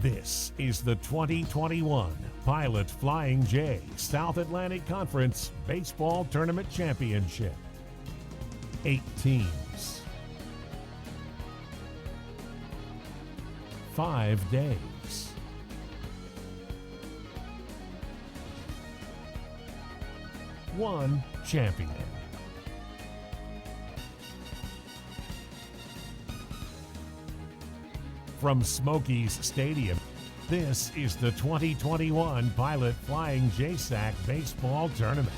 This is the 2021 Pilot Flying J South Atlantic Conference Baseball Tournament Championship. 8 teams. 5 days. One champion. From Smokies Stadium, this is the 2021 Pilot Flying JSAC Baseball Tournament.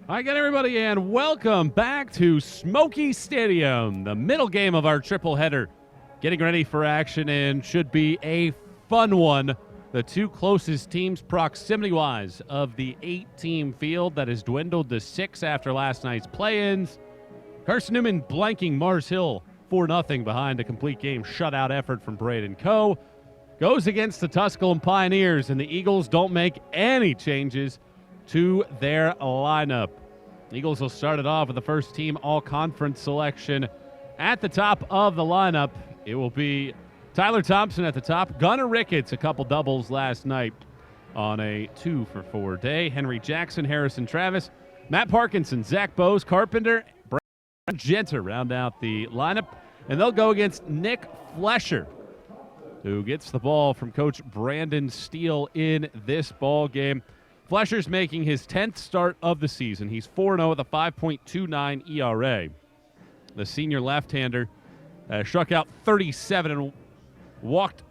Hi again, everybody, and welcome back to Smokies Stadium, the middle game of our triple header. Getting ready for action and should be a fun one. The two closest teams proximity-wise of the 8-team field that has dwindled to 6 after last night's play-ins. Carson-Newman blanking Mars Hill 4-0 behind a complete game shutout effort from Braden Coe. Goes against the Tusculum Pioneers, and the Eagles don't make any changes to their lineup. The Eagles will start it off with the first team all-conference selection. At the top of the lineup, it will be Tyler Thompson at the top. Gunnar Ricketts, a couple doubles last night on a 2-for-4 day. Henry Jackson, Harrison Travis, Matt Parkinson, Zach Bose, Carpenter, Genter round out the lineup, and they'll go against Nick Flesher, who gets the ball from Coach Brandon Steele in this ball game. Flesher's making his 10th start of the season. He's 4-0 with a 5.29 ERA. The senior left-hander struck out 37 and walked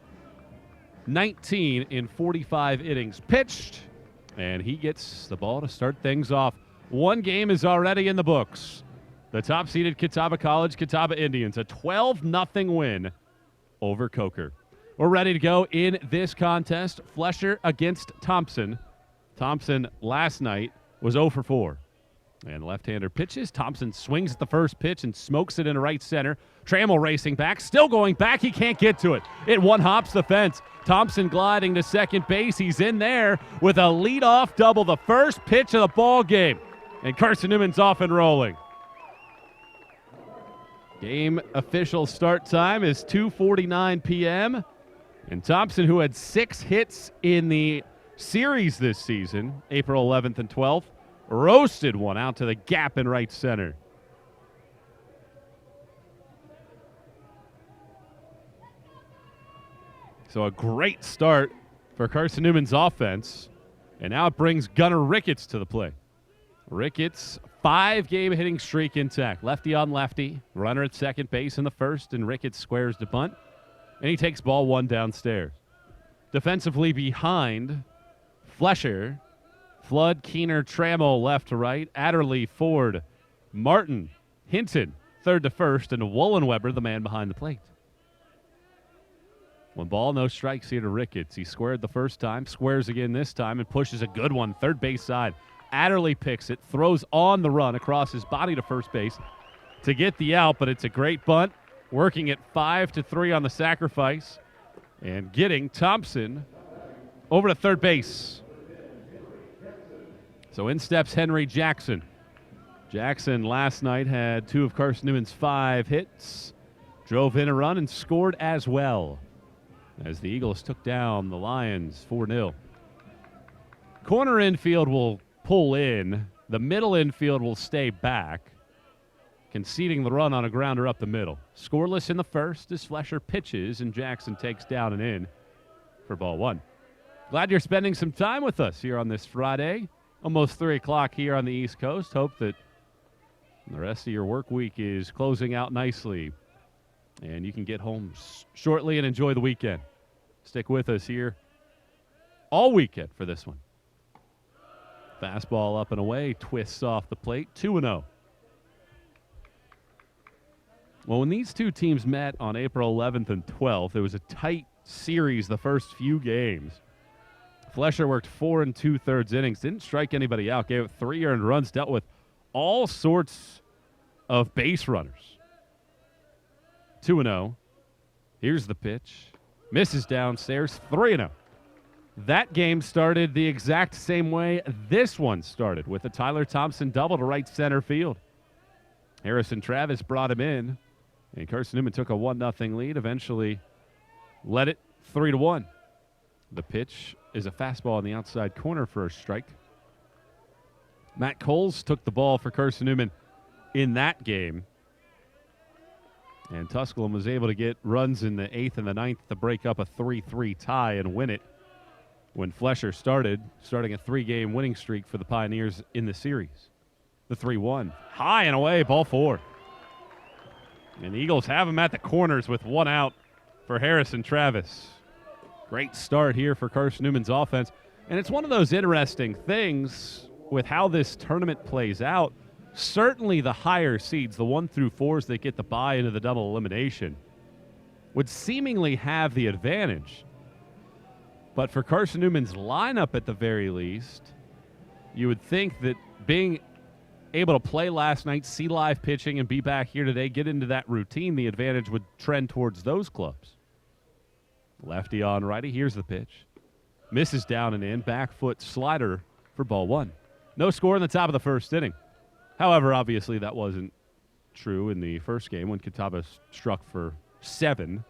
19 in 45 innings pitched, and he gets the ball to start things off. One game is already in the books. The top-seeded Catawba College Catawba Indians, a 12-0 win over Coker. We're ready to go in this contest. Flesher against Thompson. Thompson last night was 0-for-4. And left-hander pitches. Thompson swings at the first pitch and smokes it into right center. Trammell racing back, still going back. He can't get to it. It one-hops the fence. Thompson gliding to second base. He's in there with a leadoff double, the first pitch of the ball game. And Carson-Newman's off and rolling. Game official start time is 2:49 p.m. And Thompson, who had 6 hits in the series this season, April 11th and 12th, roasted one out to the gap in right center. So a great start for Carson-Newman's offense. And now it brings Gunnar Ricketts to the plate. Ricketts, 5-game hitting streak intact. Lefty on lefty. Runner at second base in the first, and Ricketts squares to bunt. And he takes ball 1 downstairs. Defensively behind Flesher, Flood, Keener, Trammell left to right. Adderley, Ford, Martin, Hinton, third to first, and Wollenweber, the man behind the plate. 1 ball, no strikes here to Ricketts. He squared the first time, squares again this time, and pushes a good one, third base side. Adderley picks it, throws on the run across his body to first base to get the out, but it's a great bunt, working at 5-3 on the sacrifice, and getting Thompson over to third base. So in steps Henry Jackson. Jackson last night had 2 of Carson-Newman's 5 hits, drove in a run, and scored as well as the Eagles took down the Lions 4-0. Corner infield will pull in. The middle infield will stay back, conceding the run on a grounder up the middle. Scoreless in the first as Flesher pitches, and Jackson takes down and in for ball 1. Glad you're spending some time with us here on this Friday. Almost 3 o'clock here on the East Coast. Hope that the rest of your work week is closing out nicely, and you can get home shortly and enjoy the weekend. Stick with us here all weekend for this one. Fastball up and away, twists off the plate, 2-0. Well, when these two teams met on April 11th and 12th, it was a tight series the first few games. Flesher worked 4 2/3 innings, didn't strike anybody out, gave up 3 earned runs, dealt with all sorts of base runners. 2-0. Here's the pitch. Misses downstairs, 3-0. That game started the exact same way this one started, with a Tyler Thompson double to right center field. Harrison Travis brought him in, and Carson-Newman took a 1-0 lead. Eventually led it 3-1. The pitch is a fastball on the outside corner for a strike. Matt Coles took the ball for Carson-Newman in that game. And Tusculum was able to get runs in the 8th and the 9th to break up a 3-3 tie and win it when Flesher starting a 3-game winning streak for the Pioneers in the series. The 3-1. High and away, ball 4. And the Eagles have him at the corners with 1 out for Harrison Travis. Great start here for Carson-Newman's offense. And it's one of those interesting things with how this tournament plays out. Certainly the higher seeds, the 1 through 4s that get the bye into the double elimination, would seemingly have the advantage. But for Carson-Newman's lineup at the very least, you would think that being able to play last night, see live pitching, and be back here today, get into that routine, the advantage would trend towards those clubs. Lefty on righty. Here's the pitch. Misses down and in. Back foot slider for ball 1. No score in the top of the first inning. However, obviously that wasn't true in the first game when Catawba struck for 7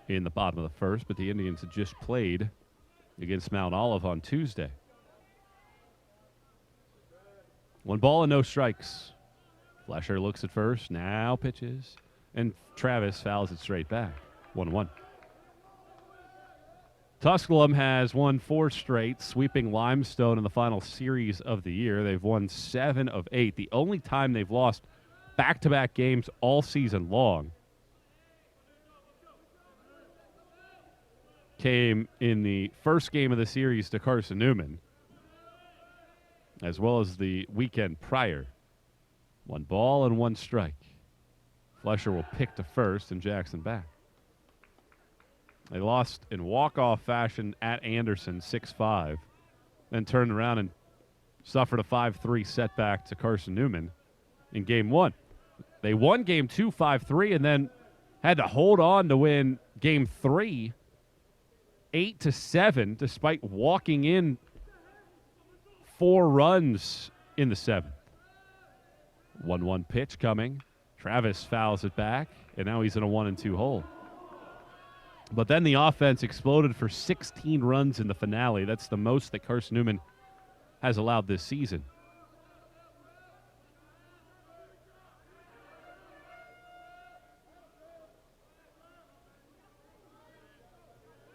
in the bottom of the first, but the Indians had just played against Mount Olive on Tuesday. 1 ball and no strikes. Flesher looks at first, now pitches, and Travis fouls it straight back. 1-1. Tusculum has won 4 straight, sweeping Limestone in the final series of the year. They've won 7 of 8. The only time they've lost back-to-back games all season long came in the first game of the series to Carson-Newman, as well as the weekend prior. 1 ball and 1 strike. Flesher will pick to first and Jackson back. They lost in walk-off fashion at Anderson 6-5, then turned around and suffered a 5-3 setback to Carson-Newman in Game 1. They won Game 2 5-3 and then had to hold on to win Game 3 8-7 despite walking in 4 runs in the 7th. 1-1 pitch coming. Travis fouls it back, and now he's in a 1-2 hole. But then the offense exploded for 16 runs in the finale. That's the most that Carson-Newman has allowed this season.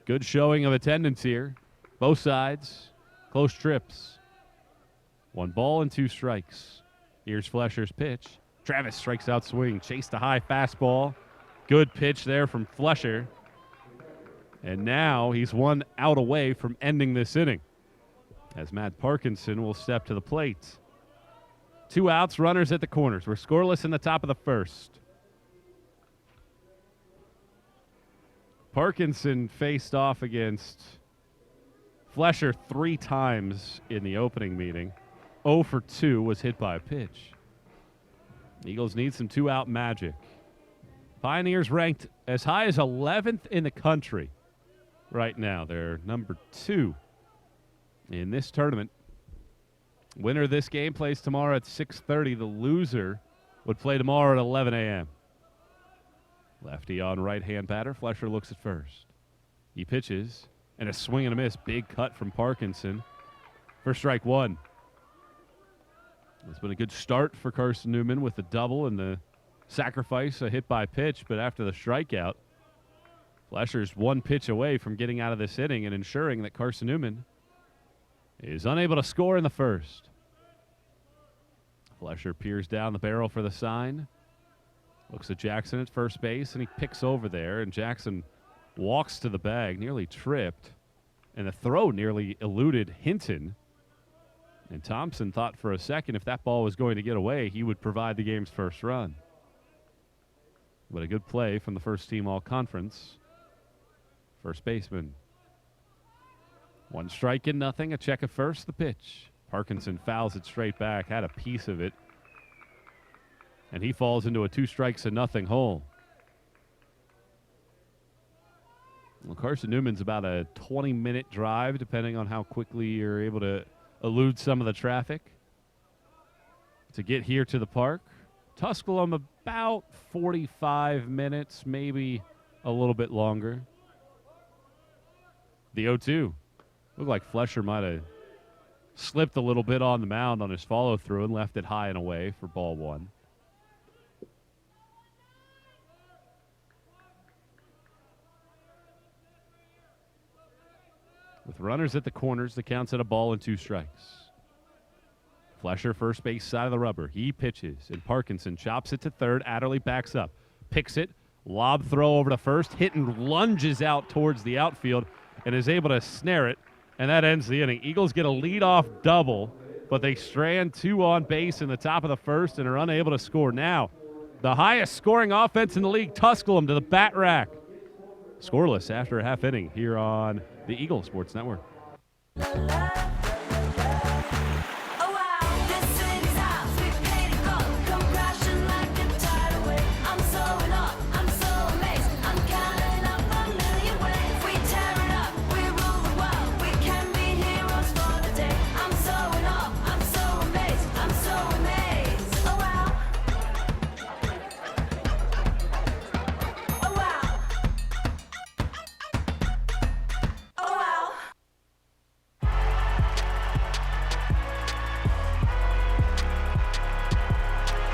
Good showing of attendance here. Both sides, close trips. 1 ball and 2 strikes. Here's Flesher's pitch. Travis strikes out swing. Chased a high fastball. Good pitch there from Flesher. And now he's 1 out away from ending this inning, as Matt Parkinson will step to the plate. 2 outs, runners at the corners. We're scoreless in the top of the first. Parkinson faced off against Flesher 3 times in the opening meeting. 0 for 2 was hit by a pitch. Eagles need some 2-out magic. Pioneers ranked as high as 11th in the country right now. They're number 2 in this tournament. Winner of this game plays tomorrow at 6:30. The loser would play tomorrow at 11 a.m. Lefty on right-hand batter. Flesher looks at first. He pitches, and a swing and a miss. Big cut from Parkinson for strike 1. It's been a good start for Carson-Newman with the double and the sacrifice, a hit by pitch, but after the strikeout, Flesher's 1 pitch away from getting out of this inning and ensuring that Carson-Newman is unable to score in the first. Flesher peers down the barrel for the sign. Looks at Jackson at first base, and he picks over there, and Jackson walks to the bag, nearly tripped, and the throw nearly eluded Hinton. And Thompson thought for a second if that ball was going to get away, he would provide the game's first run. But a good play from the first team all-conference first baseman. 1 strike and nothing. A check at first. The pitch. Parkinson fouls it straight back. Had a piece of it. And he falls into a 2 strikes and nothing hole. Well, Carson-Newman's about a 20-minute drive, depending on how quickly you're able to elude some of the traffic to get here to the park. Tusculum about 45 minutes, maybe a little bit longer. The 0-2. Looked like Flesher might have slipped a little bit on the mound on his follow-through and left it high and away for ball one. With runners at the corners, the count's at a ball and 2 strikes. Flesher, first base side of the rubber. He pitches, and Parkinson chops it to third. Adderley backs up, picks it, lob throw over to first, Hitton lunges out towards the outfield and is able to snare it, and that ends the inning. Eagles get a leadoff double, but they strand 2 on base in the top of the first and are unable to score. Now, the highest scoring offense in the league, Tusculum, to the bat rack. Scoreless after a half inning here on the Eagle Sports Network.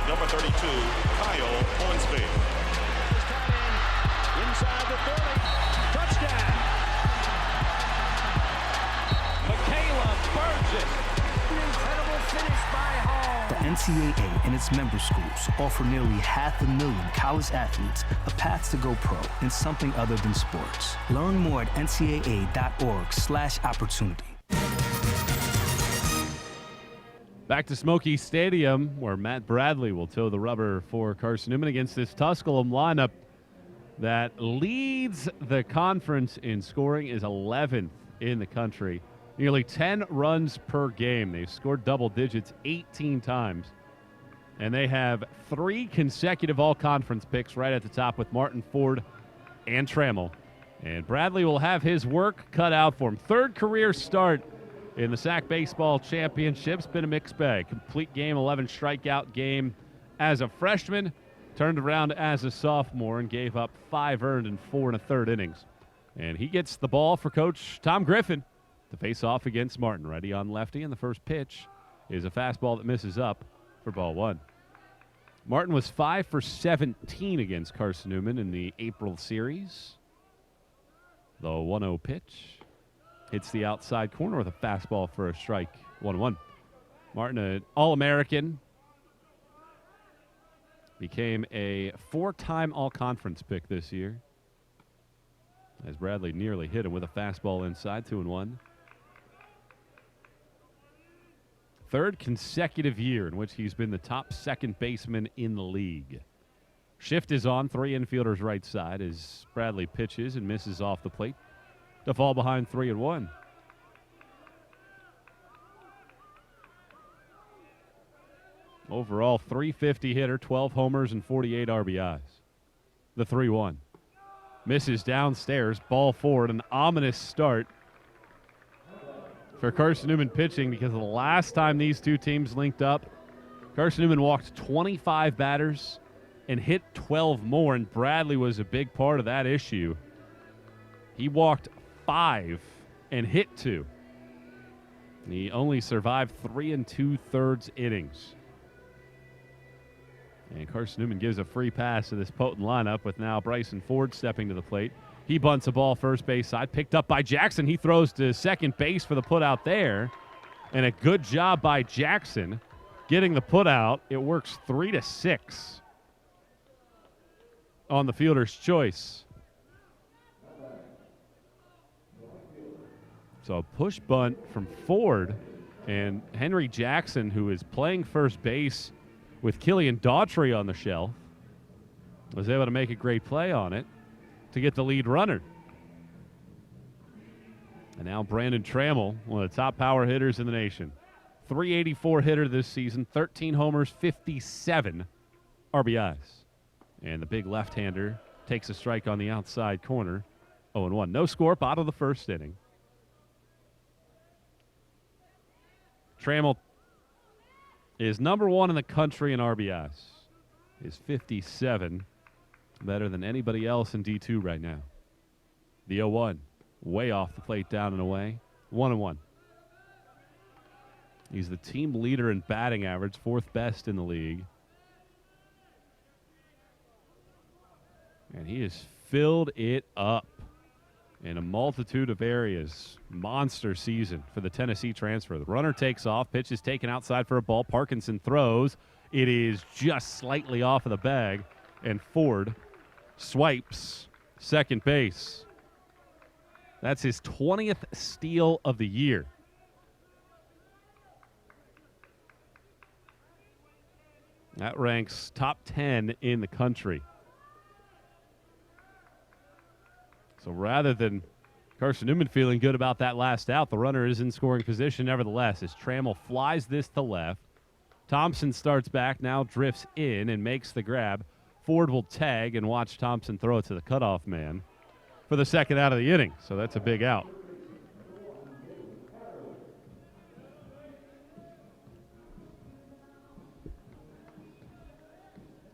Number 32, Kyle Hornsby. Inside the 30. Touchdown. Michaela Burgess. An incredible finish by Hall. The NCAA and its member schools offer nearly 500,000 college athletes a path to go pro in something other than sports. Learn more at ncaa.org/opportunity. Back to Smoky Stadium, where Matt Bradley will toe the rubber for Carson-Newman against this Tusculum lineup that leads the conference in scoring, is 11th in the country. Nearly 10 runs per game. They've scored double digits 18 times. And they have 3 consecutive all-conference picks right at the top with Martin, Ford, and Trammell. And Bradley will have his work cut out for him. 3rd career start in the SAC Baseball Championship's been a mixed bag. Complete game, 11 strikeout game as a freshman. Turned around as a sophomore and gave up 5 earned in 4 1/3 innings. And he gets the ball for Coach Tom Griffin to face off against Martin. Ready on lefty, and the first pitch is a fastball that misses up for ball 1. Martin was 5 for 17 against Carson-Newman in the April series. The 1-0 pitch hits the outside corner with a fastball for a strike. 1-1. Martin, an All-American, became a 4-time All-Conference pick this year, as Bradley nearly hit him with a fastball inside. 2-1. 3rd consecutive year in which he's been the top second baseman in the league. Shift is on, 3 infielders right side as Bradley pitches and misses off the plate to fall behind 3-1. Overall, .350 hitter, 12 homers and 48 RBIs. The 3-1. Misses downstairs, ball forward, an ominous start for Carson-Newman pitching, because the last time these two teams linked up, Carson-Newman walked 25 batters and hit 12 more, and Bradley was a big part of that issue. He walked 5 and hit 2. He only survived 3 2/3 innings. And Carson-Newman gives a free pass to this potent lineup with now Bryson Ford stepping to the plate. He bunts a ball first base side, picked up by Jackson. He throws to second base for the put out there. And a good job by Jackson getting the put out. It works 3-6 on the fielder's choice. So a push bunt from Ford, and Henry Jackson, who is playing first base with Killian Daughtry on the shelf, was able to make a great play on it to get the lead runner. And now Brandon Trammell, one of the top power hitters in the nation. .384 hitter this season, 13 homers, 57 RBIs. And the big left-hander takes a strike on the outside corner, 0-1. No score, bottom of the first inning. Trammell is number 1 in the country in RBIs. Is 57, better than anybody else in D2 right now. The 0-1. way off the plate, down and away. 1-1. He's the team leader in batting average, 4th best in the league. And he has filled it up in a multitude of areas. Monster season for the Tennessee transfer. The runner takes off. Pitch is taken outside for a ball. Parkinson throws. It is just slightly off of the bag. And Ford swipes second base. That's his 20th steal of the year. That ranks top 10 in the country. So rather than Carson-Newman feeling good about that last out, the runner is in scoring position nevertheless as Trammell flies this to left. Thompson starts back, now drifts in and makes the grab. Ford will tag and watch Thompson throw it to the cutoff man for the second out of the inning. So that's a big out.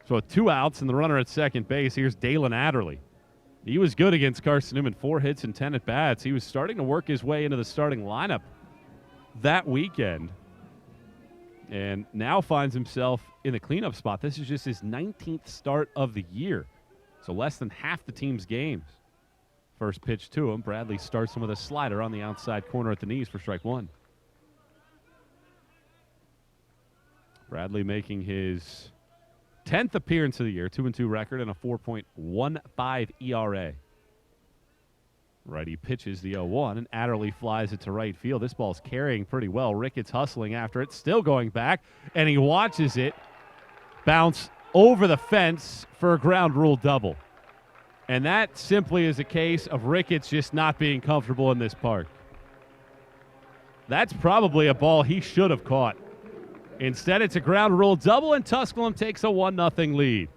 So with 2 outs and the runner at second base, here's Dalen Adderley. He was good against Carson-Newman, 4 hits and 10 at-bats. He was starting to work his way into the starting lineup that weekend and now finds himself in the cleanup spot. This is just his 19th start of the year, so less than half the team's games. First pitch to him. Bradley starts him with a slider on the outside corner at the knees for strike 1. Bradley making his 10th appearance of the year, 2-2 record, and a 4.15 ERA. Righty pitches the 0-1, and Adderley flies it to right field. This ball's carrying pretty well. Ricketts hustling after it, still going back, and he watches it bounce over the fence for a ground rule double. And that simply is a case of Ricketts just not being comfortable in this park. That's probably a ball he should have caught. Instead, it's a ground rule double, and Tusculum takes a 1-0 lead.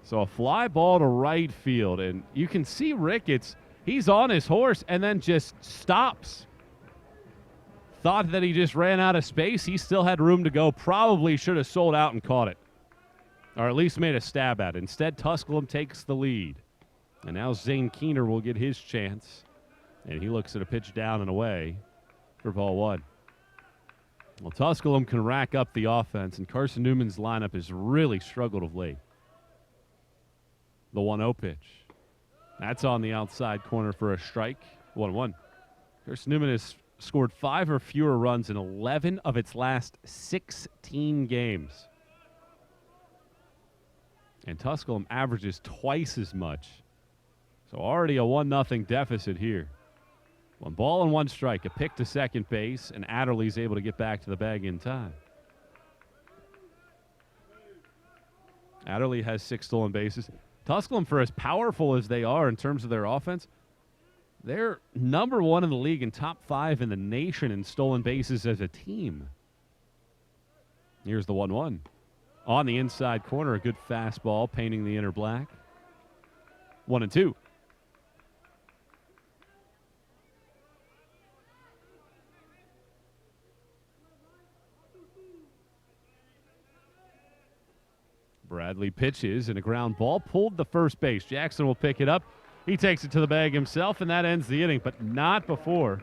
So a fly ball to right field, and you can see Ricketts, he's on his horse and then just stops. Thought that he just ran out of space. He still had room to go. Probably should have sold out and caught it, or at least made a stab at it. Instead, Tusculum takes the lead. And now Zane Keener will get his chance. And he looks at a pitch down and away for ball 1. Well, Tusculum can rack up the offense, and Carson-Newman's lineup has really struggled of late. The 1-0 pitch. That's on the outside corner for a strike. 1-1. Carson-Newman has scored 5 or fewer runs in 11 of its last 16 games. And Tusculum averages twice as much. So already a 1-0 deficit here. 1 ball and 1 strike. A pick to second base, and Adderley's able to get back to the bag in time. Adderley has 6 stolen bases. Tusculum, for as powerful as they are in terms of their offense, they're number 1 in the league and top 5 in the nation in stolen bases as a team. Here's the 1-1. On the inside corner, a good fastball painting the inner black. 1-2. Bradley pitches, and a ground ball pulled to first base. Jackson will pick it up. He takes it to the bag himself, and that ends the inning, but not before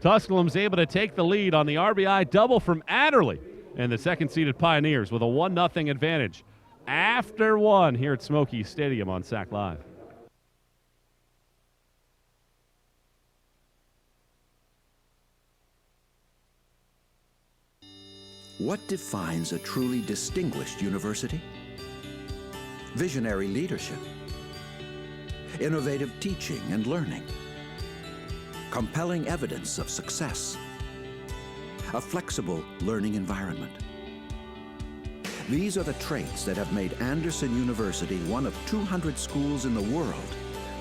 Tusculum's able to take the lead on the RBI double from Adderley. And the second-seeded Pioneers with a 1-0 advantage after 1 here at Smoky Stadium on SAC Live. What defines a truly distinguished university? Visionary leadership, innovative teaching and learning, compelling evidence of success, a flexible learning environment. These are the traits that have made Anderson University one of 200 schools in the world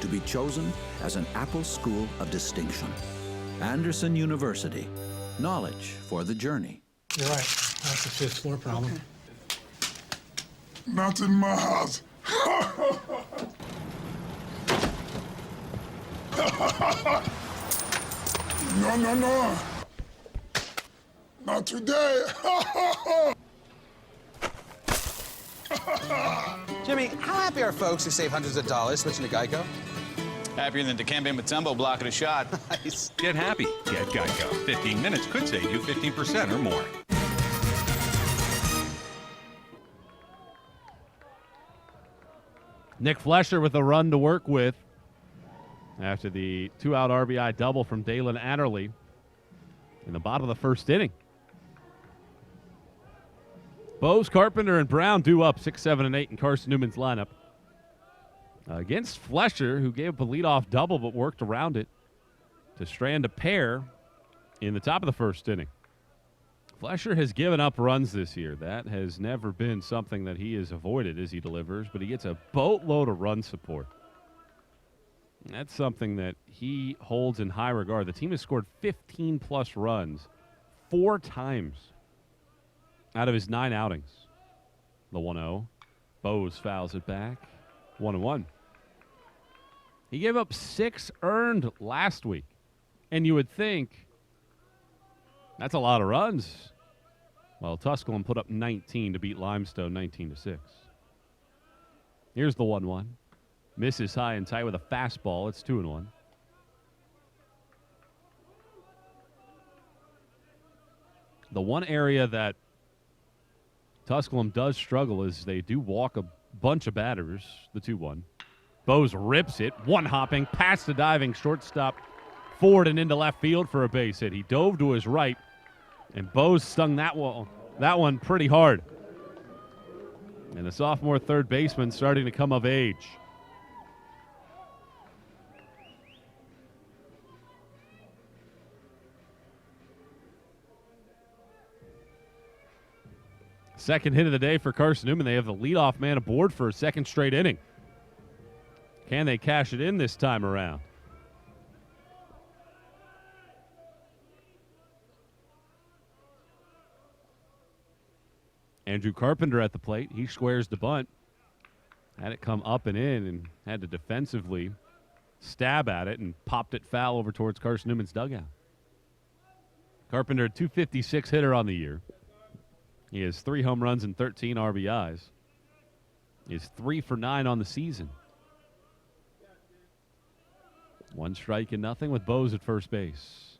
to be chosen as an Apple School of Distinction. Anderson University, knowledge for the journey. You're right. That's a 5th floor problem. Okay. Not in my house. No. Not today. Jimmy, how happy are folks who save hundreds of dollars switching to Geico? Happier than Dikembe Mutombo blocking a shot. Nice. Get happy. Get Geico. 15 minutes could save you 15% or more. Nick Flesher with a run to work with after the 2-out RBI double from Dalen Adderley in the bottom of the first inning. Bose, Carpenter, and Brown due up 6, 7, and 8 in Carson-Newman's lineup. Against Flesher, who gave up a leadoff double but worked around it to strand a pair in the top of the first inning. Flesher has given up runs this year. That has never been something that he has avoided as he delivers, but he gets a boatload of run support. That's something that he holds in high regard. The team has scored 15-plus runs 4 times out of his 9 outings. The 1-0. Bose fouls it back. 1-1. He gave up 6 earned last week. And you would think that's a lot of runs. Well, Tusculum put up 19 to beat Limestone 19-6. Here's the 1-1. Misses high and tight with a fastball. It's 2-1. The one area that Tusculum does struggle is they do walk a bunch of batters, the 2-1. Bose rips it, one-hopping, past the diving shortstop, forward and into left field for a base hit. He dove to his right, and Bose stung that one pretty hard. And the sophomore third baseman starting to come of age. Second hit of the day for Carson-Newman. They have the leadoff man aboard for a second straight inning. Can they cash it in this time around? Andrew Carpenter at the plate. He squares the bunt. Had it come up and in and had to defensively stab at it and popped it foul over towards Carson-Newman's dugout. Carpenter, 256 hitter on the year. He has 3 home runs and 13 RBIs. He is 3 for 9 on the season. 1 strike and nothing with Bose at first base.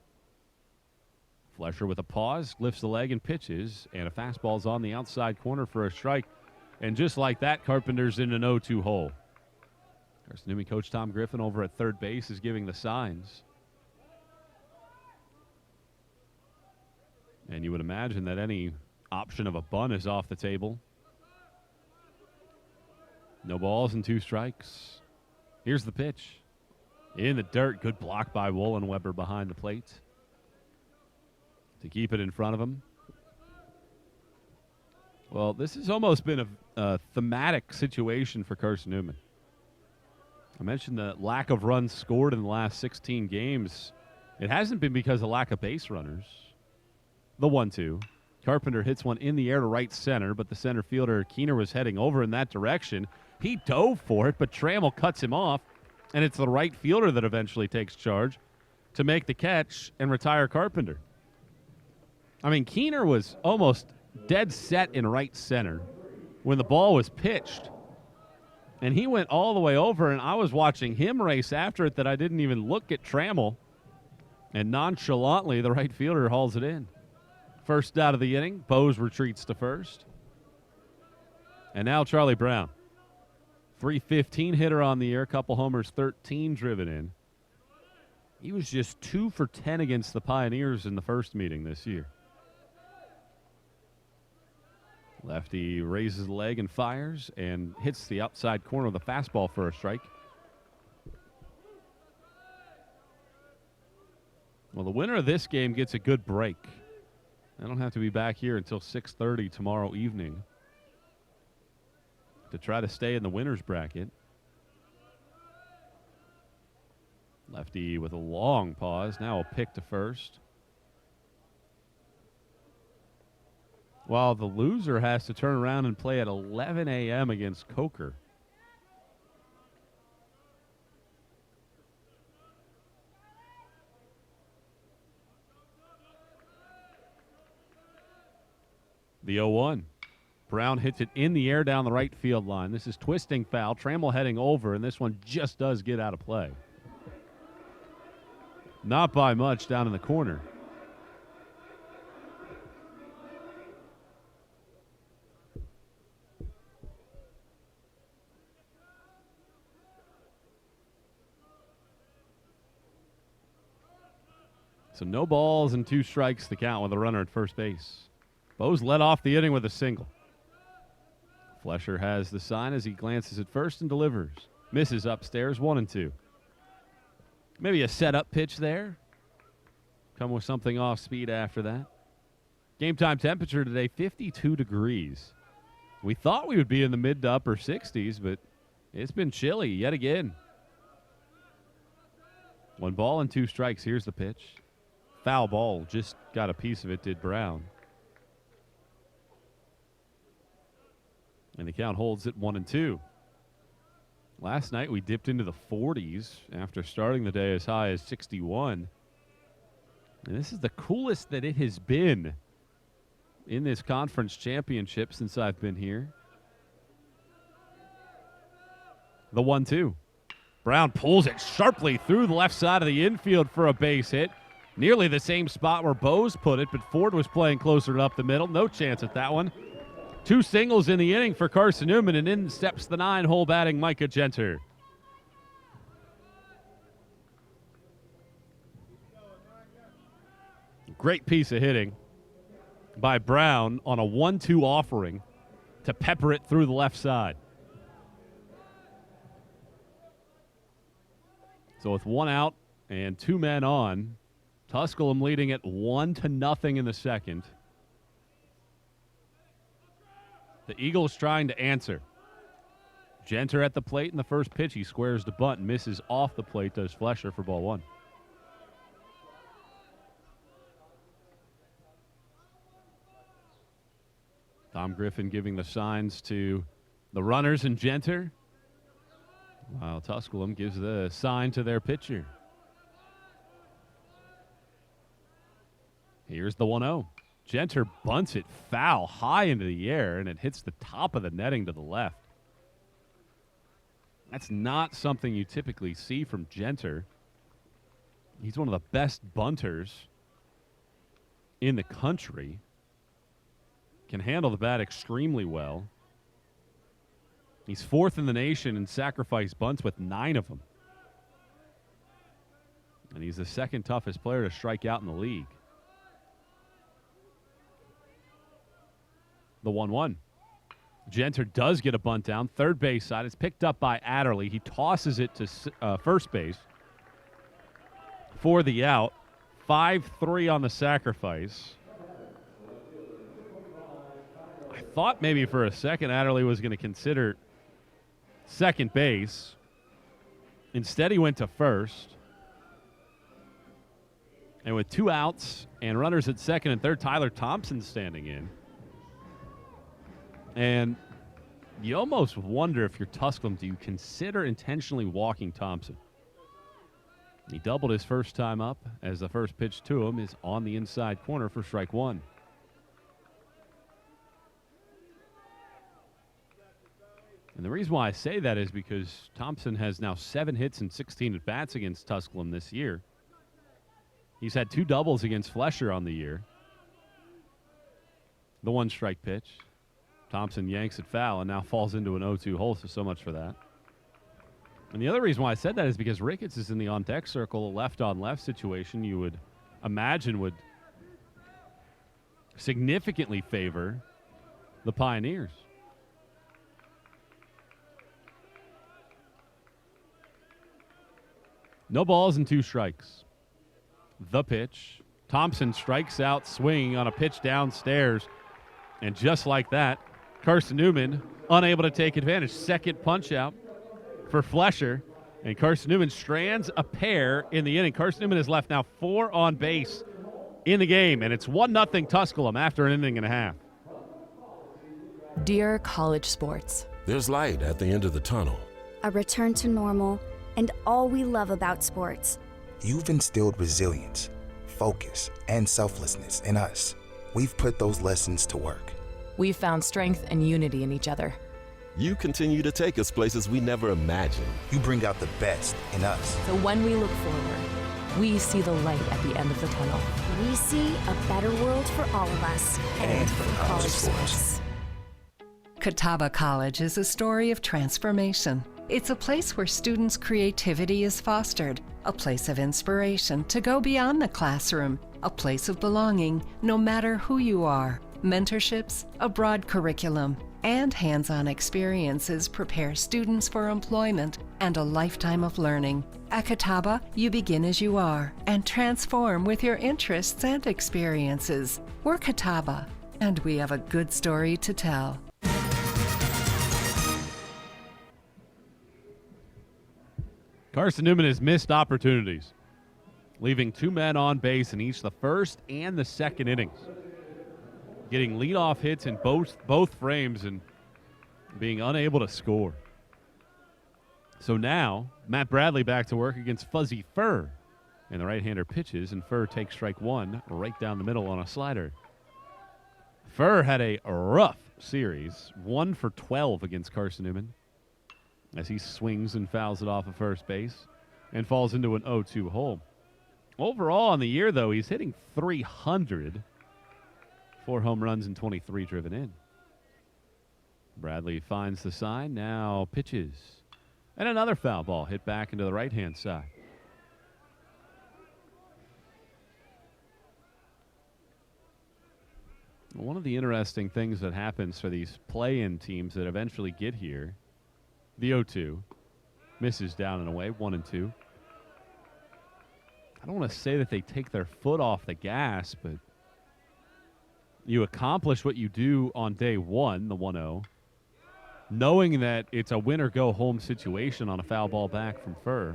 Flesher with a pause, lifts the leg and pitches, and a fastball's on the outside corner for a strike. And just like that, Carpenter's in an 0-2 hole. Carson-Newman coach Tom Griffin over at third base is giving the signs. And you would imagine that any option of a bunt is off the table. No balls and 2 strikes. Here's the pitch. In the dirt, good block by Wollenweber behind the plate to keep it in front of him. Well, this has almost been a thematic situation for Carson-Newman. I mentioned the lack of runs scored in the last 16 games. It hasn't been because of lack of base runners. The 1-2. Carpenter hits one in the air to right center, but the center fielder, Keener, was heading over in that direction. He dove for it, but Trammell cuts him off, and it's the right fielder that eventually takes charge to make the catch and retire Carpenter. I mean, Keener was almost dead set in right center when the ball was pitched, and he went all the way over, and I was watching him race after it that I didn't even look at Trammell, and nonchalantly the right fielder hauls it in. First out of the inning, Bose retreats to first. And now Charlie Brown. 315 hitter on the year, couple homers, 13 driven in. He was just 2 for 10 against the Pioneers in the first meeting this year. Lefty raises the leg and fires and hits the outside corner of the fastball for a strike. Well, the winner of this game gets a good break. I don't have to be back here until 6:30 tomorrow evening to try to stay in the winner's bracket. Lefty with a long pause. Now a pick to first. While the loser has to turn around and play at 11 a.m. against Coker. The 0-1. Brown hits it in the air down the right field line. This is twisting foul. Trammell heading over, and this one just does get out of play. Not by much down in the corner. So no balls and 2 strikes to count with a runner at first base. Bose led off the inning with a single. Flesher has the sign as he glances at first and delivers. Misses upstairs, 1-2. Maybe a setup pitch there. Come with something off speed after that. Game time temperature today, 52 degrees. We thought we would be in the mid to upper 60s, but it's been chilly yet again. 1 ball and 2 strikes. Here's the pitch. Foul ball, just got a piece of it, did Brown. And the count holds at 1-2. Last night we dipped into the 40s after starting the day as high as 61. And this is the coolest that it has been in this conference championship since I've been here. The 1-2. Brown pulls it sharply through the left side of the infield for a base hit. Nearly the same spot where Bose put it, but Ford was playing closer up the middle. No chance at that one. 2 singles in the inning for Carson-Newman, and in steps the 9-hole batting Micah Genter. Great piece of hitting by Brown on a 1-2 offering to pepper it through the left side. So with 1 out and 2 men on, Tusculum leading at 1-0 in the second. The Eagles trying to answer. Genter at the plate in the first pitch. He squares the bunt and misses off the plate, does Flesher for ball 1. Tom Griffin giving the signs to the runners and Genter, while Tusculum gives the sign to their pitcher. Here's the 1-0. Genter bunts it foul high into the air, and it hits the top of the netting to the left. That's not something you typically see from Genter. He's one of the best bunters in the country. Can handle the bat extremely well. He's 4th in the nation in sacrifice bunts with 9 of them. And he's the 2nd toughest player to strike out in the league. The 1-1. Genter does get a bunt down. Third base side. It's picked up by Adderley. He tosses it to first base for the out. 5-3 on the sacrifice. I thought maybe for a second Adderley was going to consider second base. Instead, he went to first. And with 2 outs and runners at second and third, Tyler Thompson's standing in. And you almost wonder if you're Tusculum, do you consider intentionally walking Thompson? He doubled his first time up as the first pitch to him is on the inside corner for strike 1. And the reason why I say that is because Thompson has now 7 hits and 16 at-bats against Tusculum this year. He's had 2 doubles against Flesher on the year. The 1-strike pitch. Thompson yanks it foul and now falls into an 0-2 hole, so much for that. And the other reason why I said that is because Ricketts is in the on-deck circle, a left-on-left situation you would imagine would significantly favor the Pioneers. No balls and 2 strikes. The pitch. Thompson strikes out swinging on a pitch downstairs. And just like that, Carson-Newman unable to take advantage. Second punch out for Flesher. And Carson-Newman strands a pair in the inning. Carson-Newman has left now 4 on base in the game. And it's 1-0 Tusculum after an inning and a half. Dear college sports. There's light at the end of the tunnel. A return to normal and all we love about sports. You've instilled resilience, focus, and selflessness in us. We've put those lessons to work. We've found strength and unity in each other. You continue to take us places we never imagined. You bring out the best in us. So when we look forward, we see the light at the end of the tunnel. We see a better world for all of us and for college sports. Catawba College is a story of transformation. It's a place where students' creativity is fostered, a place of inspiration to go beyond the classroom, a place of belonging no matter who you are. Mentorships, a broad curriculum, and hands-on experiences prepare students for employment and a lifetime of learning. At Catawba, you begin as you are and transform with your interests and experiences. We're Catawba, and we have a good story to tell. Carson-Newman has missed opportunities, leaving 2 men on base in each the first and the second innings. Getting leadoff hits in both frames and being unable to score. So now, Matt Bradley back to work against Fuzzy Furr. And the right-hander pitches, and Furr takes strike 1 right down the middle on a slider. Furr had a rough series, 1 for 12 against Carson-Newman, as he swings and fouls it off of first base and falls into an 0-2 hole. Overall on the year, though, he's hitting .300. 4 home runs and 23 driven in. Bradley finds the sign, now pitches. And another foul ball hit back into the right-hand side. One of the interesting things that happens for these play-in teams that eventually get here, the 0-2 misses down and away, 1-2. I don't want to say that they take their foot off the gas, but you accomplish what you do on day 1, the 1-0, knowing that it's a win-or-go-home situation on a foul ball back from Furr.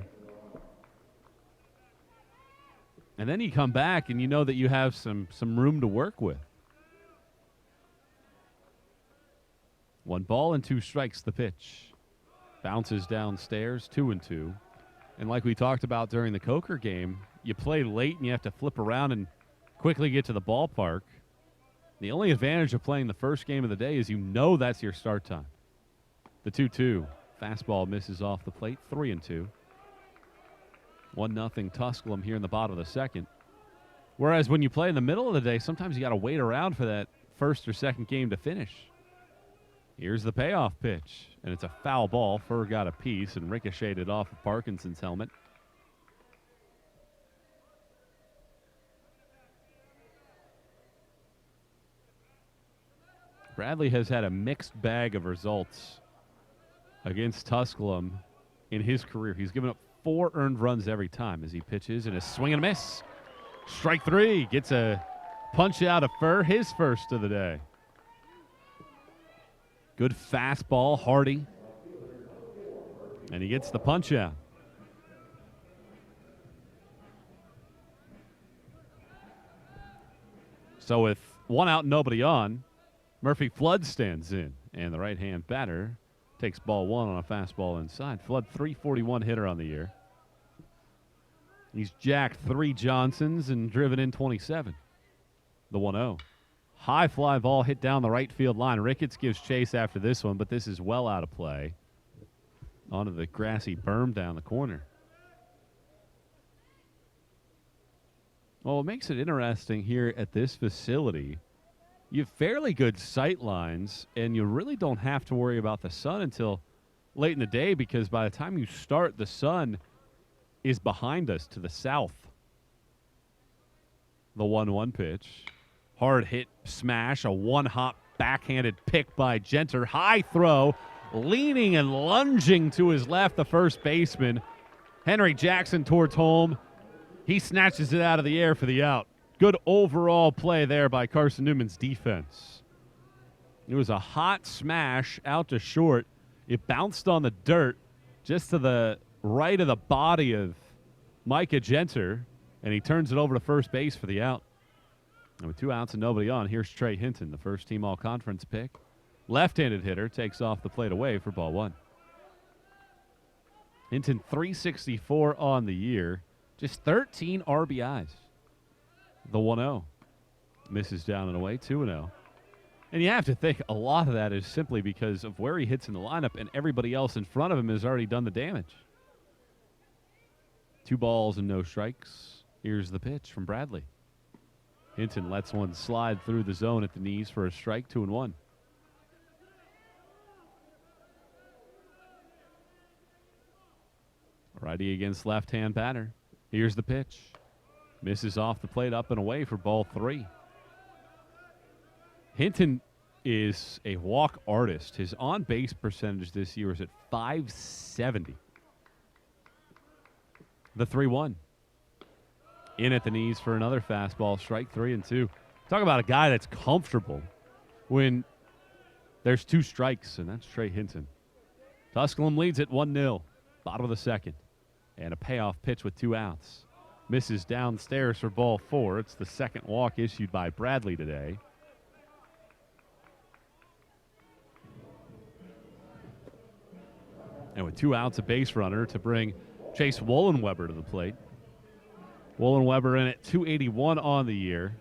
And then you come back and you know that you have some room to work with. 1 ball and 2 strikes the pitch. Bounces downstairs, 2-2. And like we talked about during the Coker game, you play late and you have to flip around and quickly get to the ballpark. The only advantage of playing the first game of the day is you know that's your start time. The 2-2. Fastball misses off the plate, 3-2. 1-0 Tusculum here in the bottom of the second. Whereas when you play in the middle of the day, sometimes you got to wait around for that first or second game to finish. Here's the payoff pitch, and it's a foul ball. Furr got a piece and ricocheted off of Parkinson's helmet. Bradley has had a mixed bag of results against Tusculum in his career. He's given up 4 earned runs every time as he pitches, and a swing and a miss. Strike 3, gets a punch out of Furr, his first of the day. Good fastball, Hardy. And he gets the punch out. So with 1 out and nobody on, Murphy Flood stands in, and the right-hand batter takes ball 1 on a fastball inside. Flood, .341 hitter on the year. He's jacked 3 Johnsons and driven in 27. The 1-0. High fly ball hit down the right field line. Ricketts gives chase after this one, but this is well out of play. Onto the grassy berm down the corner. Well, what makes it interesting here at this facility, you have fairly good sight lines, and you really don't have to worry about the sun until late in the day, because by the time you start, the sun is behind us to the south. The 1-1 pitch. Hard hit smash, a one-hop backhanded pick by Genter. High throw, leaning and lunging to his left, the first baseman. Henry Jackson towards home. He snatches it out of the air for the out. Good overall play there by Carson-Newman's defense. It was a hot smash out to short. It bounced on the dirt just to the right of the body of Micah Genter, and he turns it over to first base for the out. And with 2 outs and nobody on, here's Trey Hinton, the first-team all-conference pick. Left-handed hitter takes off the plate away for ball 1. Hinton, .364 on the year, just 13 RBIs. The 1-0 misses down and away, 2-0. And you have to think a lot of that is simply because of where he hits in the lineup, and everybody else in front of him has already done the damage. 2 balls and no strikes. Here's the pitch from Bradley. Hinton lets one slide through the zone at the knees for a strike, 2-1. Righty against left-hand batter. Here's the pitch. Misses off the plate, up and away for ball 3. Hinton is a walk artist. His on-base percentage this year is at .570. The 3-1. In at the knees for another fastball, strike 3-2. Talk about a guy that's comfortable when there's 2 strikes, and that's Trey Hinton. Tusculum leads at 1-0, bottom of the second. And a payoff pitch with 2 outs. Misses downstairs for ball 4. It's the second walk issued by Bradley today. And with 2 outs, a base runner to bring Chase Wollenweber to the plate. Wollenweber in at .281 on the year.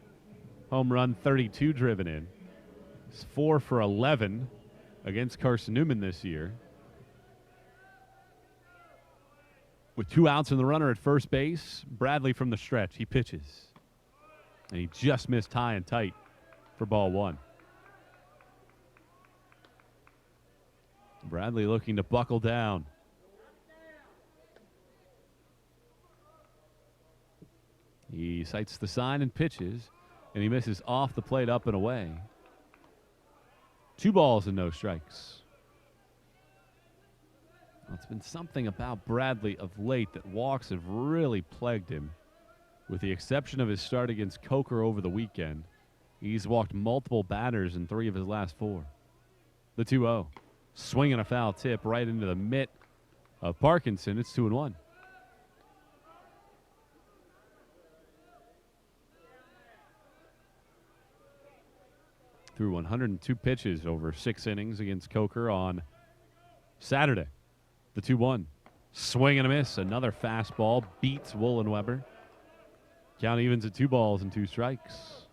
Home run 32 driven in. He's 4 for 11 against Carson-Newman this year. With 2 outs and the runner at first base, Bradley from the stretch. He pitches. And he just missed high and tight for ball 1. Bradley looking to buckle down. He sights the sign and pitches, and he misses off the plate, up and away. 2 balls and no strikes. Well, it's been something about Bradley of late that walks have really plagued him. With the exception of his start against Coker over the weekend, he's walked multiple batters in 3 of his last 4. The 2-0. Swinging a foul tip right into the mitt of Parkinson. It's 2-1. Threw 102 pitches over 6 innings against Coker on Saturday. The 2-1. Swing and a miss. Another fastball beats Wollenweber. Count evens at 2 balls and 2 strikes.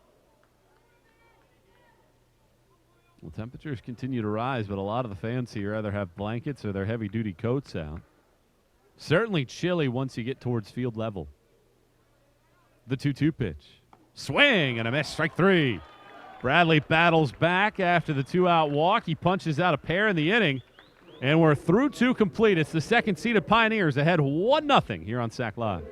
Well, temperatures continue to rise, but a lot of the fans here either have blankets or their heavy-duty coats out. Certainly chilly once you get towards field level. The 2-2 pitch. Swing and a miss. Strike 3. Bradley battles back after the 2-out walk. He punches out a pair in the inning, and we're through 2 complete. It's the second seeded Pioneers ahead 1-0 here on SAC Live.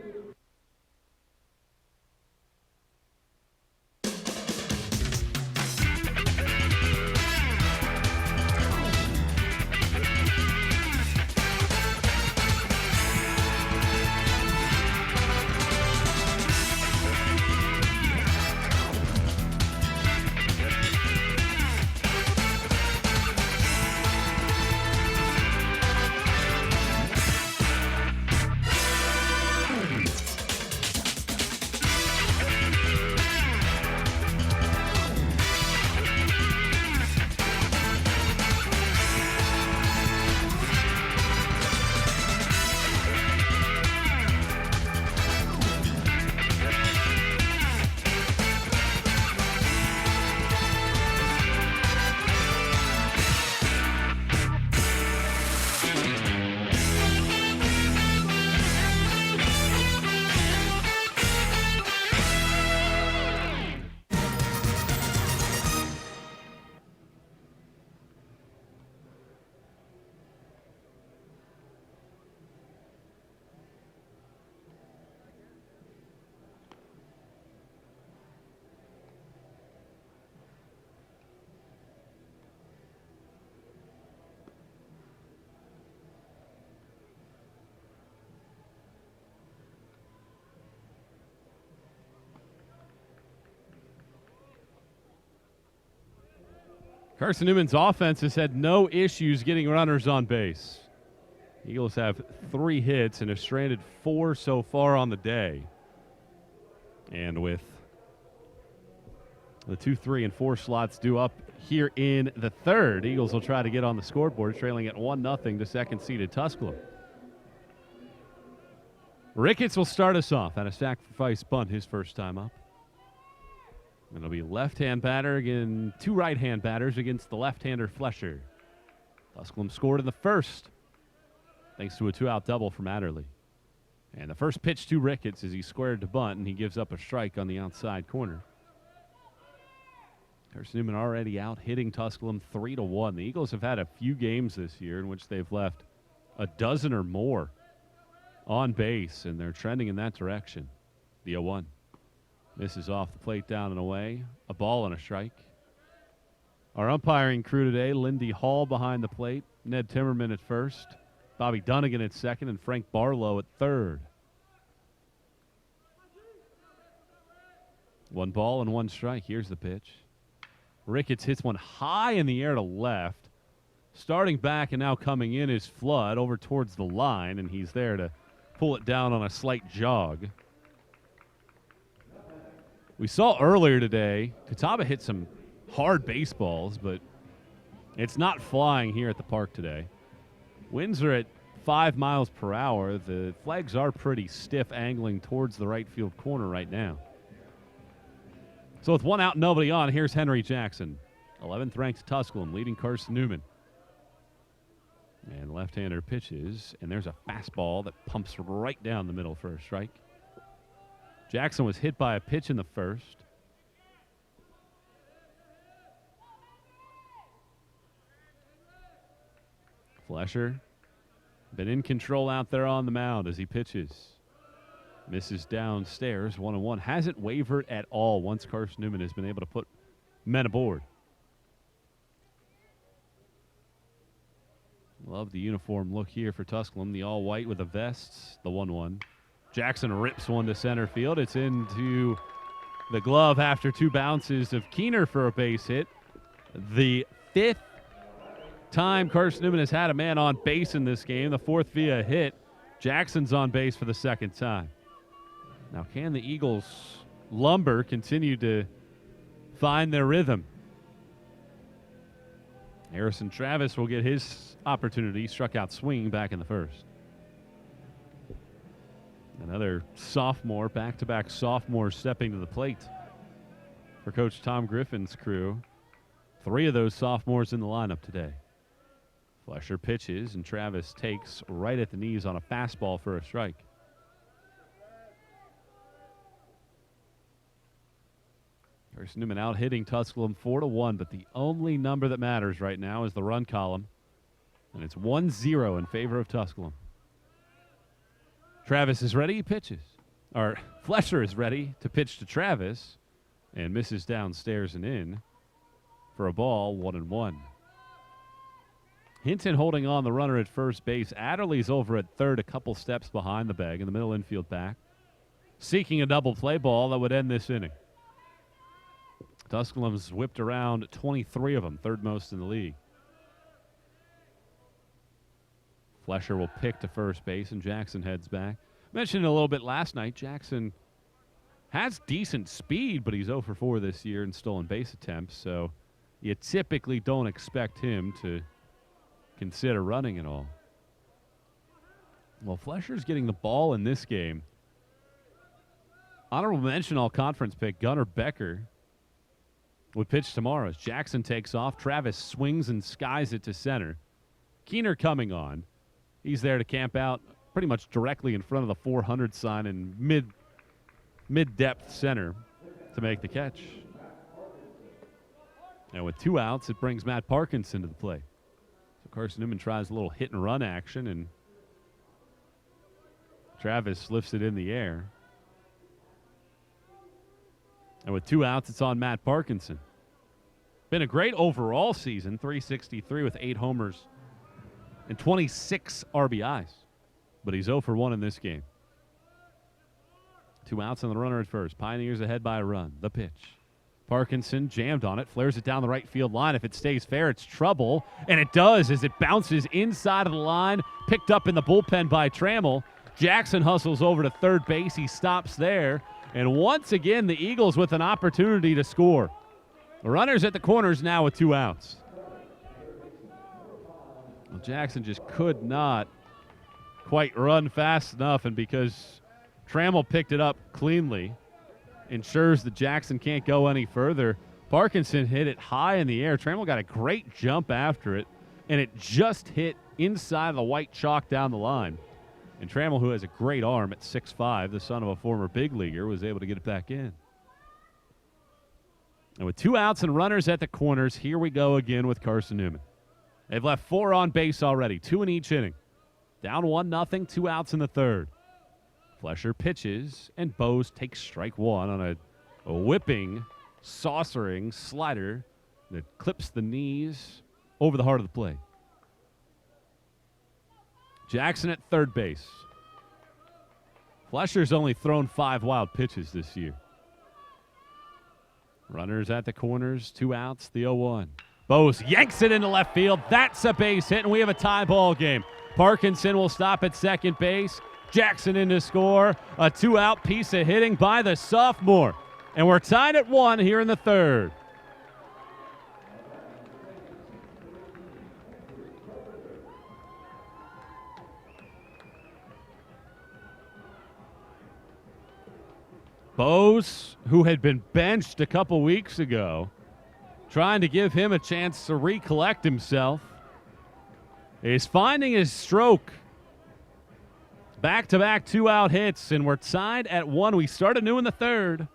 Carson-Newman's offense has had no issues getting runners on base. Eagles have 3 hits and have stranded 4 so far on the day. And with the 2, 3, and 4 slots due up here in the third, Eagles will try to get on the scoreboard, trailing at 1-0 to second-seeded Tusculum. Ricketts will start us off at a sacrifice bunt his first time up. It'll be left-hand batter again, two right-hand batters against the left-hander Flesher. Tusculum scored in the first, thanks to a two-out double from Adderley. And the first pitch to Ricketts as he squared to bunt, and he gives up a strike on the outside corner. Carson-Newman already out hitting Tusculum 3-1. The Eagles have had a few games this year in which they've left a dozen or more on base, and they're trending in that direction. The 0-1. Misses off the plate, down and away. A ball and a strike. Our umpiring crew today, Lindy Hall behind the plate, Ned Timmerman at first, Bobby Dunnigan at second, and Frank Barlow at third. 1 ball and 1 strike. Here's the pitch. Ricketts hits one high in the air to left. Starting back and now coming in is Flood over towards the line, and he's there to pull it down on a slight jog. We saw earlier today, Catawba hit some hard baseballs, but it's not flying here at the park today. Winds are at 5 miles per hour. The flags are pretty stiff, angling towards the right field corner right now. So with 1 out, nobody on, here's Henry Jackson. 11th ranked Tusculum, leading Carson-Newman. And left-hander pitches, and there's a fastball that pumps right down the middle for a strike. Jackson was hit by a pitch in the first. Flesher been in control out there on the mound as he pitches. Misses downstairs, 1-1. Hasn't wavered at all once Carson-Newman has been able to put men aboard. Love the uniform look here for Tusculum. The all-white with the vests, the 1-1. Jackson rips one to center field. It's into the glove after 2 bounces of Keener for a base hit. The 5th time Carson-Newman has had a man on base in this game, the 4th via hit. Jackson's on base for the 2nd time. Now, can the Eagles lumber continue to find their rhythm? Harrison Travis will get his opportunity. Struck out swinging back in the first. Another sophomore, back-to-back sophomores stepping to the plate for Coach Tom Griffin's crew. 3 of those sophomores in the lineup today. Flesher pitches, and Travis takes right at the knees on a fastball for a strike. Carson-Newman out hitting Tusculum 4-1, but the only number that matters right now is the run column, and it's 1-0 in favor of Tusculum. Travis is ready, he pitches. Or Flesher is ready to pitch to Travis and misses downstairs and in for a ball, 1-1. Hinton holding on the runner at first base. Adderley's over at third, a couple steps behind the bag in the middle infield back, seeking a double play ball that would end this inning. Tusculum's whipped around 23 of them, third most in the league. Flesher will pick to first base, and Jackson heads back. Mentioned a little bit last night, Jackson has decent speed, but he's 0 for 4 this year in stolen base attempts, so you typically don't expect him to consider running at all. Well, Flesher's getting the ball in this game. Honorable mention all-conference pick Gunnar Becker would pitch tomorrow as Jackson takes off. Travis swings and skies it to center. Keener coming on. He's there to camp out pretty much directly in front of the 400 sign in mid-depth center to make the catch. And with 2 outs, it brings Matt Parkinson to the plate. So Carson-Newman tries a little hit-and-run action, and Travis lifts it in the air. And with 2 outs, it's on Matt Parkinson. Been a great overall season, 363 with 8 homers and 26 RBIs. But he's 0 for 1 in this game. 2 outs on the runner at first. Pioneers ahead by a run. The pitch. Parkinson jammed on it, flares it down the right field line. If it stays fair, it's trouble. And it does as it bounces inside of the line. Picked up in the bullpen by Trammell. Jackson hustles over to third base. He stops there. And once again, the Eagles with an opportunity to score. The runners at the corners now with 2 outs. Well, Jackson just could not quite run fast enough, and because Trammell picked it up cleanly, ensures that Jackson can't go any further. Parkinson hit it high in the air. Trammell got a great jump after it, and it just hit inside the white chalk down the line. And Trammell, who has a great arm at 6'5", the son of a former big leaguer, was able to get it back in. And with 2 outs and runners at the corners, here we go again with Carson-Newman. They've left 4 on base already, 2 in each inning. Down 1-0, 2 outs in the third. Flesher pitches, and Bose takes strike 1 on a whipping, saucering slider that clips the knees over the heart of the plate. Jackson at third base. Flesher's only thrown 5 wild pitches this year. Runners at the corners, 2 outs, the 0-1. Bose yanks it into left field. That's a base hit, and we have a tie ball game. Parkinson will stop at second base. Jackson in to score. A 2-out piece of hitting by the sophomore. And we're tied at 1 here in the third. Bose, who had been benched a couple weeks ago, trying to give him a chance to recollect himself, is finding his stroke. Back-to-back 2-out hits, and we're tied at 1. We started new in the third.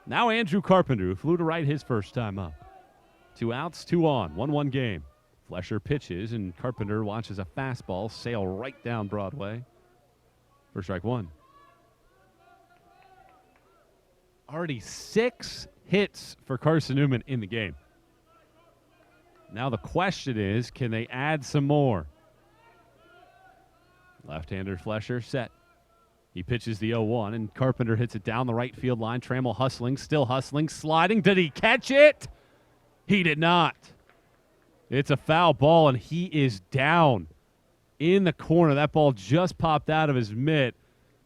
Now Andrew Carpenter, who flew to right his first time up. 2 outs, 2 on, 1-1 game. Flesher pitches, and Carpenter watches a fastball sail right down Broadway for strike 1. Already 6 hits for Carson-Newman in the game. Now the question is, can they add some more? Left-hander Flesher set. He pitches the 0-1, and Carpenter hits it down the right field line. Trammell hustling, still hustling, sliding. Did he catch it? He did not. It's a foul ball, and he is down in the corner. That ball just popped out of his mitt.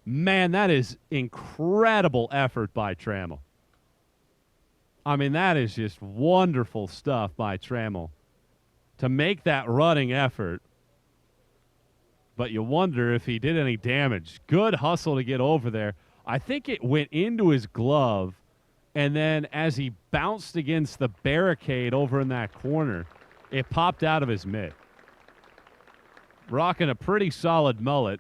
Man, that is incredible effort by Trammell. I mean, that is just wonderful stuff by Trammell to make that running effort. But you wonder if he did any damage. Good hustle to get over there. I think it went into his glove, and then as he bounced against the barricade over in that corner, it popped out of his mitt. Rocking a pretty solid mullet.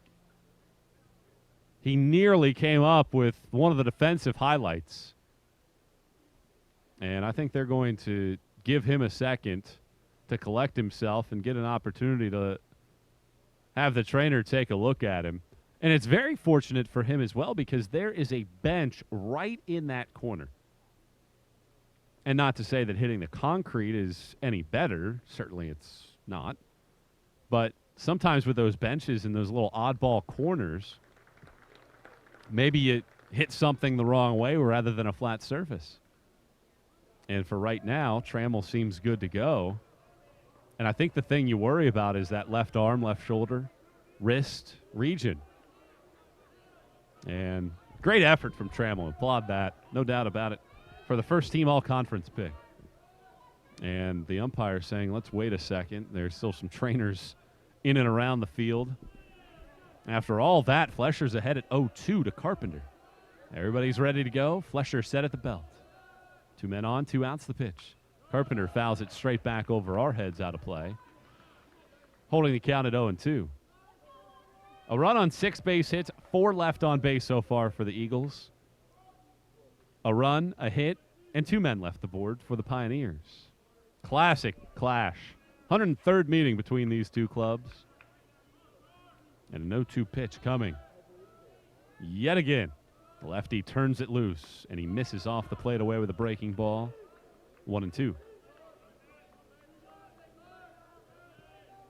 He nearly came up with one of the defensive highlights. And I think they're going to give him a second to collect himself and get an opportunity to have the trainer take a look at him. And it's very fortunate for him as well because there is a bench right in that corner. And not to say that hitting the concrete is any better. Certainly it's not. But sometimes with those benches and those little oddball corners, maybe you hit something the wrong way rather than a flat surface. And for right now, Trammell seems good to go. And I think the thing you worry about is that left arm, left shoulder, wrist region. And great effort from Trammell. Applaud that. No doubt about it. For the first team all-conference pick. And the umpire saying, let's wait a second. There's still some trainers in and around the field. After all that, Flesher's ahead at 0-2 to Carpenter. Everybody's ready to go. Flesher set at the belt. 2 men on, 2 outs, the pitch. Carpenter fouls it straight back over our heads out of play. Holding the count at 0-2. A run on 6 base hits, 4 left on base so far for the Eagles. A run, a hit, and 2 men left the board for the Pioneers. Classic clash. 103rd meeting between these two clubs. And a 0-2 pitch coming. Yet again, the lefty turns it loose, and he misses off the plate away with a breaking ball. 1-2.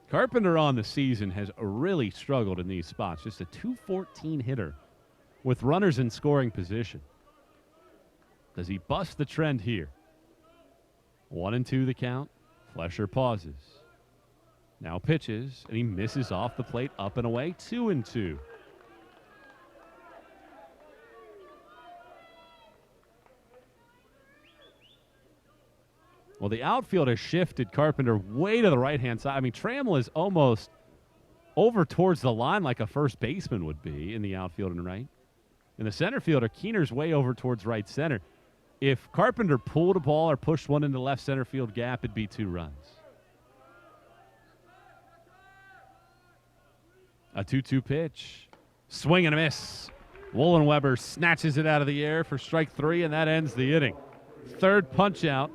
Carpenter on the season has really struggled in these spots. Just a .214 hitter with runners in scoring position. Does he bust the trend here? 1-2 the count. Flesher pauses. Now pitches, and he misses off the plate up and away. 2-2. Well, the outfield has shifted Carpenter way to the right-hand side. I mean, Trammell is almost over towards the line like a first baseman would be in the outfield and right. And the center fielder, Keener's way over towards right center. If Carpenter pulled a ball or pushed one into left center field gap, it'd be 2 runs. A 2-2 pitch. Swing and a miss. Wollenweber snatches it out of the air for strike 3, and that ends the inning. Third punch out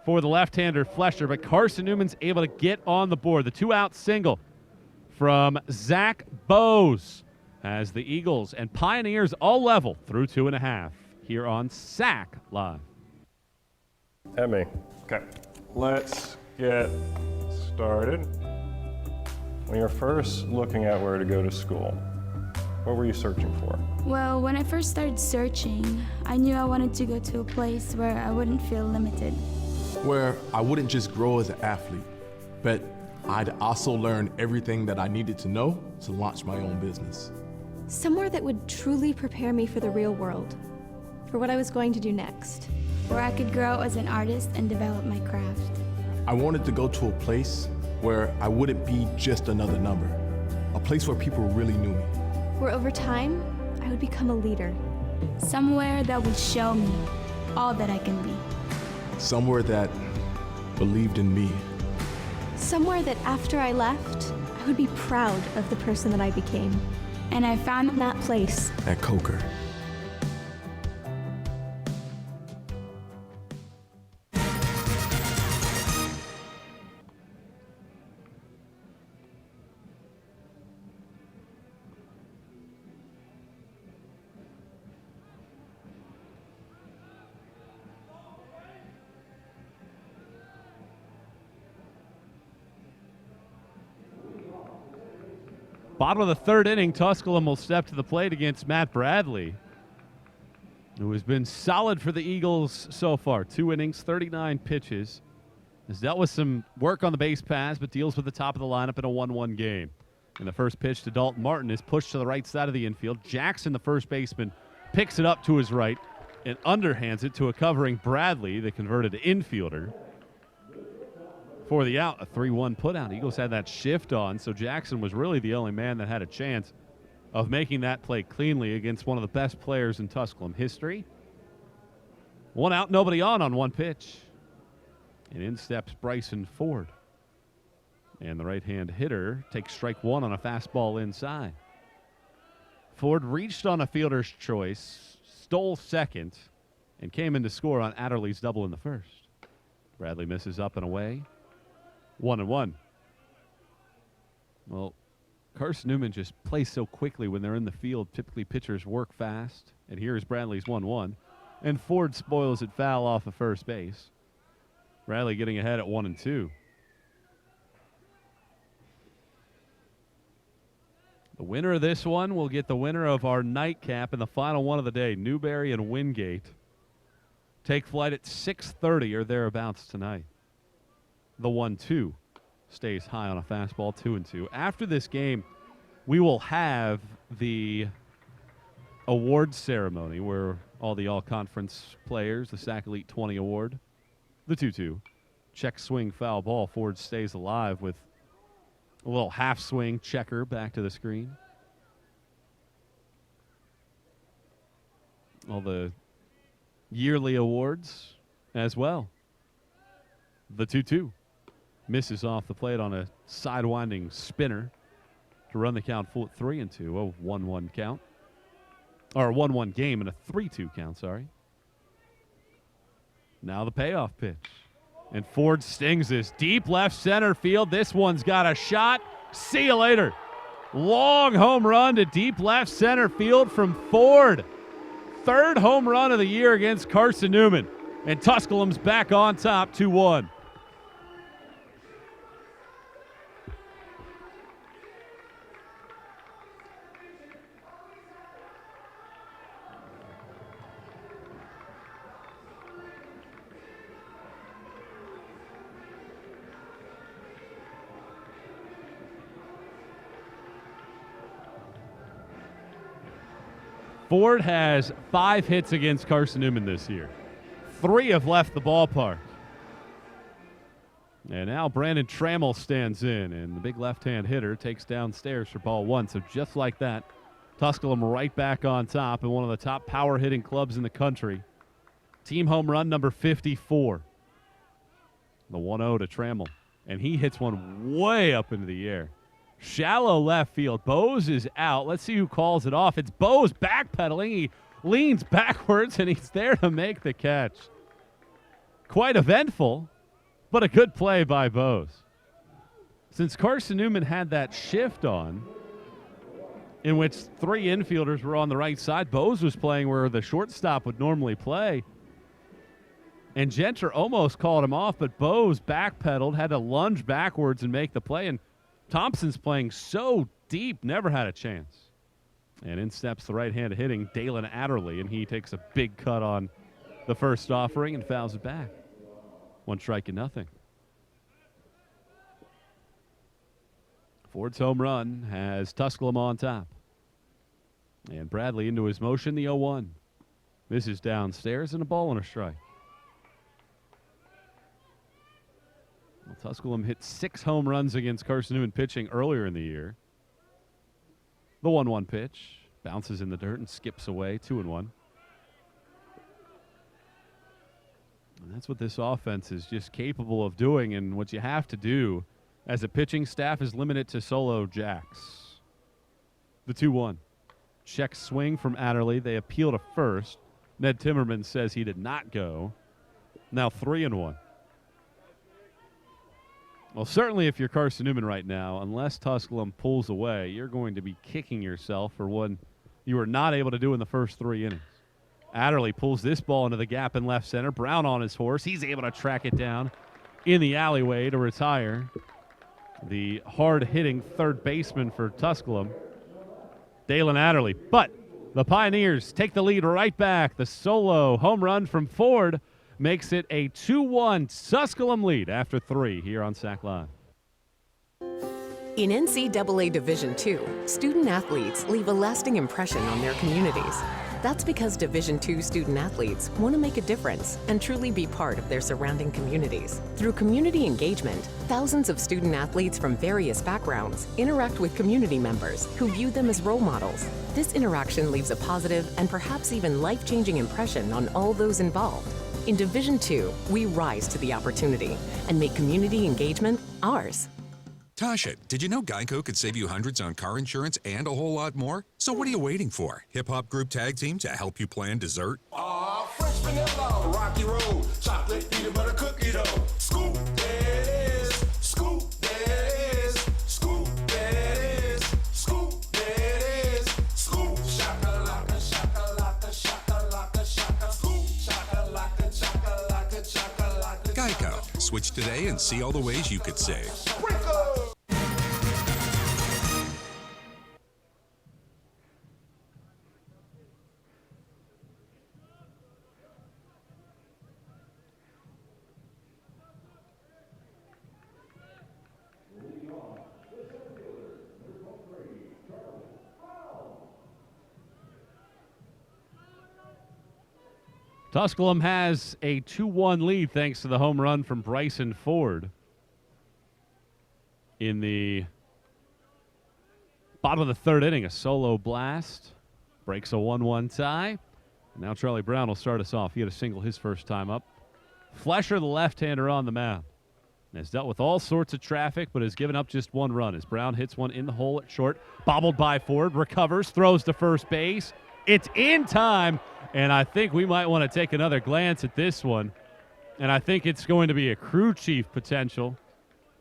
for the left-hander Flesher, but Carson-Newman's able to get on the board. The 2-out single from Zach Bose as the Eagles and Pioneers all level through 2.5 here on SAC Live. At me. Okay, let's get started. When you're first looking at where to go to school, what were you searching for? Well, when I first started searching, I knew I wanted to go to a place where I wouldn't feel limited. Where I wouldn't just grow as an athlete, but I'd also learn everything that I needed to know to launch my own business. Somewhere that would truly prepare me for the real world, for what I was going to do next. Where I could grow as an artist and develop my craft. I wanted to go to a place where I wouldn't be just another number, a place where people really knew me. Where over time, I would become a leader. Somewhere that would show me all that I can be. Somewhere that believed in me. Somewhere that after I left, I would be proud of the person that I became. And I found that place at Coker. Bottom of the third inning, Tusculum will step to the plate against Matt Bradley, who has been solid for the Eagles so far. 2 innings, 39 pitches. Has dealt with some work on the base paths, but deals with the top of the lineup in a 1-1 game. And the first pitch to Dalton Martin is pushed to the right side of the infield. Jackson, the first baseman, picks it up to his right and underhands it to a covering Bradley, the converted infielder. For the out, a 3-1 putout. Eagles had that shift on, so Jackson was really the only man that had a chance of making that play cleanly against one of the best players in Tusculum history. 1 out, nobody on 1 pitch. And in steps Bryson Ford. And the right-hand hitter takes strike 1 on a fastball inside. Ford reached on a fielder's choice, stole second, and came in to score on Adderley's double in the first. Bradley misses up and away. 1-1. Well, Carson-Newman just plays so quickly when they're in the field. Typically, pitchers work fast. And here's Bradley's 1-1. And Ford spoils it foul off of first base. Bradley getting ahead at 1-2. The winner of this one will get the winner of our nightcap and the final one of the day. Newberry and Wingate take flight at 6:30 or thereabouts tonight. The 1-2 stays high on a fastball, 2-2. After this game, we will have the awards ceremony where all the all-conference players, the SAC Elite 20 award, the 2-2, check swing foul ball. Ford stays alive with a little half swing checker back to the screen. All the yearly awards as well. The 2-2 misses off the plate on a sidewinding spinner to run the count full at 3-2. A 1-1 count. Or a 1-1 game and a 3-2 count, sorry. Now the payoff pitch. And Ford stings this deep left center field. This one's got a shot. See you later. Long home run to deep left center field from Ford. Third home run of the year against Carson-Newman. And Tusculum's back on top, 2-1. Ford has 5 hits against Carson-Newman this year. 3 have left the ballpark. And now Brandon Trammell stands in, and the big left-hand hitter takes downstairs for ball 1. So just like that, Tusculum right back on top and one of the top power hitting clubs in the country. Team home run number 54. The 1-0 to Trammell. And he hits one way up into the air. Shallow left field. Bose is out. Let's see who calls it off. It's Bose backpedaling. He leans backwards, and he's there to make the catch. Quite eventful, but a good play by Bose. Since Carson-Newman had that shift on, in which 3 infielders were on the right side, Bose was playing where the shortstop would normally play. And Genter almost called him off, but Bose backpedaled, had to lunge backwards and make the play. And Thompson's playing so deep, never had a chance. And in steps the right-handed hitting Dalen Adderley, and he takes a big cut on the first offering and fouls it back. 1 strike and nothing. Ford's home run has Tusculum on top. And Bradley into his motion, the 0-1. This is downstairs and a ball and a strike. Well, Tusculum hit 6 home runs against Carson-Newman pitching earlier in the year. The 1-1 pitch bounces in the dirt and skips away, 2-1. And that's what this offense is just capable of doing, and what you have to do as a pitching staff is limit it to solo jacks. The 2-1. Check swing from Adderley. They appeal to first. Ned Timmerman says he did not go. Now 3-1. Well, certainly if you're Carson-Newman right now, unless Tusculum pulls away, you're going to be kicking yourself for what you were not able to do in the first 3 innings. Adderley pulls this ball into the gap in left center. Brown on his horse. He's able to track it down in the alleyway to retire the hard-hitting third baseman for Tusculum, Dalen Adderley. But the Pioneers take the lead right back. The solo home run from Ford makes it a 2-1 Tusculum lead after 3 here on SAC Live. In NCAA Division II, student athletes leave a lasting impression on their communities. That's because Division II student athletes want to make a difference and truly be part of their surrounding communities. Through community engagement, thousands of student athletes from various backgrounds interact with community members who view them as role models. This interaction leaves a positive and perhaps even life-changing impression on all those involved. In Division II, we rise to the opportunity and make community engagement ours. Tasha, did you know Geico could save you hundreds on car insurance and a whole lot more? So what are you waiting for? Hip-hop group tag team to help you plan dessert? Fresh vanilla, rocky road, chocolate peanut butter cookie dough. Scoop, there it is. Scoop, there it is. Scoop, there it is. Scoop, there it is. Scoop, shakalaka, shakalaka, shakalaka, shaka. Scoop, shakalaka, shakalaka, shakalaka. Geico. Switch today and see all the ways you could save. Tusculum has a 2-1 lead thanks to the home run from Bryson Ford in the bottom of the 3rd inning. A solo blast breaks a 1-1 tie. Now Charlie Brown will start us off. He had a single his first time up. Flesher, the left-hander, on the mound, and has dealt with all sorts of traffic, but has given up just 1 run as Brown hits one in the hole at short. Bobbled by Ford, recovers, throws to first base. It's in time. And I think we might want to take another glance at this one. And I think it's going to be a crew chief potential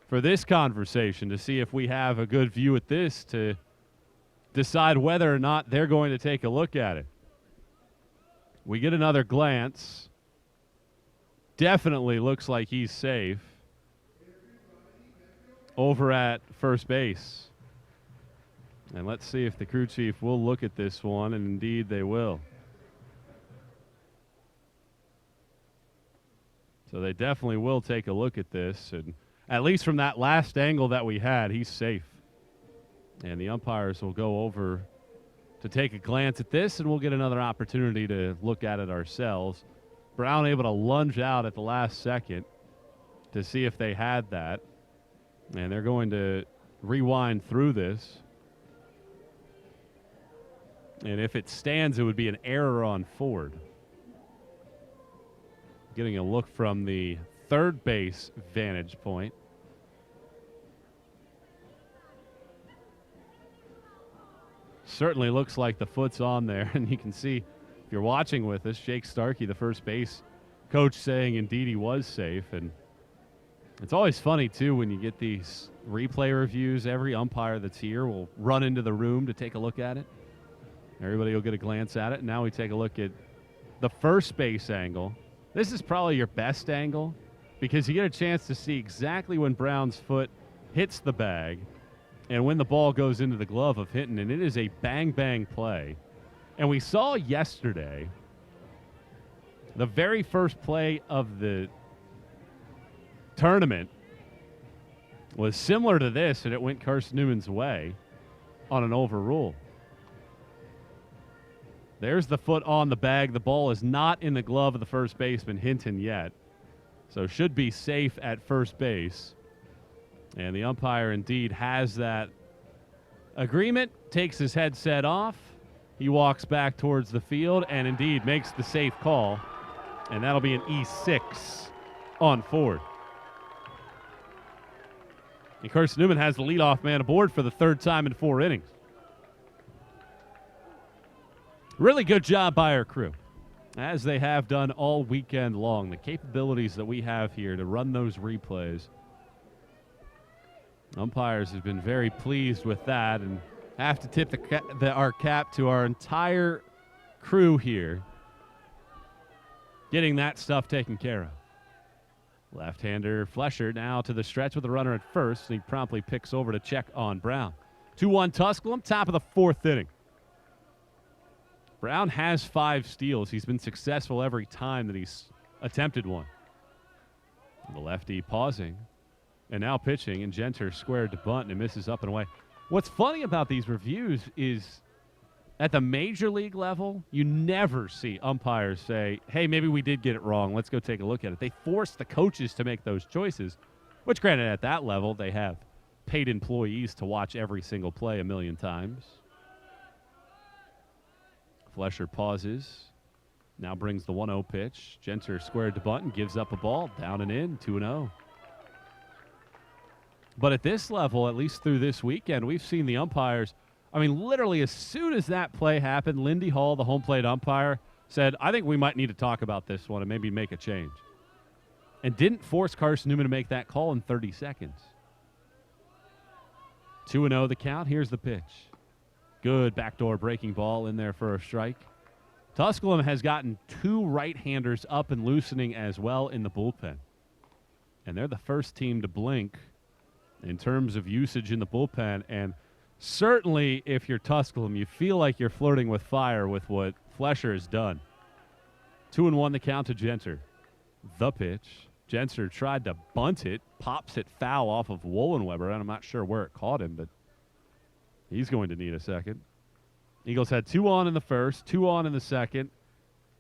for this conversation to see if we have a good view at this to decide whether or not they're going to take a look at it. We get another glance. Definitely looks like he's safe over at first base. And let's see if the crew chief will look at this one, and indeed they will. So they definitely will take a look at this, and at least from that last angle that we had, he's safe. And the umpires will go over to take a glance at this, and we'll get another opportunity to look at it ourselves. Brown able to lunge out at the last second to see if they had that. And they're going to rewind through this. And if it stands, it would be an error on Ford. Getting a look from the third base vantage point. Certainly looks like the foot's on there, and you can see, if you're watching with us, Jake Starkey, the first base coach, saying indeed he was safe. And it's always funny, too, when you get these replay reviews. Every umpire that's here will run into the room to take a look at it. Everybody will get a glance at it. And now we take a look at the first base angle. This is probably your best angle because you get a chance to see exactly when Brown's foot hits the bag and when the ball goes into the glove of Hinton, and it is a bang-bang play. And we saw yesterday the very first play of the tournament was similar to this, and it went Carson-Newman's way on an overrule. There's the foot on the bag. The ball is not in the glove of the first baseman, Hinton, yet. So should be safe at first base. And the umpire indeed has that agreement, takes his headset off. He walks back towards the field and indeed makes the safe call. And that'll be an E6 on Ford. And Carson-Newman has the leadoff man aboard for the third time in 4 innings. Really good job by our crew, as they have done all weekend long. The capabilities that we have here to run those replays. Umpires have been very pleased with that, and have to tip our cap to our entire crew here getting that stuff taken care of. Left-hander Flesher now to the stretch with a runner at first, and he promptly picks over to check on Brown. 2-1 Tusculum, top of the 4th inning. Brown has 5 steals. He's been successful every time that he's attempted one. The lefty pausing. And now pitching, and Genter squared to bunt, and it misses up and away. What's funny about these reviews is at the major league level, you never see umpires say, hey, maybe we did get it wrong. Let's go take a look at it. They force the coaches to make those choices, which, granted, at that level, they have paid employees to watch every single play a million times. Flesher pauses. Now brings the 1-0 pitch. Genter squared to bunt and gives up a ball. Down and in, 2-0. But at this level, at least through this weekend, we've seen the umpires. I mean, literally as soon as that play happened, Lindy Hall, the home plate umpire, said, I think we might need to talk about this one and maybe make a change. And didn't force Carson-Newman to make that call in 30 seconds. 2-0 the count. Here's the pitch. Good backdoor breaking ball in there for a strike. Tusculum has gotten 2 right-handers up and loosening as well in the bullpen. And they're the first team to blink in terms of usage in the bullpen. And certainly if you're Tusculum, you feel like you're flirting with fire with what Flesher has done. 2-1 the count to Genter. The pitch. Genter tried to bunt it, pops it foul off of Wollenweber, and I'm not sure where it caught him, but he's going to need a second. Eagles had 2 on in the first, 2 on in the second,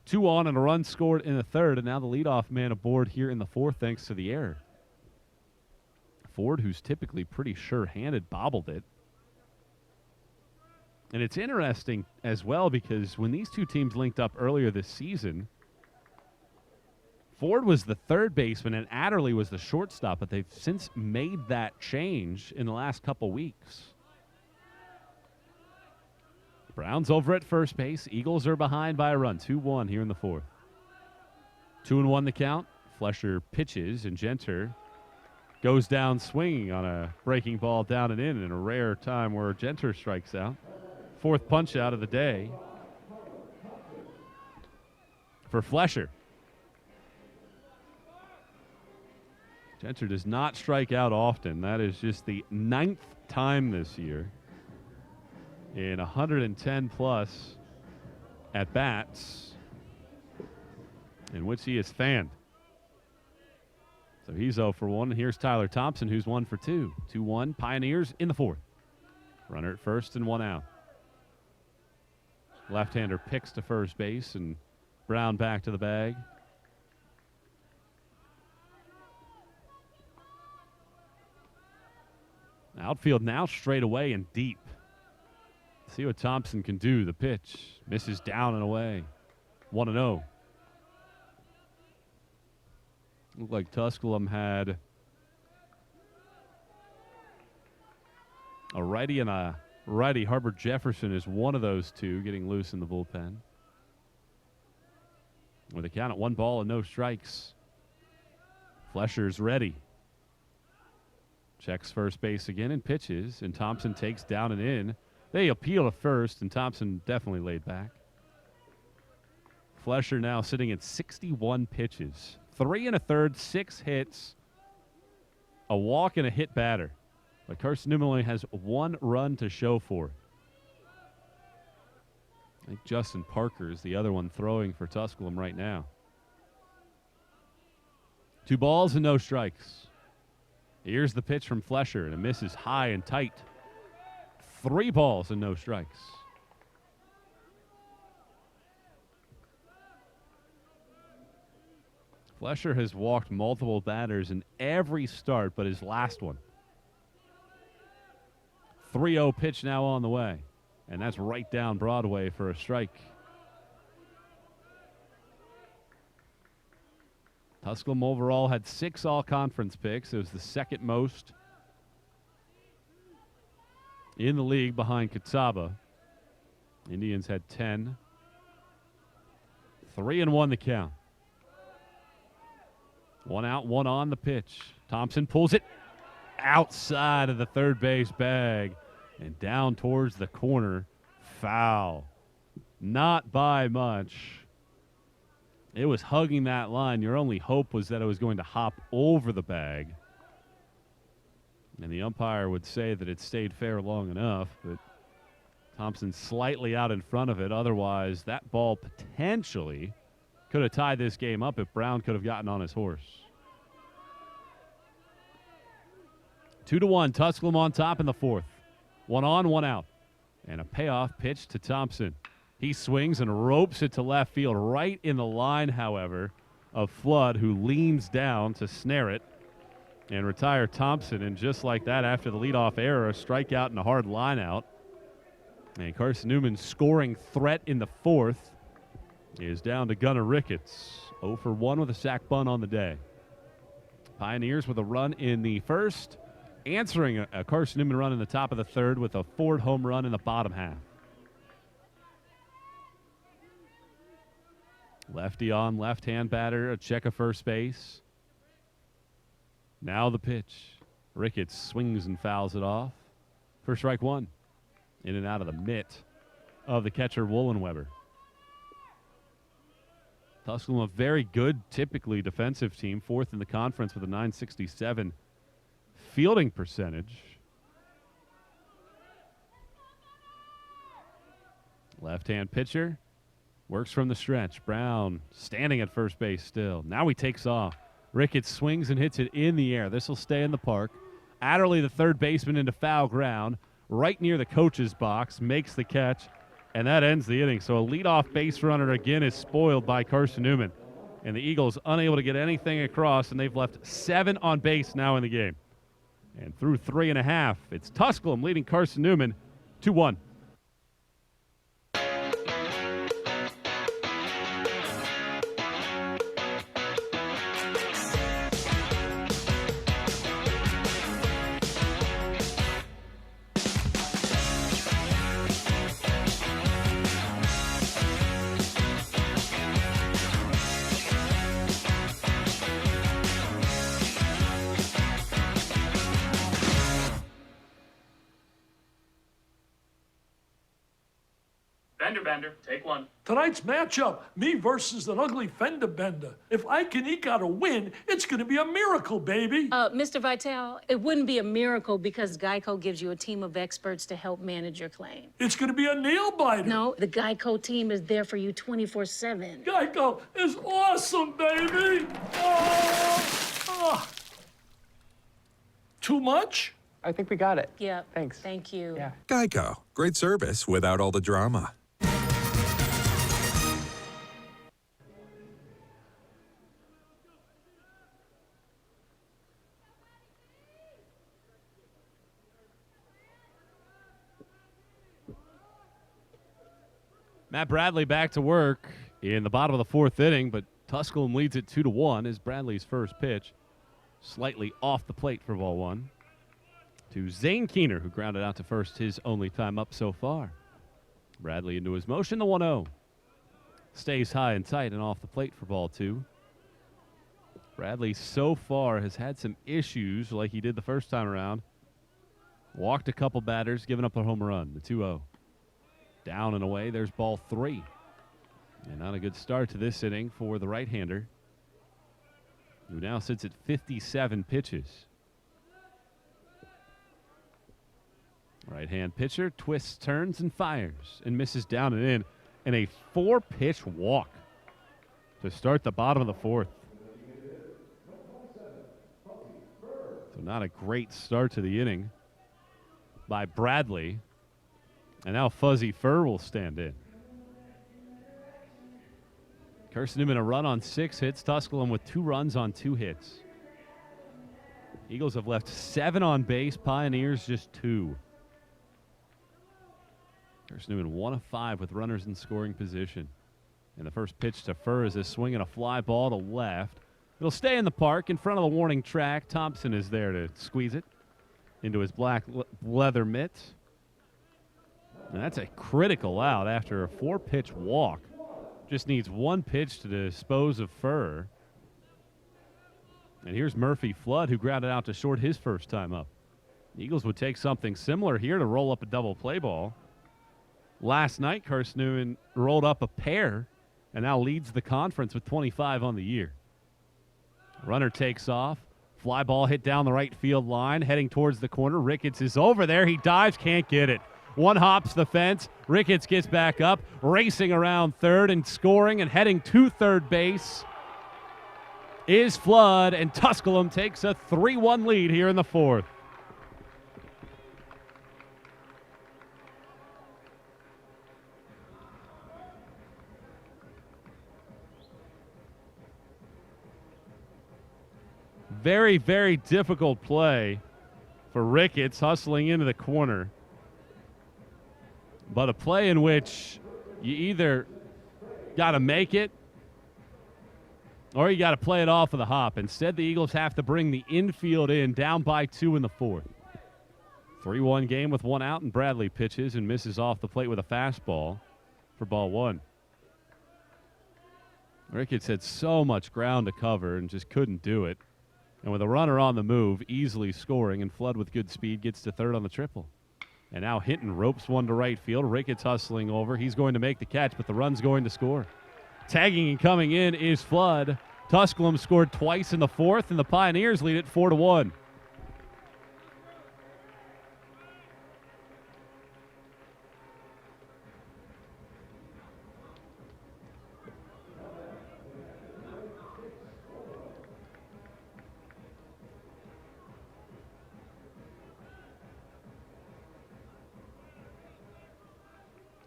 2 on and a run scored in the third, and now the leadoff man aboard here in the 4th thanks to the error. Ford, who's typically pretty sure-handed, bobbled it. And it's interesting as well because when these two teams linked up earlier this season, Ford was the third baseman and Adderley was the shortstop, but they've since made that change in the last couple weeks. Brown's over at first base. Eagles are behind by a run. 2-1 here in the 4th. 2-1 the count. Flesher pitches, and Genter goes down swinging on a breaking ball down and in a rare time where Genter strikes out. 4th punch out of the day for Flesher. Genter does not strike out often. That is just the 9th time this year in 110-plus at-bats in which he is fanned. So he's 0 for 1. And here's Tyler Thompson, who's 1 for 2. 2-1 Pioneers in the 4th. Runner at first and 1 out. Left-hander picks to first base, and Brown back to the bag. Outfield now straight away and deep. See what Thompson can do. The pitch misses down and away. 1-0. Looked like Tusculum had a righty and a righty. Harbor Jefferson is one of those two getting loose in the bullpen. With a count at 1 ball and no strikes. Flesher's ready. Checks first base again and pitches, and Thompson takes down and in. They appeal to first, and Thompson definitely laid back. Flesher now sitting at 61 pitches. 3 1/3, 6 hits, a walk, and a hit batter. But Carson-Newman only has 1 run to show for it. I think Justin Parker is the other one throwing for Tusculum right now. 2 balls and no strikes. Here's the pitch from Flesher, and it misses high and tight. 3 balls and no strikes. Flesher has walked multiple batters in every start but his last one. 3-0 pitch now on the way, and that's right down Broadway for a strike. Tusculum overall had 6 all-conference picks. It was the second most in the league behind Catawba. Indians had 10. 3-1 the count. 1 out, 1 on the pitch. Thompson pulls it outside of the third base bag and down towards the corner. Foul. Not by much. It was hugging that line. Your only hope was that it was going to hop over the bag. And the umpire would say that it stayed fair long enough, but Thompson slightly out in front of it. Otherwise, that ball potentially could have tied this game up if Brown could have gotten on his horse. 2-1, Tusculum on top in the 4th. 1 on, 1 out. And a payoff pitch to Thompson. He swings and ropes it to left field, right in the line, however, of Flood, who leans down to snare it and retire Thompson. And just like that, after the leadoff error, a strikeout and a hard line out. And Carson-Newman's scoring threat in the 4th is down to Gunnar Ricketts. 0 for 1 with a sac bunt on the day. Pioneers with a run in the 1st, answering a Carson-Newman run in the top of the 3rd with a Ford home run in the bottom half. Lefty on, left-hand batter, a check of first base. Now the pitch. Ricketts swings and fouls it off for strike 1. In and out of the mitt of the catcher, Wollenweber. Tusculum, a very good, typically defensive team, 4th in the conference with a .967 fielding percentage. Left-hand pitcher works from the stretch. Brown standing at first base still. Now he takes off. Ricketts swings and hits it in the air. This will stay in the park. Adderley, the third baseman, into foul ground, right near the coach's box, makes the catch, and that ends the inning. So a leadoff base runner again is spoiled by Carson-Newman. And the Eagles unable to get anything across, and they've left 7 on base now in the game. And through 3.5, it's Tusculum leading Carson-Newman 2-1. Bender, take 1. Tonight's matchup, me versus an ugly fender bender. If I can eke out a win, it's going to be a miracle, baby. Mr. Vitale, it wouldn't be a miracle because Geico gives you a team of experts to help manage your claim. It's going to be a nail biter. No, the Geico team is there for you 24/7. Geico is awesome, baby. Too much? I think we got it. Yeah. Thanks. Thank you. Yeah. Geico. Great service without all the drama. Matt Bradley back to work in the bottom of the fourth inning, but Tusculum leads it 2-1 as Bradley's first pitch slightly off the plate for ball one to Zane Keener, who grounded out to first his only time up so far. Bradley into his motion, the 1-0. Stays high and tight and off the plate for ball two. Bradley so far has had some issues like he did the first time around. Walked a couple batters, given up a home run, the 2-0. Down and away, there's ball three. And not a good start to this inning for the right-hander, who now sits at 57 pitches. Right-hand pitcher twists, turns, and fires, and misses down and in a 4-pitch walk to start the bottom of the fourth. So not a great start to the inning by Bradley. And now Fuzzy Fur will stand in. Carson-Newman a run on 6 hits. Tusculum with 2 runs on 2 hits. Eagles have left 7 on base. Pioneers just 2. Carson-Newman 1 of 5 with runners in scoring position. And the first pitch to Fur is a swing and a fly ball to left. It'll stay in the park in front of the warning track. Thompson is there to squeeze it into his black leather mitt. And that's a critical out after a 4-pitch walk. Just needs 1 pitch to dispose of Fur. And here's Murphy Flood, who grounded out to short his first time up. The Eagles would take something similar here to roll up a double play ball. Last night, Carson-Newman rolled up a pair and now leads the conference with 25 on the year. Runner takes off. Fly ball hit down the right field line, heading towards the corner. Ricketts is over there. He dives, can't get it. One hops the fence. Ricketts gets back up, racing around third and scoring and heading to third base is Flood, and Tusculum takes a 3-1 lead here in the fourth. Very, very difficult play for Ricketts, hustling into the corner. But a play in which you either got to make it or you got to play it off of the hop. Instead, the Eagles have to bring the infield in, down by 2 in the fourth. 3-1 game with 1 out, and Bradley pitches and misses off the plate with a fastball for ball 1. Ricketts had so much ground to cover and just couldn't do it. And with a runner on the move, easily scoring, and Flood with good speed gets to third on the triple. And now Hinton ropes one to right field. Ricketts hustling over. He's going to make the catch, but the run's going to score. Tagging and coming in is Flood. Tusculum scored twice in the fourth, and the Pioneers lead it 4-1.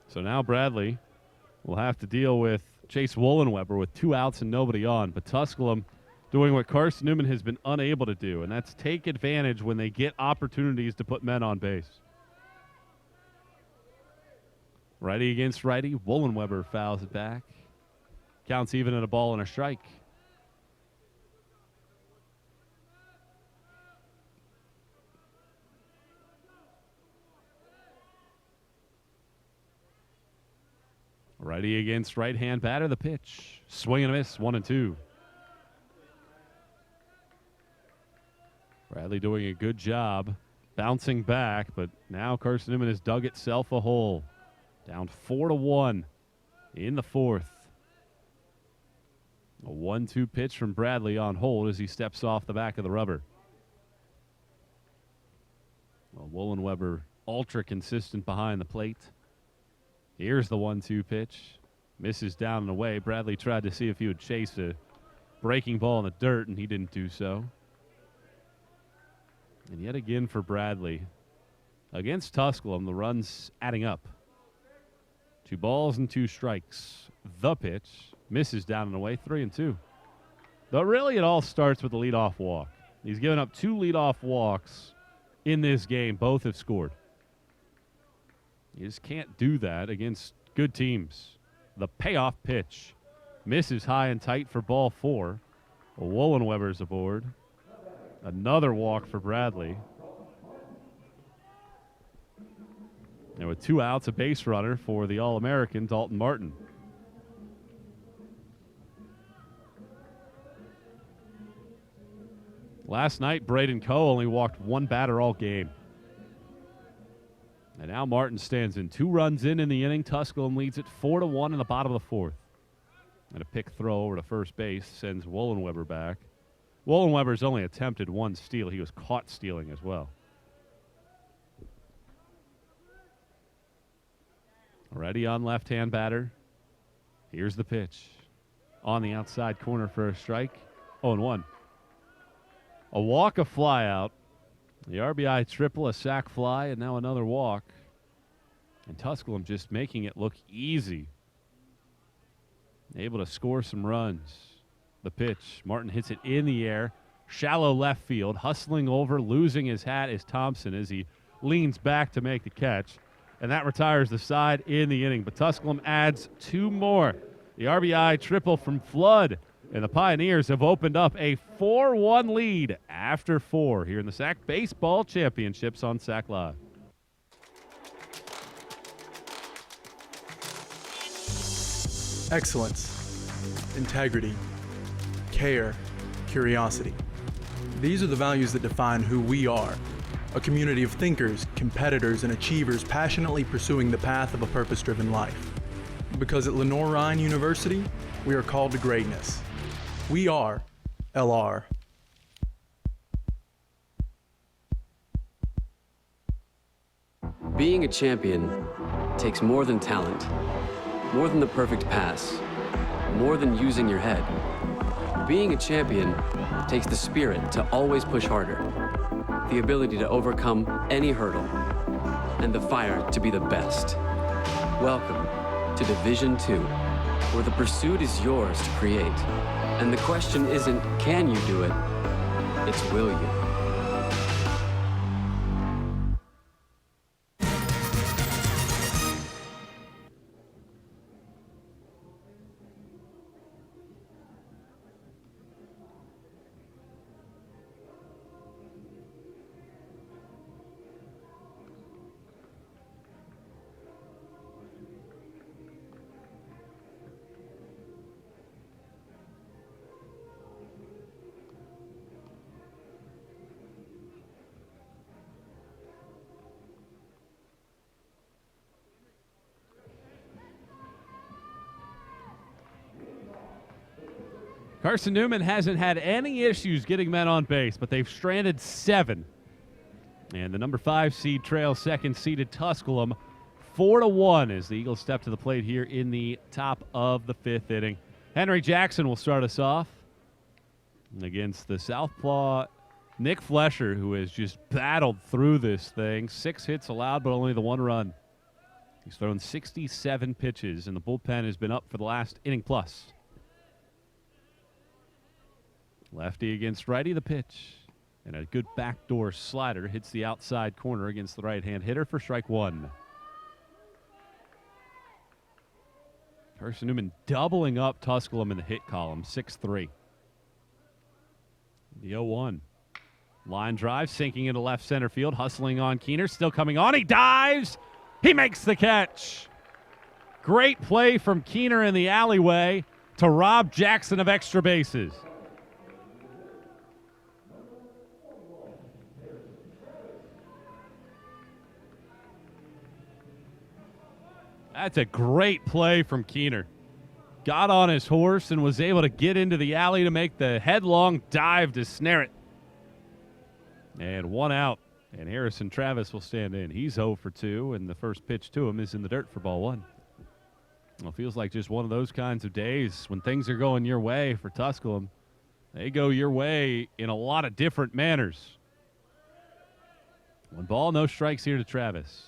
So now Bradley will have to deal with Chase Wollenweber with 2 outs and nobody on. But Tusculum doing what Carson-Newman has been unable to do, and that's take advantage when they get opportunities to put men on base. Righty against righty. Wollenweber fouls it back. Counts even at a ball and a strike. Righty against right-hand batter, the pitch. Swing and a miss, 1-2. Bradley doing a good job bouncing back, but now Carson-Newman has dug itself a hole. Down 4-1 in the fourth. A 1-2 pitch from Bradley on hold as he steps off the back of the rubber. Well, Wollenweber ultra consistent behind the plate. Here's the 1-2 pitch. Misses down and away. Bradley tried to see if he would chase a breaking ball in the dirt, and he didn't do so. And yet again for Bradley, against Tusculum, the run's adding up. 2 balls and 2 strikes. The pitch misses down and away, 3-2. Though really it all starts with the leadoff walk. He's given up 2 leadoff walks in this game. Both have scored. You just can't do that against good teams. The payoff pitch misses high and tight for ball 4. Wollenweber's aboard. Another walk for Bradley. And with 2 outs, a base runner for the All-American, Dalton Martin. Last night, Braden Coe only walked 1 batter all game. And now Martin stands in. 2 runs in the inning. Tusculum leads it 4-1 in the bottom of the 4th. And a pick throw over to first base sends Wollenweber back. Wollenweber's only attempted 1 steal. He was caught stealing as well. Already on left-hand batter. Here's the pitch. On the outside corner for a strike. 0-1. A walk, a fly out. The RBI triple, a sac fly, and now another walk. And Tusculum just making it look easy. Able to score some runs. The pitch. Martin hits it in the air. Shallow left field. Hustling over, losing his hat is Thompson as he leans back to make the catch. And that retires the side in the inning. But Tusculum adds 2 more. The RBI triple from Flood. And the Pioneers have opened up a 4-1 lead after 4 here in the SAC Baseball Championships on SAC Live. Excellence, integrity, care, curiosity. These are the values that define who we are. A community of thinkers, competitors, and achievers passionately pursuing the path of a purpose-driven life. Because at Lenoir-Rhyne University, we are called to greatness. We are LR. Being a champion takes more than talent, more than the perfect pass, more than using your head. Being a champion takes the spirit to always push harder, the ability to overcome any hurdle, and the fire to be the best. Welcome to Division II, where the pursuit is yours to create. And the question isn't, can you do it? It's, will you? Carson-Newman hasn't had any issues getting men on base, but they've stranded 7. And the number 5 seed trails second-seeded Tusculum 4-1 as the Eagles step to the plate here in the top of the 5th inning. Henry Jackson will start us off against the southpaw Nick Flesher, who has just battled through this thing. 6 hits allowed, but only the 1 run. He's thrown 67 pitches, and the bullpen has been up for the last inning plus. Lefty against righty, the pitch. And a good backdoor slider hits the outside corner against the right-hand hitter for strike 1. Carson-Newman doubling up Tusculum in the hit column, 6-3. The 0-1. Line drive, sinking into left center field, hustling on Keener, still coming on. He dives! He makes the catch! Great play from Keener in the alleyway to rob Jackson of extra bases. That's a great play from Keener. Got on his horse and was able to get into the alley to make the headlong dive to snare it. And 1 out, and Harrison Travis will stand in. He's 0 for 2, and the first pitch to him is in the dirt for ball 1. Well, it feels like just one of those kinds of days when things are going your way for Tusculum. They go your way in a lot of different manners. 1 ball, no strikes here to Travis.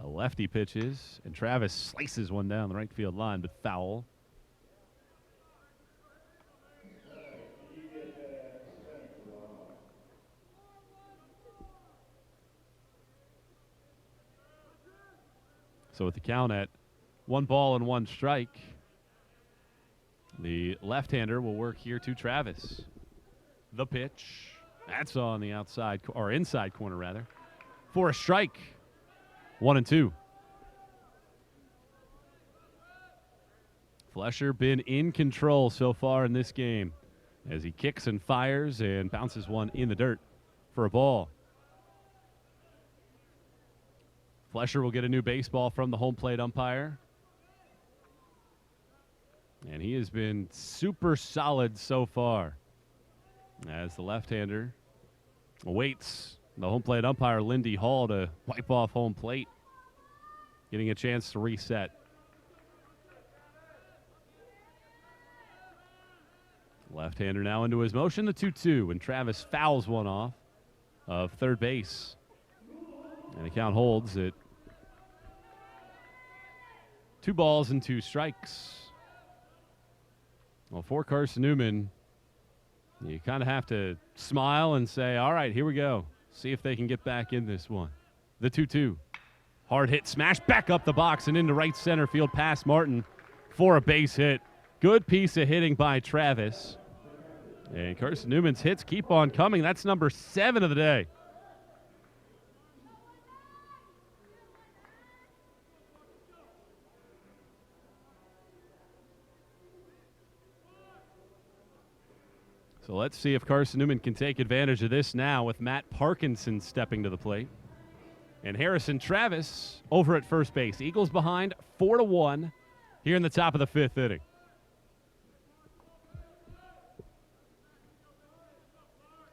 A lefty pitches, and Travis slices one down the right field line, but foul. So with the count at 1 ball and 1 strike. The left-hander will work here to Travis. The pitch. That's on the outside, or inside corner, rather. For a strike. 1-2. Flesher been in control so far in this game as he kicks and fires and bounces one in the dirt for a ball. Flesher will get a new baseball from the home plate umpire. And he has been super solid so far as the left-hander awaits the home plate umpire, Lindy Hall, to wipe off home plate, getting a chance to reset. Left-hander now into his motion, the 2-2, and Travis fouls one off of third base. And the count holds at 2 balls and 2 strikes. Well, for Carson-Newman, you kind of have to smile and say, all right, here we go. See if they can get back in this one. The 2-2. Hard hit smash back up the box and into right center field past Martin for a base hit. Good piece of hitting by Travis. And Carson-Newman's hits keep on coming. That's number 7 of the day. So let's see if Carson-Newman can take advantage of this now with Matt Parkinson stepping to the plate. And Harrison Travis over at first base. Eagles behind 4-1 here in the top of the 5th inning.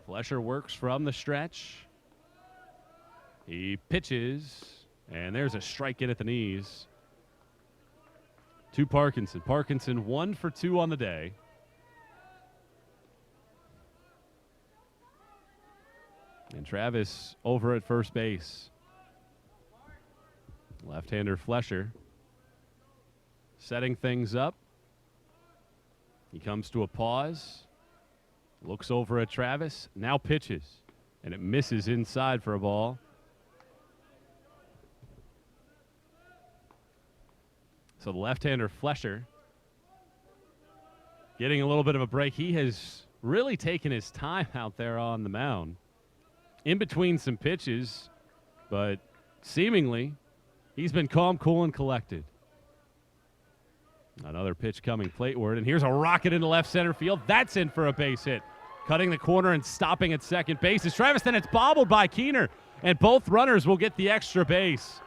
Flesher works from the stretch. He pitches, and there's a strike in at the knees to Parkinson. Parkinson 1 for 2 on the day. And Travis over at first base. Left-hander Flesher setting things up. He comes to a pause. Looks over at Travis. Now pitches. And it misses inside for a ball. So the left-hander Flesher getting a little bit of a break. He has really taken his time out there on the mound. In between some pitches, but seemingly he's been calm, cool, and collected. Another pitch coming plateward, and here's a rocket into left center field. That's in for a base hit. Cutting the corner and stopping at second base is Travis, then it's bobbled by Keener, and both runners will get the extra base.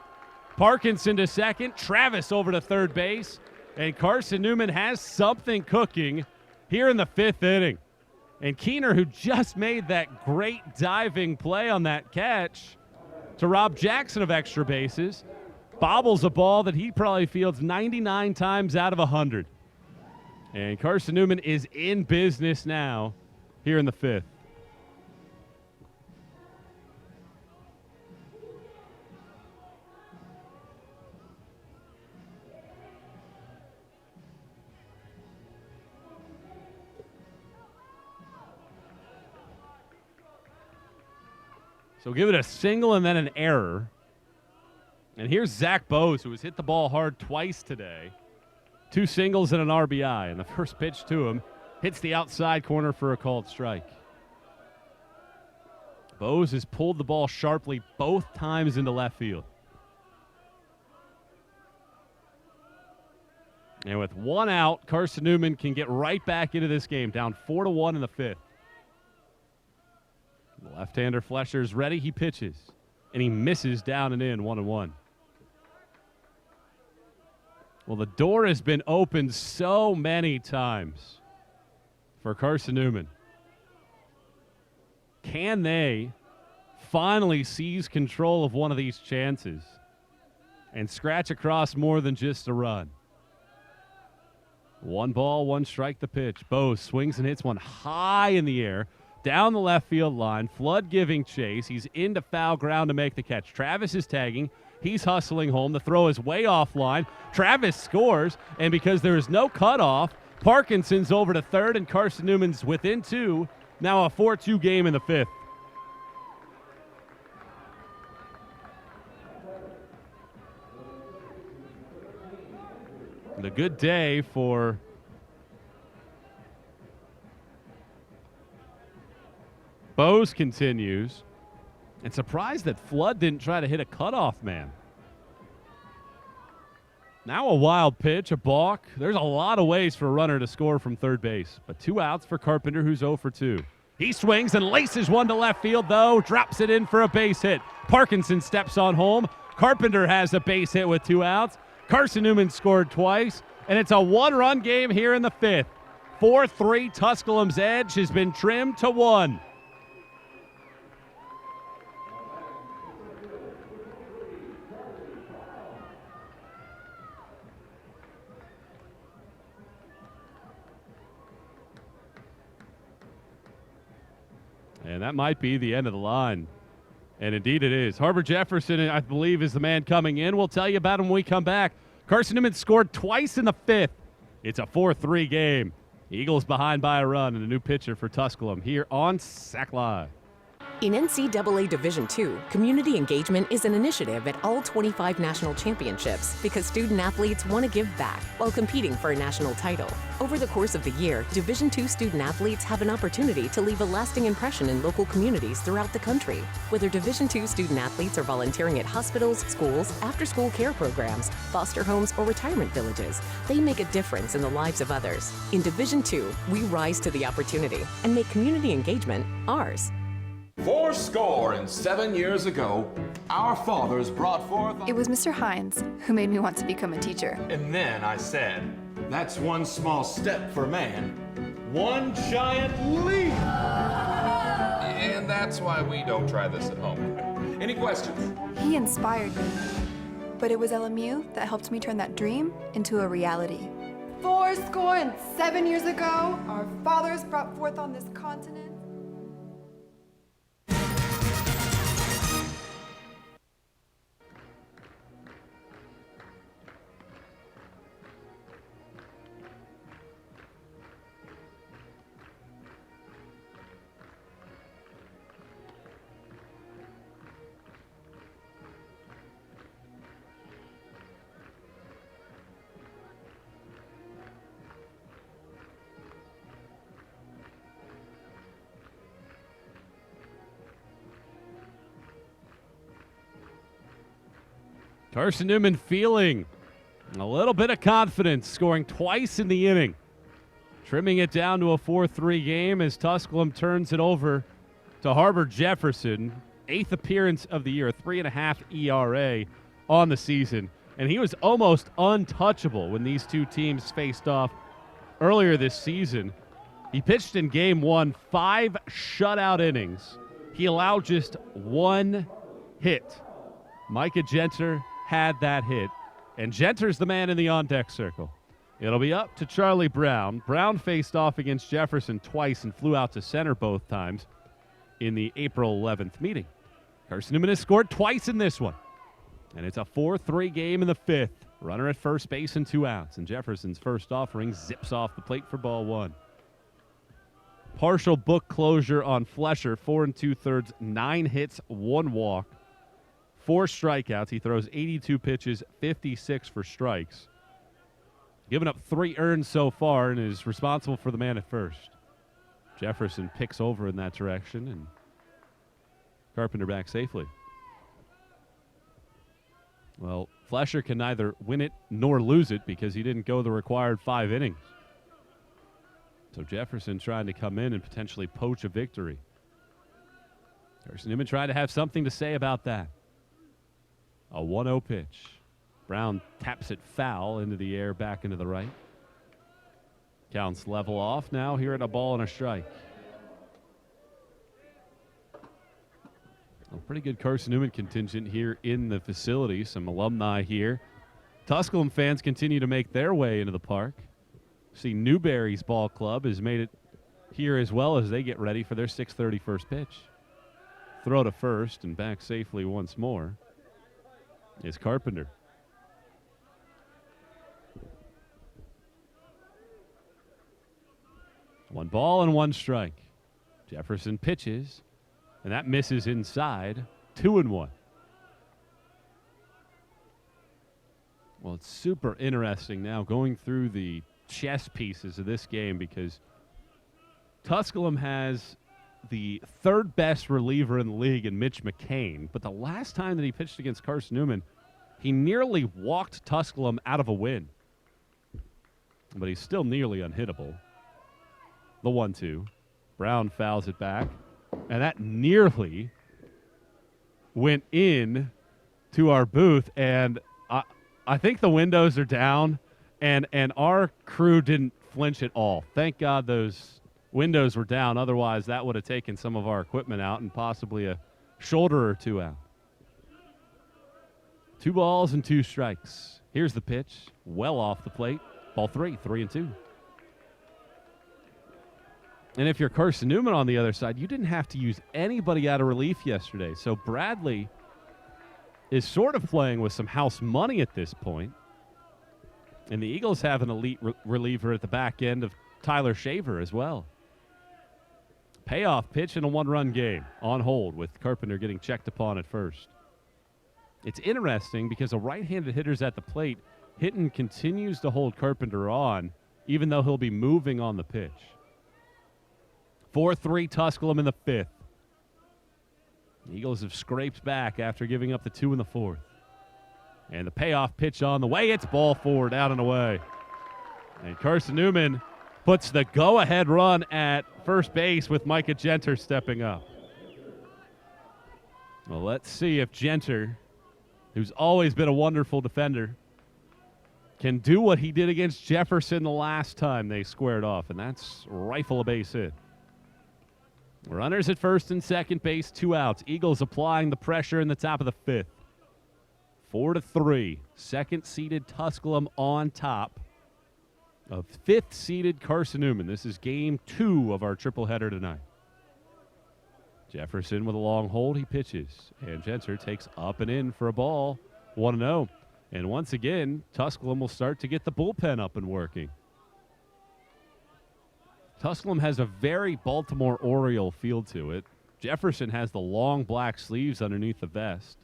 Parkinson to second, Travis over to third base, and Carson-Newman has something cooking here in the 5th inning. And Keener, who just made that great diving play on that catch to rob Jackson of extra bases, bobbles a ball that he probably fields 99 times out of 100. And Carson-Newman is in business now here in the 5th. So give it a single and then an error. And here's Zach Bose, who has hit the ball hard twice today. 2 singles and an RBI. And the first pitch to him hits the outside corner for a called strike. Bose has pulled the ball sharply both times into left field. And with 1 out, Carson-Newman can get right back into this game, down 4-1 in the 5th. The left-hander Flesher is ready. He pitches, and he misses down and in, 1-1. Well, the door has been opened so many times for Carson-Newman. Can they finally seize control of one of these chances and scratch across more than just a run? 1 ball, 1 strike, the pitch. Bose swings and hits one high in the air, down the left field line. Flood giving chase. He's into foul ground to make the catch. Travis is tagging. He's hustling home. The throw is way offline. Travis scores, and because there is no cutoff, Parkinson's over to third, and Carson-Newman's within 2. Now a 4-2 game in the 5th. And a good day for Bose continues. And surprised that Flood didn't try to hit a cutoff man. Now a wild pitch, a balk. There's a lot of ways for a runner to score from third base. But 2 outs for Carpenter, who's 0 for 2. He swings and laces one to left field, though. Drops it in for a base hit. Parkinson steps on home. Carpenter has a base hit with 2 outs. Carson-Newman scored twice. And it's a 1-run game here in the 5th. 4-3, Tusculum's edge has been trimmed to 1. And that might be the end of the line. And indeed it is. Harbor Jefferson, I believe, is the man coming in. We'll tell you about him when we come back. Carson-Newman scored twice in the 5th. It's a 4-3 game. Eagles behind by a run and a new pitcher for Tusculum here on SAC Live. In NCAA Division II, community engagement is an initiative at all 25 national championships because student athletes want to give back while competing for a national title. Over the course of the year, Division II student athletes have an opportunity to leave a lasting impression in local communities throughout the country. Whether Division II student athletes are volunteering at hospitals, schools, after-school care programs, foster homes, or retirement villages, they make a difference in the lives of others. In Division II, we rise to the opportunity and make community engagement ours. 7 years ago, our fathers brought forth... It was Mr. Hines who made me want to become a teacher. And then I said, that's one small step for man, one giant leap! And that's why we don't try this at home. Any questions? He inspired me. But it was LMU that helped me turn that dream into a reality. 7 years ago, our fathers brought forth on this continent. Carson-Newman feeling a little bit of confidence, scoring twice in the inning. Trimming it down to a 4-3 game as Tusculum turns it over to Harbor Jefferson. 8th appearance of the year, 3.5 ERA on the season. And he was almost untouchable when these two teams faced off earlier this season. He pitched in game 1, 5 shutout innings. He allowed just 1 hit. Micah Genter had that hit, and Genter's the man in the on-deck circle. It'll be up to Charlie Brown. Brown faced off against Jefferson twice and flew out to center both times in the April 11th meeting. Carson-Newman has scored twice in this one, and it's a 4-3 game in the 5th. Runner at first base and 2 outs, and Jefferson's first offering zips off the plate for ball 1. Partial book closure on Flesher, 4 2/3, 9 hits, 1 walk. 4 strikeouts. He throws 82 pitches, 56 for strikes. Given up 3 earned so far and is responsible for the man at first. Jefferson picks over in that direction, and Carpenter back safely. Well, Flesher can neither win it nor lose it because he didn't go the required 5 innings. So Jefferson trying to come in and potentially poach a victory. Carson-Newman trying to have something to say about that. A 1-0 pitch. Brown taps it foul into the air, back into the right. Counts level off now here at a ball and a strike. A pretty good Carson-Newman contingent here in the facility. Some alumni here. Tusculum fans continue to make their way into the park. See, Newberry's ball club has made it here as well as they get ready for their 6:30 first pitch. Throw to first and back safely once more is Carpenter. One ball and 1 strike. Jefferson pitches, and that misses inside. 2-1. Well, it's super interesting now going through the chess pieces of this game because Tusculum has the third best reliever in the league in Mitch McCain, but the last time that he pitched against Carson-Newman, he nearly walked Tusculum out of a win. But he's still nearly unhittable. The 1-2. Brown fouls it back, and that nearly went in to our booth, and I think the windows are down, and our crew didn't flinch at all. Thank God those windows were down. Otherwise, that would have taken some of our equipment out and possibly a shoulder or two out. 2 balls and 2 strikes. Here's the pitch. Well off the plate. Ball 3, 3-2. And if you're Carson-Newman on the other side, you didn't have to use anybody out of relief yesterday. So Bradley is sort of playing with some house money at this point. And the Eagles have an elite reliever at the back end of Tyler Shaver as well. Payoff pitch in a 1-run game on hold with Carpenter getting checked upon at first. It's interesting because a right-handed hitter's at the plate. Hinton continues to hold Carpenter on, even though he'll be moving on the pitch. 4-3 Tusculum in the 5th. The Eagles have scraped back after giving up the 2 in the 4th. And the payoff pitch on the way. It's ball 4 down and away. And Carson-Newman puts the go-ahead run at first base with Micah Genter stepping up. Well, let's see if Genter, who's always been a wonderful defender, can do what he did against Jefferson the last time they squared off, and that's rifle a base hit. Runners at first and second base, 2 outs. Eagles applying the pressure in the top of the 5th. 4-3. Second-seeded Tusculum on top of 5th-seeded Carson-Newman. This is game 2 of our triple header tonight. Jefferson with a long hold. He pitches, and Genter takes up and in for a ball. 1-0. And once again, Tusculum will start to get the bullpen up and working. Tusculum has a very Baltimore Oriole feel to it. Jefferson has the long black sleeves underneath the vest.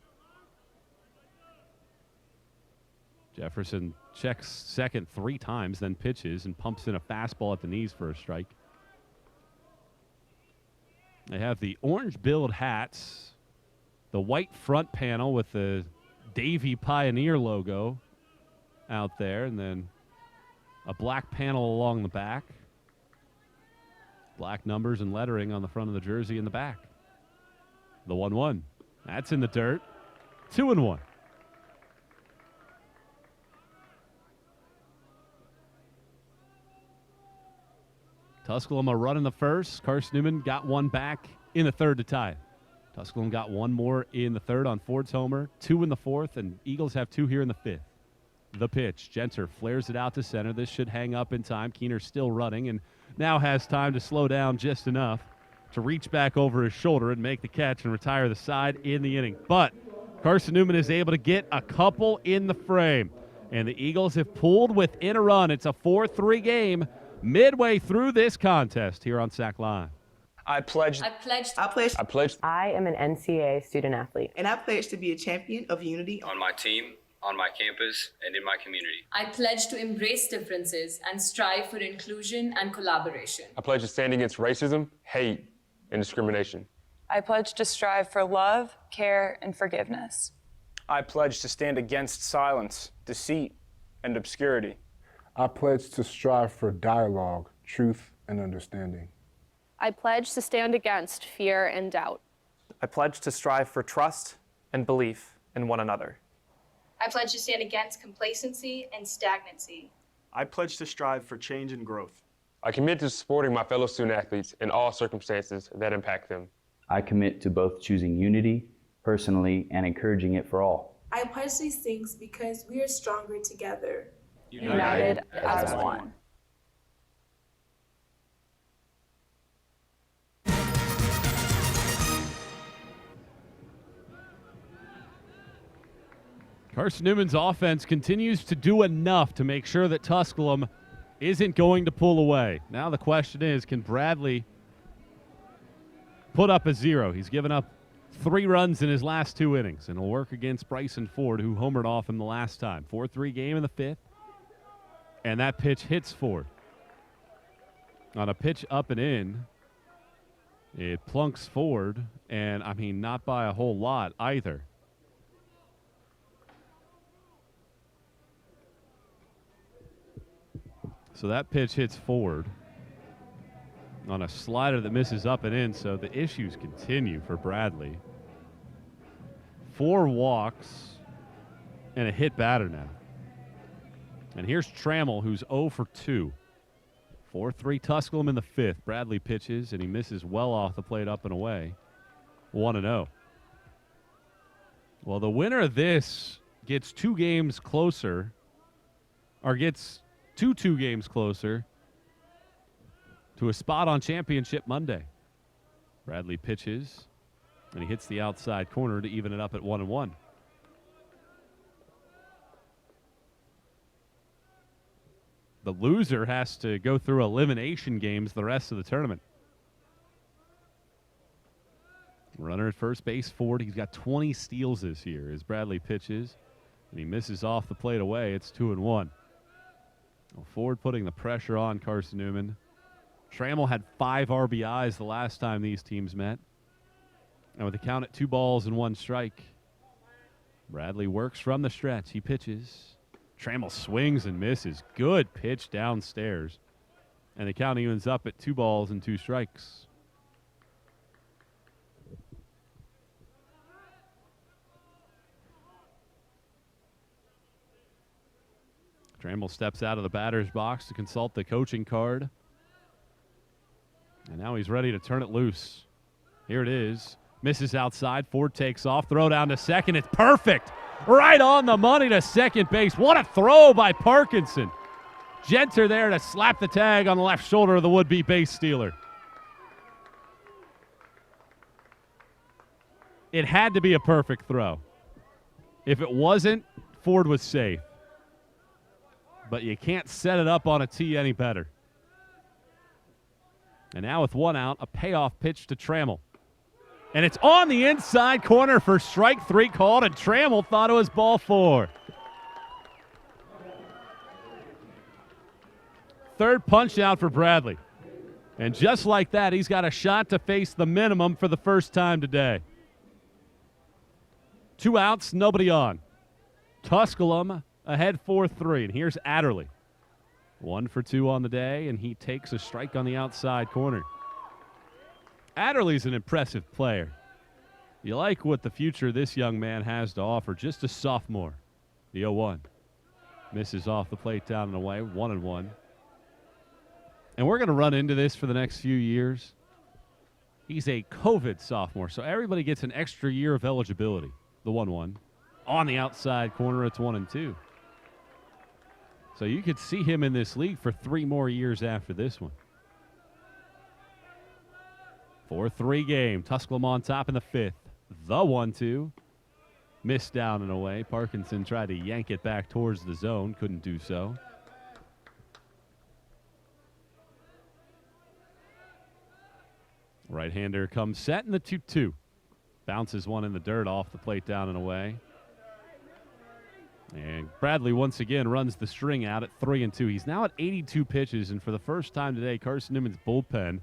Jefferson checks second 3 times, then pitches and pumps in a fastball at the knees for a strike. They have the orange-billed hats, the white front panel with the Davy Pioneer logo out there, and then a black panel along the back. Black numbers and lettering on the front of the jersey in the back. The 1-1. That's in the dirt. 2-1. Tusculum a run in the first. Carson-Newman got one back in the 3rd to tie it. Tusculum got 1 more in the 3rd on Ford's homer, 2 in the 4th, and Eagles have 2 here in the 5th. The pitch. Genter flares it out to center. This should hang up in time. Keener still running and now has time to slow down just enough to reach back over his shoulder and make the catch and retire the side in the inning. But Carson-Newman is able to get a couple in the frame, and the Eagles have pulled within a run. It's a 4-3 game midway through this contest here on SAC Live. I pledge. I am an NCAA student athlete. And I pledge to be a champion of unity on my team, on my campus, and in my community. I pledge to embrace differences and strive for inclusion and collaboration. I pledge to stand against racism, hate, and discrimination. I pledge to strive for love, care, and forgiveness. I pledge to stand against silence, deceit, and obscurity. I pledge to strive for dialogue, truth, and understanding. I pledge to stand against fear and doubt. I pledge to strive for trust and belief in one another. I pledge to stand against complacency and stagnancy. I pledge to strive for change and growth. I commit to supporting my fellow student athletes in all circumstances that impact them. I commit to both choosing unity personally and encouraging it for all. I pledge these things because we are stronger together. United as one. Carson-Newman's offense continues to do enough to make sure that Tusculum isn't going to pull away. Now the question is, can Bradley put up a 0? He's given up 3 runs in his last 2 innings, and it'll work against Bryson Ford, who homered off him the last time. 4-3 game in the 5th, and that pitch hits Ford. On a pitch up and in, it plunks Ford, and, I mean, not by a whole lot either. So that pitch hits Ford on a slider that misses up and in, so the issues continue for Bradley. 4 walks and a hit batter now. And here's Trammell, who's 0 for 2. 4-3 Tusculum in the 5th. Bradley pitches, and he misses well off the plate up and away. 1-0. Well, the winner of this gets 2 games closer, or gets 2 games closer to a spot on Championship Monday. Bradley pitches, and he hits the outside corner to even it up at 1-1. The loser has to go through elimination games the rest of the tournament. Runner at first base, Ford. He's got 20 steals this year as Bradley pitches, and he misses off the plate away. It's 2-1. Well, Ford putting the pressure on Carson-Newman. Trammell had 5 RBIs the last time these teams met. And with the count at 2 balls and 1 strike, Bradley works from the stretch. He pitches. Trammell swings and misses. Good pitch downstairs. And the count evens up at 2 balls and 2 strikes. Trammell steps out of the batter's box to consult the coaching card. And now he's ready to turn it loose. Here it is. Misses outside. Ford takes off. Throw down to second. It's perfect. Right on the money to second base. What a throw by Parkinson. Genter there to slap the tag on the left shoulder of the would-be base stealer. It had to be a perfect throw. If it wasn't, Ford was safe. But you can't set it up on a tee any better. And now with 1 out, a payoff pitch to Trammell. And it's on the inside corner for strike 3 called, and Trammell thought it was ball 4. Third punch out for Bradley. And just like that, he's got a shot to face the minimum for the first time today. 2 outs, nobody on. Tusculum ahead 4-3, and here's Adderley. 1 for 2 on the day, and he takes a strike on the outside corner. Adderley's an impressive player. You like what the future this young man has to offer. Just a sophomore. The 0-1. Misses off the plate down and away. 1-1. And we're going to run into this for the next few years. He's a COVID sophomore, so everybody gets an extra year of eligibility. The 1-1. On the outside corner, it's 1-2. So you could see him in this league for 3 more years after this one. 4-3 game. Tusculum on top in the 5th. The 1-2. Missed down and away. Parkinson tried to yank it back towards the zone. Couldn't do so. Right-hander comes set in the 2-2. Bounces one in the dirt off the plate down and away. And Bradley once again runs the string out at 3-2. He's now at 82 pitches, and for the first time today, Carson-Newman's bullpen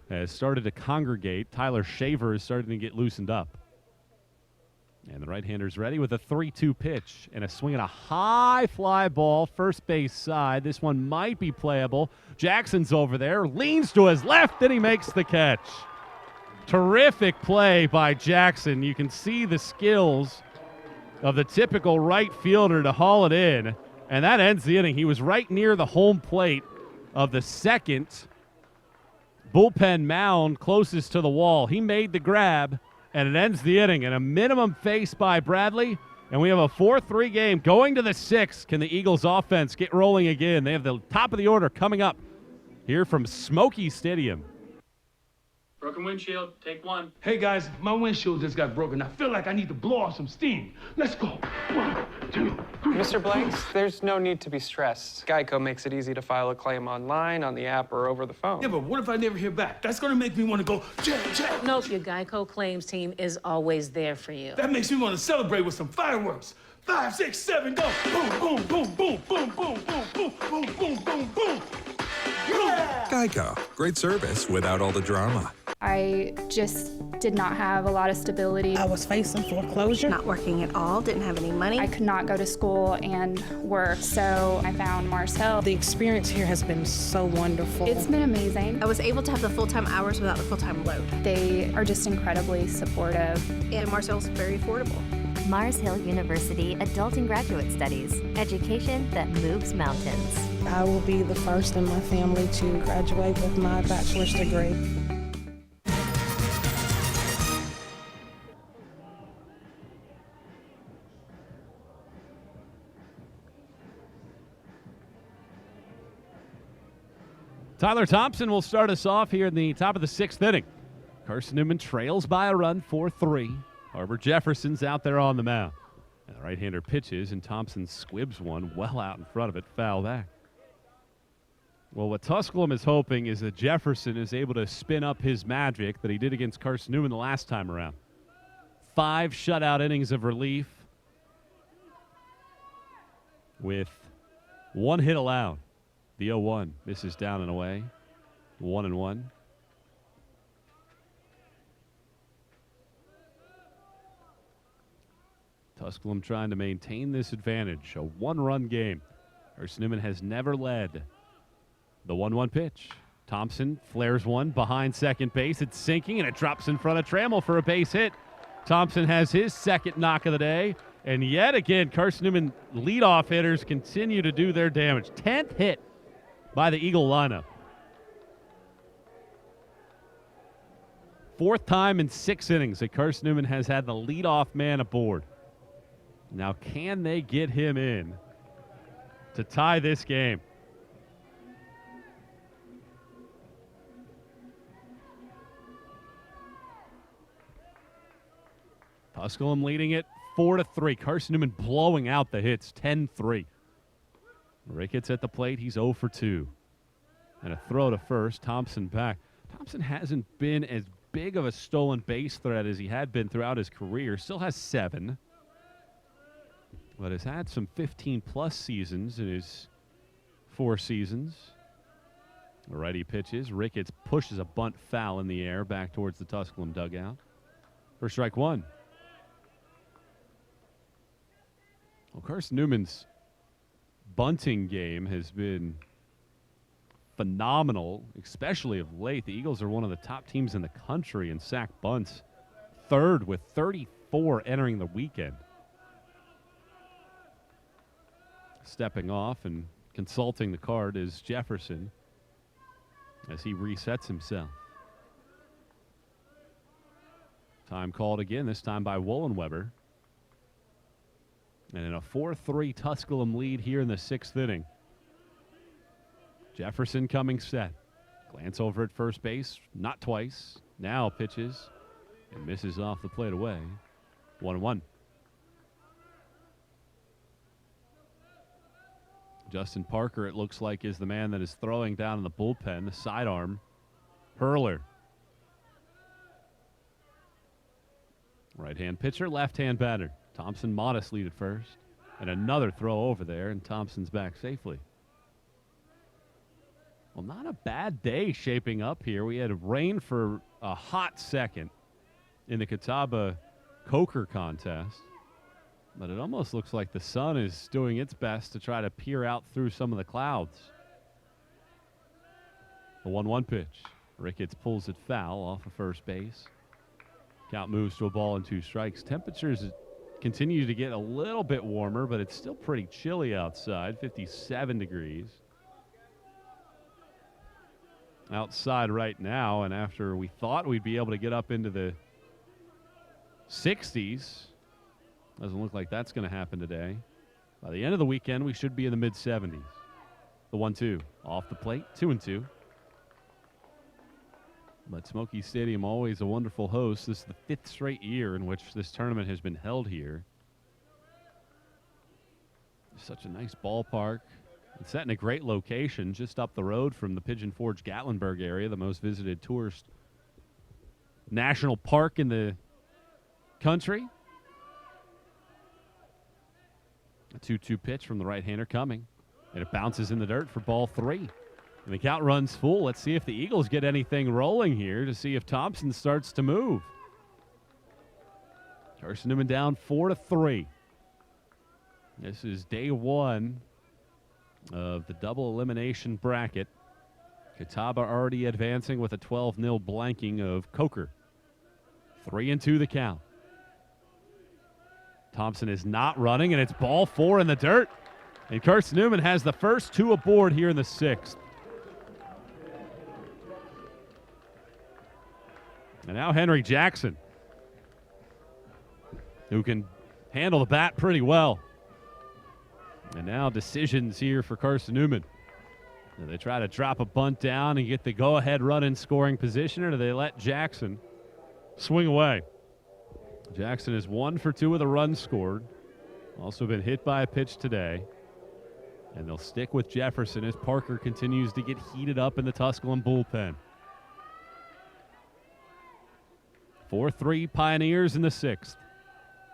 has started to congregate. Tyler Shaver is starting to get loosened up. And the right-hander's ready with a 3-2 pitch and a swing at a high fly ball, first base side. This one might be playable. Jackson's over there, leans to his left, and he makes the catch. Terrific play by Jackson. You can see the skills of the typical right fielder to haul it in, and that ends the inning. He was right near the home plate of the second bullpen mound closest to the wall. He made the grab, and it ends the inning. And a minimum face by Bradley, and we have a 4-3 game going to the 6th. Can the Eagles offense get rolling again? They have the top of the order coming up here from Smoky Stadium. Broken windshield, take one. Hey guys, my windshield just got broken. I feel like I need to blow off some steam. Let's go. 1, 2, 3. Mr. Blanks, there's no need to be stressed. Geico makes it easy to file a claim online, on the app, or over the phone. Yeah, but what if I never hear back? That's gonna make me want to go, check. Nope, your Geico claims team is always there for you. That makes me want to celebrate with some fireworks. 5, 6, 7, go. Boom, boom, boom, boom, boom, boom, boom, boom, boom, boom, boom, boom. Yeah! Geico. Great service without all the drama. I just did not have a lot of stability. I was facing foreclosure, not working at all, didn't have any money. I could not go to school and work, so I found Marcel. The experience here has been so wonderful. It's been amazing. I was able to have the full-time hours without the full-time load. They are just incredibly supportive. And Marcel's very affordable. Mars Hill University Adult and Graduate Studies. Education that moves mountains. I will be the first in my family to graduate with my bachelor's degree. Tyler Thompson will start us off here in the top of the 6th inning. Carson-Newman trails by a run, 4-3. Harbor Jefferson's out there on the mound. And the right-hander pitches, and Thompson squibs one well out in front of it, foul back. Well, what Tusculum is hoping is that Jefferson is able to spin up his magic that he did against Carson-Newman the last time around. 5 shutout innings of relief with 1 hit allowed. The 0-1 misses down and away. 1-1. Tusculum trying to maintain this advantage. A 1-run game. Carson-Newman has never led. The 1-1 pitch. Thompson flares one behind second base. It's sinking, and it drops in front of Trammell for a base hit. Thompson has his second knock of the day. And yet again, Carson-Newman leadoff hitters continue to do their damage. 10th hit by the Eagle lineup. 4th time in 6 innings that Carson-Newman has had the leadoff man aboard. Now, can they get him in to tie this game? Tusculum leading it 4-3. Carson-Newman blowing out the hits, 10-3. Ricketts at the plate. He's 0 for 2. And a throw to first. Thompson back. Thompson hasn't been as big of a stolen base threat as he had been throughout his career. Still has 7. But has had some 15-plus seasons in his 4 seasons. The righty pitches. Ricketts pushes a bunt foul in the air back towards the Tusculum dugout. For strike 1. Well, Carson-Newman's bunting game has been phenomenal, especially of late. The Eagles are one of the top teams in the country in sack bunts. 3rd with 34 entering the weekend. Stepping off and consulting the card is Jefferson as he resets himself. Time called again, this time by Wollenweber. And in a 4-3 Tusculum lead here in the 6th inning. Jefferson coming set. Glance over at first base, not twice. Now pitches and misses off the plate away. 1-1. Justin Parker, it looks like, is the man that is throwing down in the bullpen, the sidearm. Hurler. Right-hand pitcher, left-hand batter. Thompson modestly at first. And another throw over there, and Thompson's back safely. Well, not a bad day shaping up here. We had rain for a hot second in the Catawba Coker contest. But it almost looks like the sun is doing its best to try to peer out through some of the clouds. The 1-1 pitch. Ricketts pulls it foul off of first base. Count moves to a ball and 2 strikes. Temperatures continue to get a little bit warmer, but it's still pretty chilly outside, 57 degrees. Outside right now, and after we thought we'd be able to get up into the 60s, doesn't look like that's going to happen today. By the end of the weekend, we should be in the mid-70s. The 1-2 off the plate, 2-2. But Smoky Stadium, always a wonderful host. This is the 5th straight year in which this tournament has been held here. Such a nice ballpark. It's set in a great location just up the road from the Pigeon Forge Gatlinburg area, the most visited tourist national park in the country. A 2-2 pitch from the right-hander coming. And it bounces in the dirt for ball 3. And the count runs full. Let's see if the Eagles get anything rolling here to see if Thompson starts to move. Carson-Newman down 4-3. This is day 1 of the double elimination bracket. Catawba already advancing with a 12-0 blanking of Coker. 3-2 the count. Thompson is not running, and it's ball 4 in the dirt. And Carson-Newman has the first 2 aboard here in the 6th. And now Henry Jackson, who can handle the bat pretty well. And now decisions here for Carson-Newman. Do they try to drop a bunt down and get the go-ahead run in scoring position, or do they let Jackson swing away? Jackson is 1 for 2 with a run scored. Also been hit by a pitch today. And they'll stick with Jefferson as Parker continues to get heated up in the Tusculum bullpen. 4-3 Pioneers in the 6th.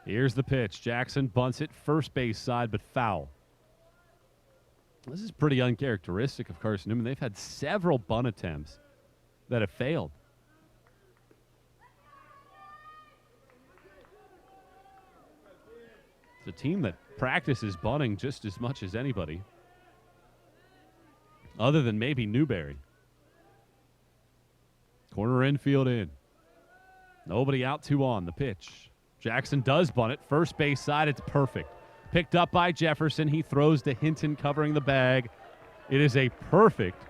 Here's the pitch. Jackson bunts it first base side, but foul. This is pretty uncharacteristic of Carson-Newman. They've had several bunt attempts that have failed. It's a team that practices bunting just as much as anybody, other than maybe Newberry. Corner infield in. Nobody out, 2 on. The pitch. Jackson does bunt it. First base side, it's perfect. Picked up by Jefferson. He throws to Hinton covering the bag. It is a perfect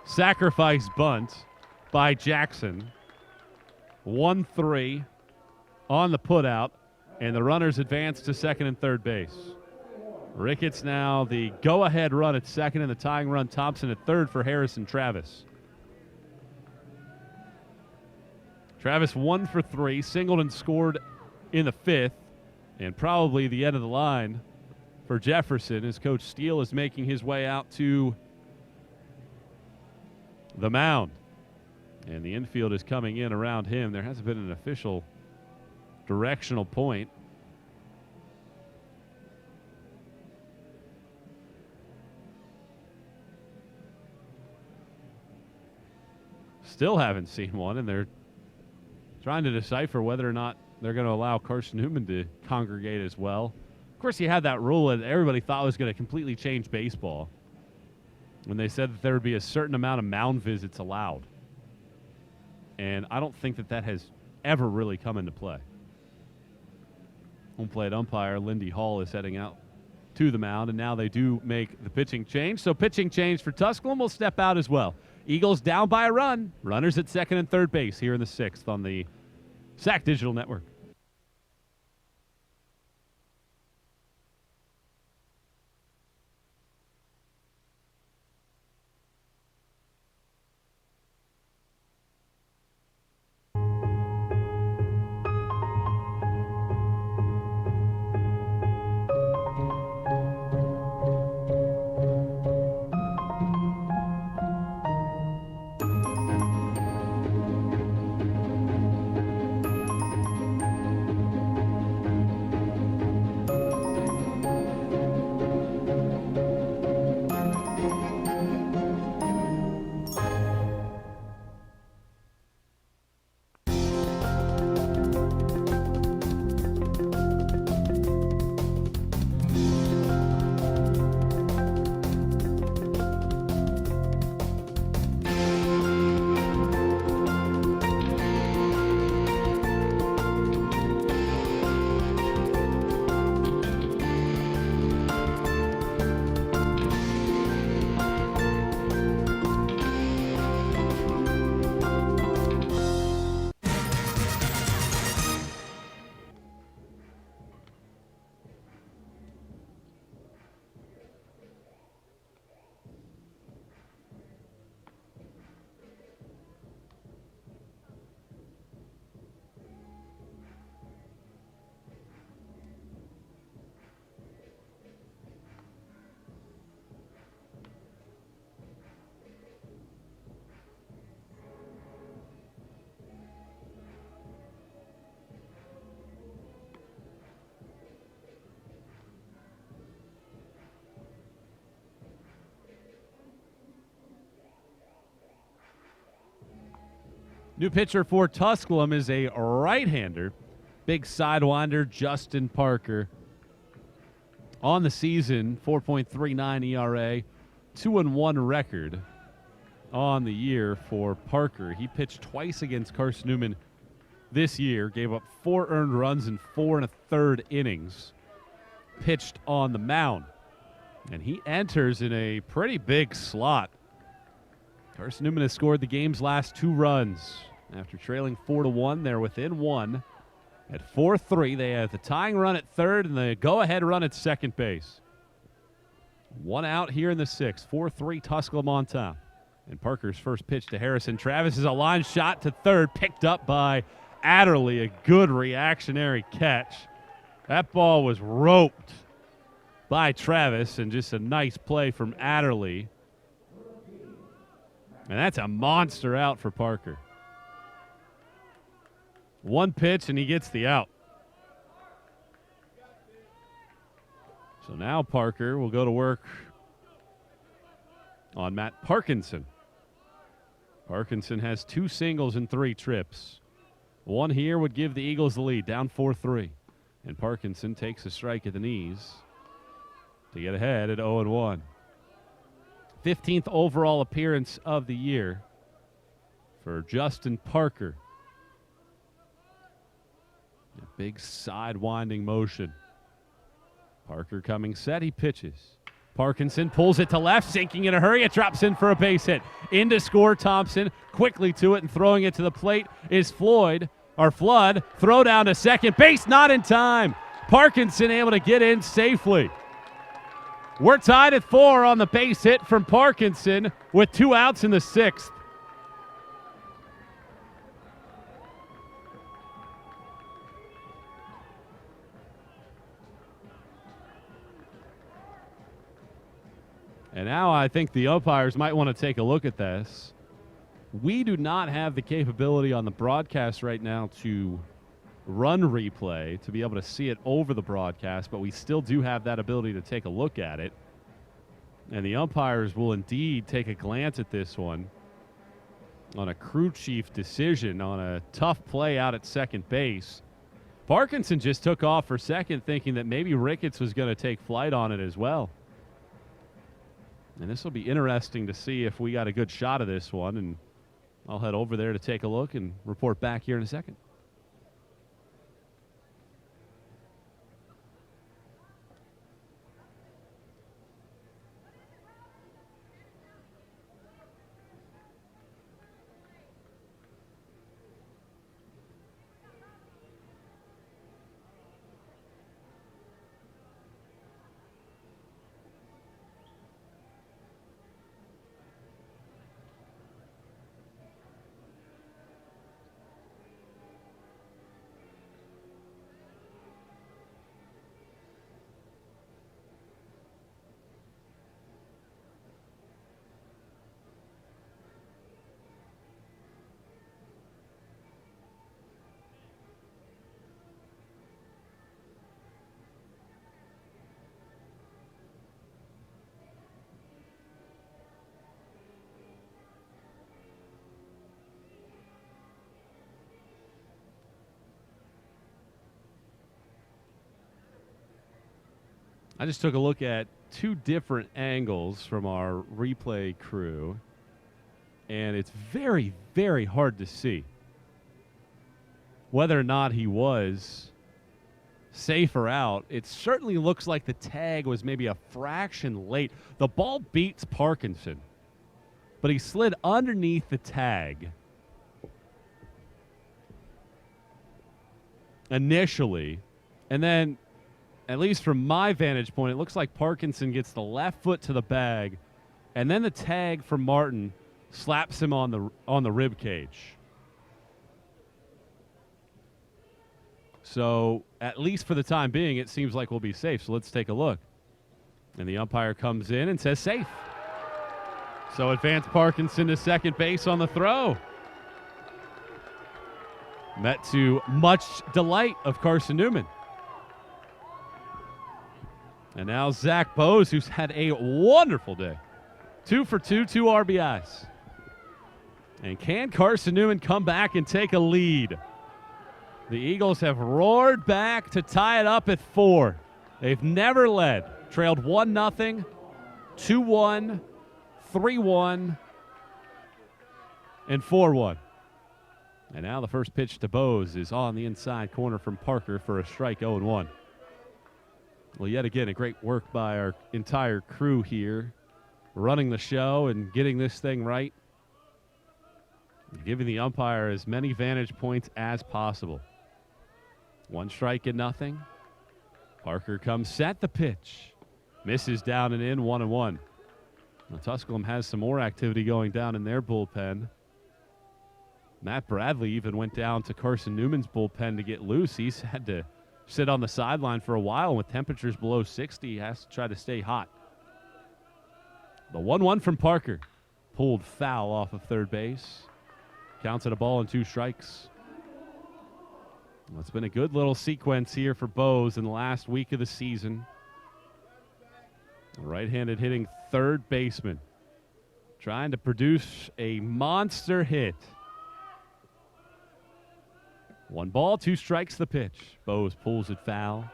sacrifice bunt by Jackson. 1-3 on the putout, and the runners advance to second and third base. Ricketts now the go-ahead run at second, and the tying run Thompson at third for Harrison Travis. Travis 1 for 3, singled and scored in the 5th, and probably the end of the line for Jefferson as Coach Steele is making his way out to the mound. And the infield is coming in around him. There hasn't been an official directional point. Still haven't seen one, and they're trying to decipher whether or not they're going to allow Carson-Newman to congregate as well. Of course, you had that rule that everybody thought was going to completely change baseball when they said that there would be a certain amount of mound visits allowed. And I don't think that that has ever really come into play. Home plate umpire Lindy Hall is heading out to the mound, and now they do make the pitching change. So pitching change for Tusculum will step out as well. Eagles down by a run. Runners at second and third base here in the 6th on the SAC Digital Network. New pitcher for Tusculum is a right-hander. Big sidewinder, Justin Parker. On the season, 4.39 ERA, 2-1 record on the year for Parker. He pitched twice against Carson-Newman this year, gave up 4 earned runs in 4 1/3 innings, pitched on the mound. And he enters in a pretty big slot. Carson-Newman has scored the game's last 2 runs. After trailing 4-1, they're within 1. At 4-3, they have the tying run at third and the go-ahead run at second base. 1 out here in the 6th. 4-3, Tusculum on top. And Parker's first pitch to Harrison. Travis is a line shot to third, picked up by Adderley. A good reactionary catch. That ball was roped by Travis, and just a nice play from Adderley. And that's a monster out for Parker. 1 pitch, and he gets the out. So now Parker will go to work on Matt Parkinson. Parkinson has 2 singles and 3 trips. 1 here would give the Eagles the lead, down 4-3. And Parkinson takes a strike at the knees to get ahead at 0-1. 15th overall appearance of the year for Justin Parker. A big side-winding motion. Parker coming set, he pitches. Parkinson pulls it to left, sinking in a hurry. It drops in for a base hit. In to score Thompson. Quickly to it and throwing it to the plate is Flood. Throw down to second base, not in time. Parkinson able to get in safely. We're tied at 4 on the base hit from Parkinson with 2 outs in the 6th. And now I think the umpires might want to take a look at this. We do not have the capability on the broadcast right now to run replay, to be able to see it over the broadcast, but we still do have that ability to take a look at it. And the umpires will indeed take a glance at this one on a crew chief decision on a tough play out at second base. Parkinson just took off for second, thinking that maybe Ricketts was going to take flight on it as well. And this will be interesting to see if we got a good shot of this one, and I'll head over there to take a look and report back here in a second. I just took a look at 2 different angles from our replay crew, and it's very, very hard to see whether or not he was safe or out. It certainly looks like the tag was maybe a fraction late. The ball beats Parkinson, but he slid underneath the tag initially, and then, at least from my vantage point, it looks like Parkinson gets the left foot to the bag, and then the tag from Martin slaps him on the rib cage. So, at least for the time being, it seems like we'll be safe. So let's take a look. And the umpire comes in and says safe. So advance Parkinson to second base on the throw. Met to much delight of Carson-Newman. And now Zach Bose, who's had a wonderful day. 2 for 2, 2 RBIs. And can Carson-Newman come back and take a lead? The Eagles have roared back to tie it up at 4. They've never led. Trailed 1-0, 2-1, 3-1, and 4-1. And now the first pitch to Bose is on the inside corner from Parker for a strike, 0-1. Well, yet again, a great work by our entire crew here, running the show and getting this thing right, giving the umpire as many vantage points as possible. 1 strike and nothing. Parker comes set, the pitch. Misses down and in, 1-1. Now, Tusculum has some more activity going down in their bullpen. Matt Bradley even went down to Carson-Newman's bullpen to get loose. He's had to sit on the sideline for a while. With temperatures below 60, he has to try to stay hot. The 1-1 from Parker. Pulled foul off of third base. Counts at a ball and 2 strikes. Well, it's been a good little sequence here for Bose in the last week of the season. Right-handed hitting third baseman, trying to produce a monster hit. 1 ball, 2 strikes the pitch. Bose pulls it foul.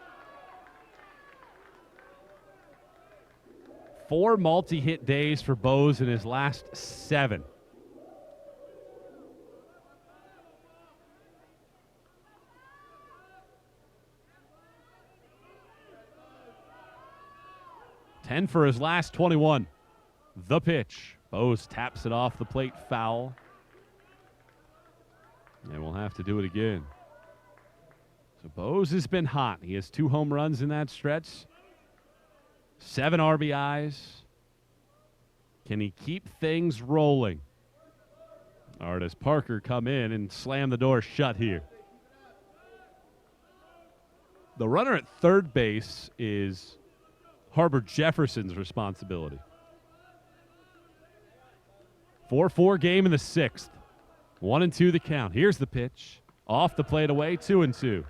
4 multi-hit days for Bose in his last 7. Ten for his last 21. The pitch. Bose taps it off the plate, foul. And we'll have to do it again. So Bose has been hot. He has 2 home runs in that stretch. 7 RBIs. Can he keep things rolling? Or does Parker come in and slam the door shut here? The runner at third base is Harbor Jefferson's responsibility. 4-4 game in the 6th. 1-2 the count. Here's the pitch. Off the plate away, 2-2.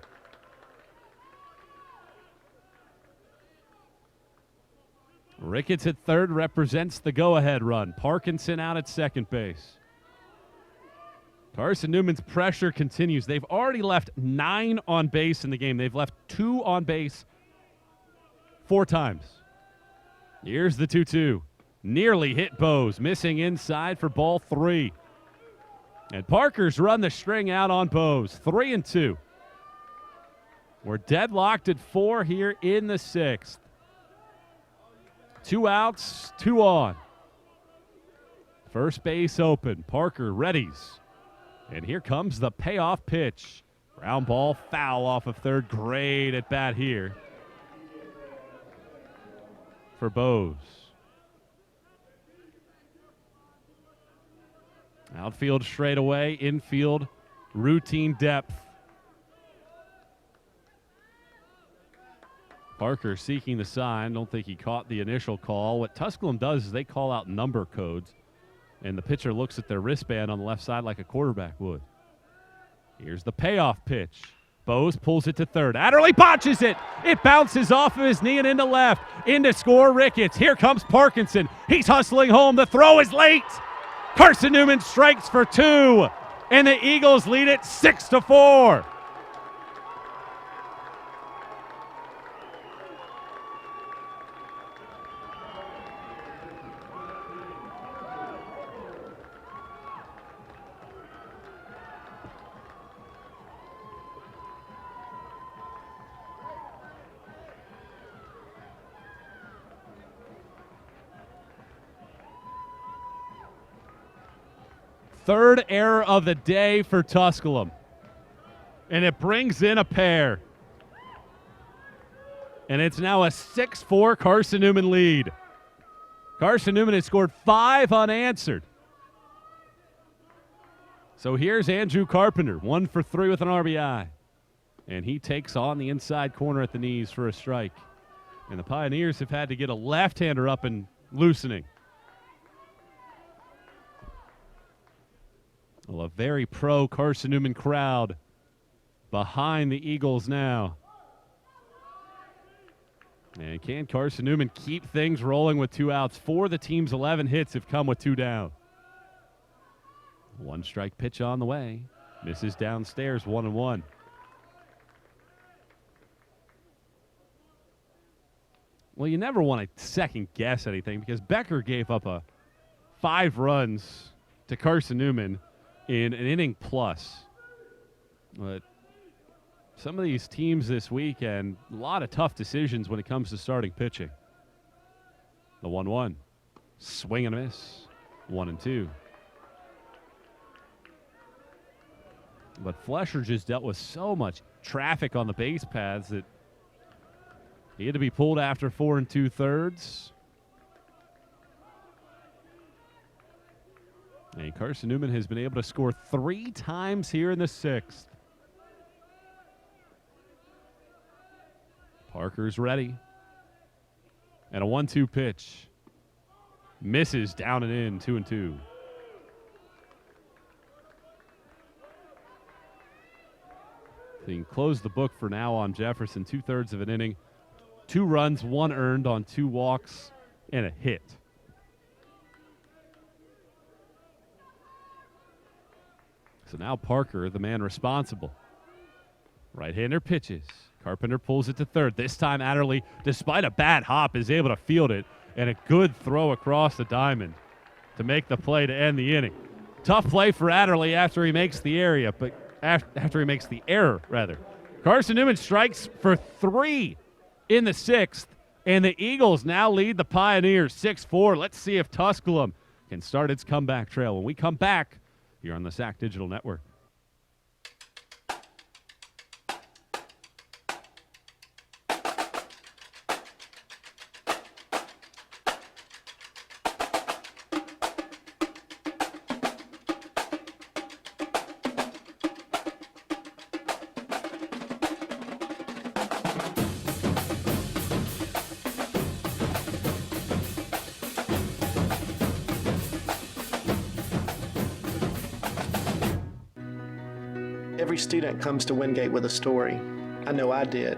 Ricketts at third represents the go-ahead run. Parkinson out at second base. Carson-Newman's pressure continues. They've already left 9 on base in the game. They've left 2 on base 4 times. Here's the 2-2. Nearly hit Bose. Missing inside for ball 3. And Parker's run the string out on Bose. 3-2. We're deadlocked at 4 here in the 6th. 2 outs, 2 on. First base open. Parker readies. And here comes the payoff pitch. Ground ball, foul off of third. Great at bat here for Bose. Outfield straight away, infield routine depth. Parker seeking the sign. Don't think he caught the initial call. What Tusculum does is they call out number codes, and the pitcher looks at their wristband on the left side like a quarterback would. Here's the payoff pitch. Bose pulls it to third. Adderley botches it. It bounces off of his knee and into left. In to score Ricketts. Here comes Parkinson. He's hustling home. The throw is late. Carson-Newman strikes for 2, and the Eagles lead it 6-4. Third error of the day for Tusculum. And it brings in a pair. And it's now a 6-4 Carson-Newman lead. Carson-Newman has scored 5 unanswered. So here's Andrew Carpenter, 1 for 3 with an RBI. And he takes on the inside corner at the knees for a strike. And the Pioneers have had to get a left-hander up and loosening. Well, a very pro Carson-Newman crowd behind the Eagles now. And can Carson-Newman keep things rolling with 2 outs? 4 of the team's 11 hits have come with 2 down. One strike pitch on the way. Misses downstairs, 1-1. Well, you never want to second guess anything because Becker gave up 5 runs to Carson-Newman in an inning plus. But some of these teams this weekend, a lot of tough decisions when it comes to starting pitching. The 1-1. Swing and a miss. 1-2. But Flesher just dealt with so much traffic on the base paths that he had to be pulled after 4 2/3. And Carson-Newman has been able to score 3 times here in the 6th. Parker's ready. And a 1-2 pitch. Misses down and in, 2-2. So you can close the book for now on Jefferson. 2/3 of an inning. 2 runs, 1 earned on 2 walks, and a hit. So now Parker, the man responsible. Right-hander pitches. Carpenter pulls it to third. This time Adderley, despite a bad hop, is able to field it, and a good throw across the diamond to make the play to end the inning. Tough play for Adderley after he makes the area, but after he makes the error, rather. Carson-Newman strikes for 3 in the 6th, and the Eagles now lead the Pioneers 6-4. Let's see if Tusculum can start its comeback trail when we come back here on the SAC Digital Network. Every student comes to Wingate with a story. I know I did.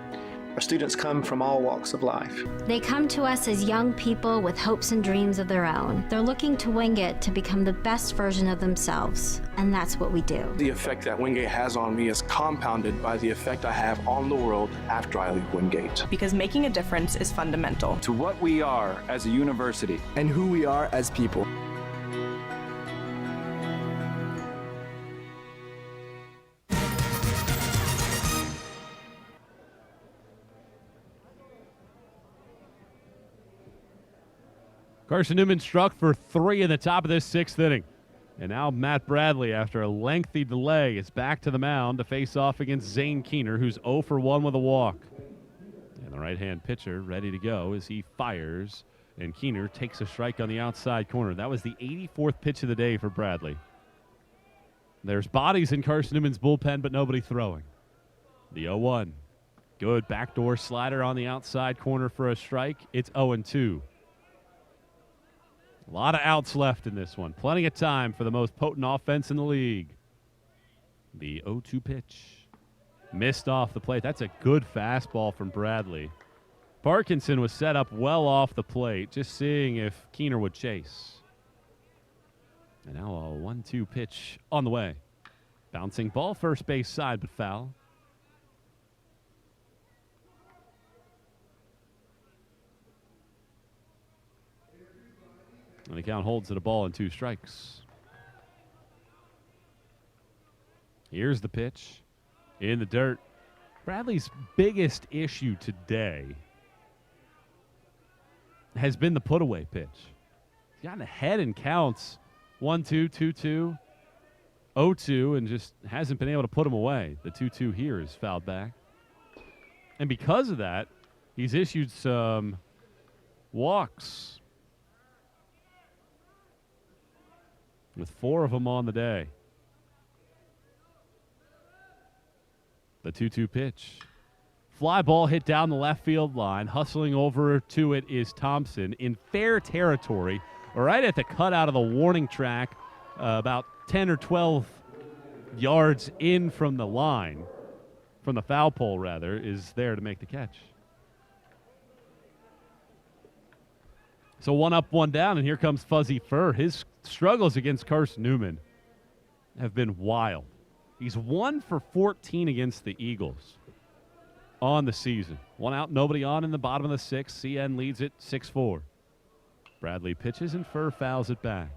Our students come from all walks of life. They come to us as young people with hopes and dreams of their own. They're looking to Wingate to become the best version of themselves, and that's what we do. The effect that Wingate has on me is compounded by the effect I have on the world after I leave Wingate. Because making a difference is fundamental to what we are as a university and who we are as people. Carson-Newman struck for 3 in the top of this 6th inning. And now Matt Bradley, after a lengthy delay, is back to the mound to face off against Zane Keener, who's 0 for 1 with a walk. And the right-hand pitcher ready to go as he fires, and Keener takes a strike on the outside corner. That was the 84th pitch of the day for Bradley. There's bodies in Carson-Newman's bullpen, but nobody throwing. The 0-1. Good backdoor slider on the outside corner for a strike. It's 0-2. A lot of outs left in this one. Plenty of time for the most potent offense in the league. The 0-2 pitch. Missed off the plate. That's a good fastball from Bradley. Parkinson was set up well off the plate, just seeing if Keener would chase. And now a 1-2 pitch on the way. Bouncing ball first base side, but foul. And the count holds at a ball and 2 strikes. Here's the pitch. In the dirt. Bradley's biggest issue today has been the put-away pitch. He's gotten ahead in counts. 1-2, 2-2, 0-2, and just hasn't been able to put him away. The 2-2 here is fouled back. And because of that, he's issued some walks, with 4 of them on the day. The 2-2 pitch. Fly ball hit down the left field line. Hustling over to it is Thompson in fair territory, right at the cutout of the warning track, about 10 or 12 yards in from the line, from the foul pole rather, is there to make the catch. So 1 up, 1 down, and here comes Fuzzy Fur. His struggles against Carson-Newman have been wild. He's 1 for 14 against the Eagles on the season. 1 out, nobody on in the bottom of the 6th. CN leads it 6-4. Bradley pitches and Furr fouls it back.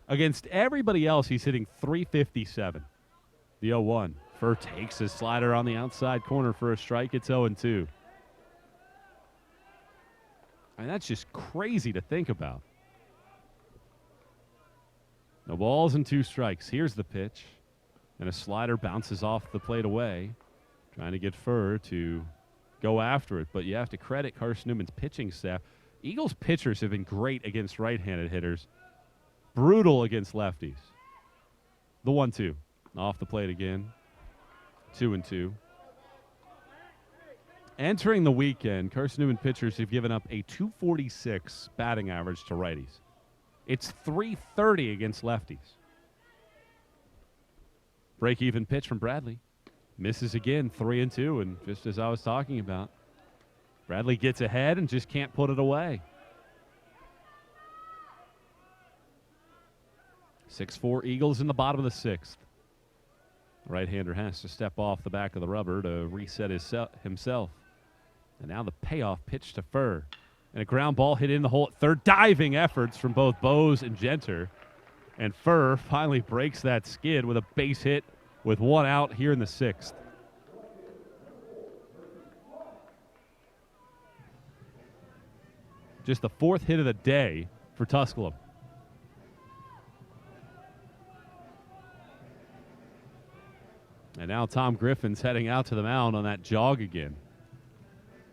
Against everybody else, he's hitting .357. The 0-1. Furr takes his slider on the outside corner for a strike. It's 0-2. I mean, that's just crazy to think about. No balls and 2 strikes. Here's the pitch. And a slider bounces off the plate away. Trying to get Furr to go after it. But you have to credit Carson-Newman's pitching staff. Eagles pitchers have been great against right-handed hitters. Brutal against lefties. The 1-2. Off the plate again. 2-2. Entering the weekend, Carson-Newman pitchers have given up a .246 batting average to righties. It's .330 against lefties. Break-even pitch from Bradley. Misses again, 3-2, and just as I was talking about, Bradley gets ahead and just can't put it away. 6-4 Eagles in the bottom of the 6th. Right-hander has to step off the back of the rubber to reset himself. And now the payoff pitch to Furr. And a ground ball hit in the hole at third. Diving efforts from both Bose and Genter. And Furr finally breaks that skid with a base hit with 1 out here in the 6th. Just the 4th hit of the day for Tusculum. And now Tom Griffin's heading out to the mound on that jog again.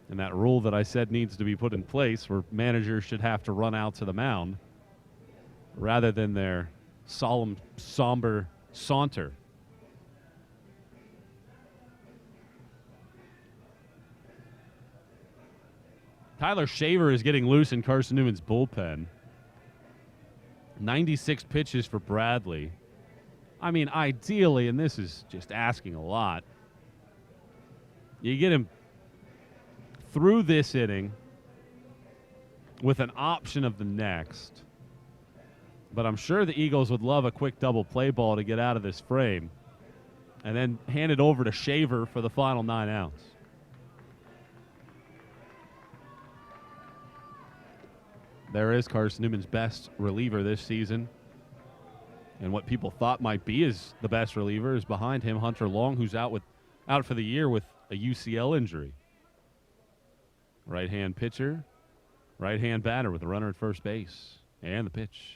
And that rule that I said needs to be put in place where managers should have to run out to the mound rather than their solemn, somber saunter. Tyler Shaver is getting loose in Carson-Newman's bullpen. 96 pitches for Bradley. I mean, ideally, and this is just asking a lot, you get him through this inning with an option of the next. But I'm sure the Eagles would love a quick double play ball to get out of this frame and then hand it over to Shaver for the final 9 outs. There is Carson-Newman's best reliever this season. And what people thought might be is the best reliever is behind him, Hunter Long, who's out for the year with a UCL injury. Right-hand pitcher, right-hand batter with a runner at first base. And the pitch.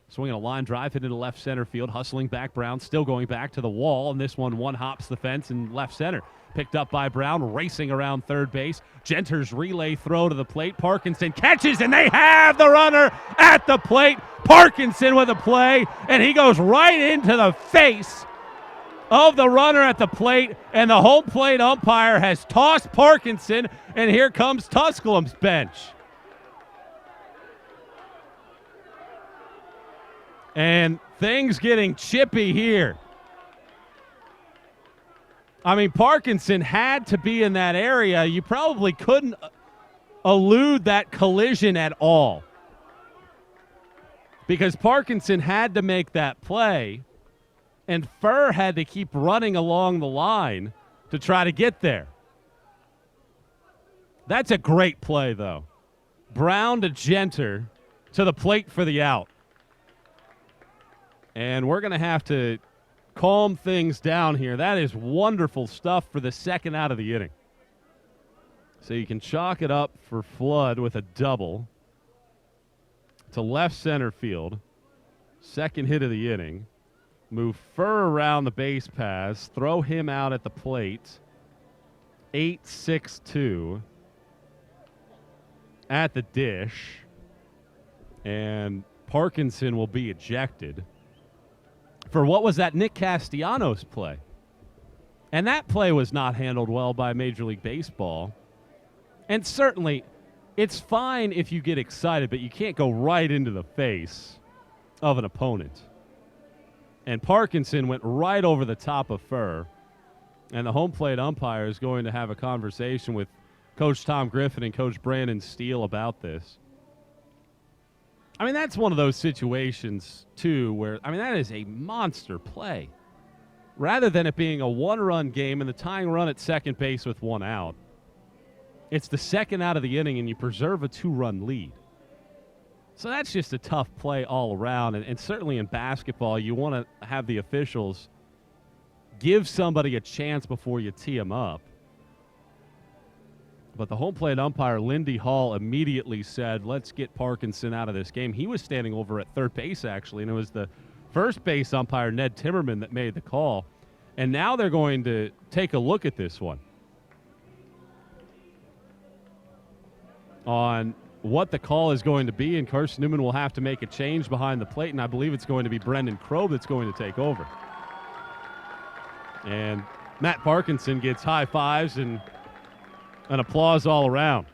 Swinging a line drive hit into left center field, hustling back Brown, still going back to the wall, and this one hops the fence in left center. Picked up by Brown, racing around third base. Genter's relay throw to the plate. Parkinson catches, and they have the runner at the plate. Parkinson with a play, and he goes right into the face of the runner at the plate, and the home plate umpire has tossed Parkinson, and here comes Tusculum's bench. And things getting chippy here. I mean, Parkinson had to be in that area. You probably couldn't elude that collision at all, because Parkinson had to make that play, and Furr had to keep running along the line to try to get there. That's a great play, though. Brown to Genter to the plate for the out. And we're going to have to calm things down here. That is wonderful stuff for the second out of the inning. So you can chalk it up for Flood with a double to left center field. Second hit of the inning. Move Furr around the base paths. Throw him out at the plate. 8-6-2 at the dish. And Parkinson will be ejected for what was that Nick Castellanos play. And that play was not handled well by Major League Baseball. And certainly, it's fine if you get excited, but you can't go right into the face of an opponent. And Parkinson went right over the top of Furr. And the home plate umpire is going to have a conversation with Coach Tom Griffin and Coach Brandon Steele about this. I mean, that's one of those situations, too, where, I mean, that is a monster play. Rather than it being a one-run game and the tying run at second base with one out, it's the second out of the inning and you preserve a two-run lead. So that's just a tough play all around. And certainly in basketball, you want to have the officials give somebody a chance before you tee them up. But the home plate umpire, Lindy Hall, immediately said, let's get Parkinson out of this game. He was standing over at third base, actually, and it was the first base umpire, Ned Timmerman, that made the call. And now they're going to take a look at this one on what the call is going to be, and Carson-Newman will have to make a change behind the plate, and I believe it's going to be Brendan Krob that's going to take over. And Matt Parkinson gets high fives and an applause all around.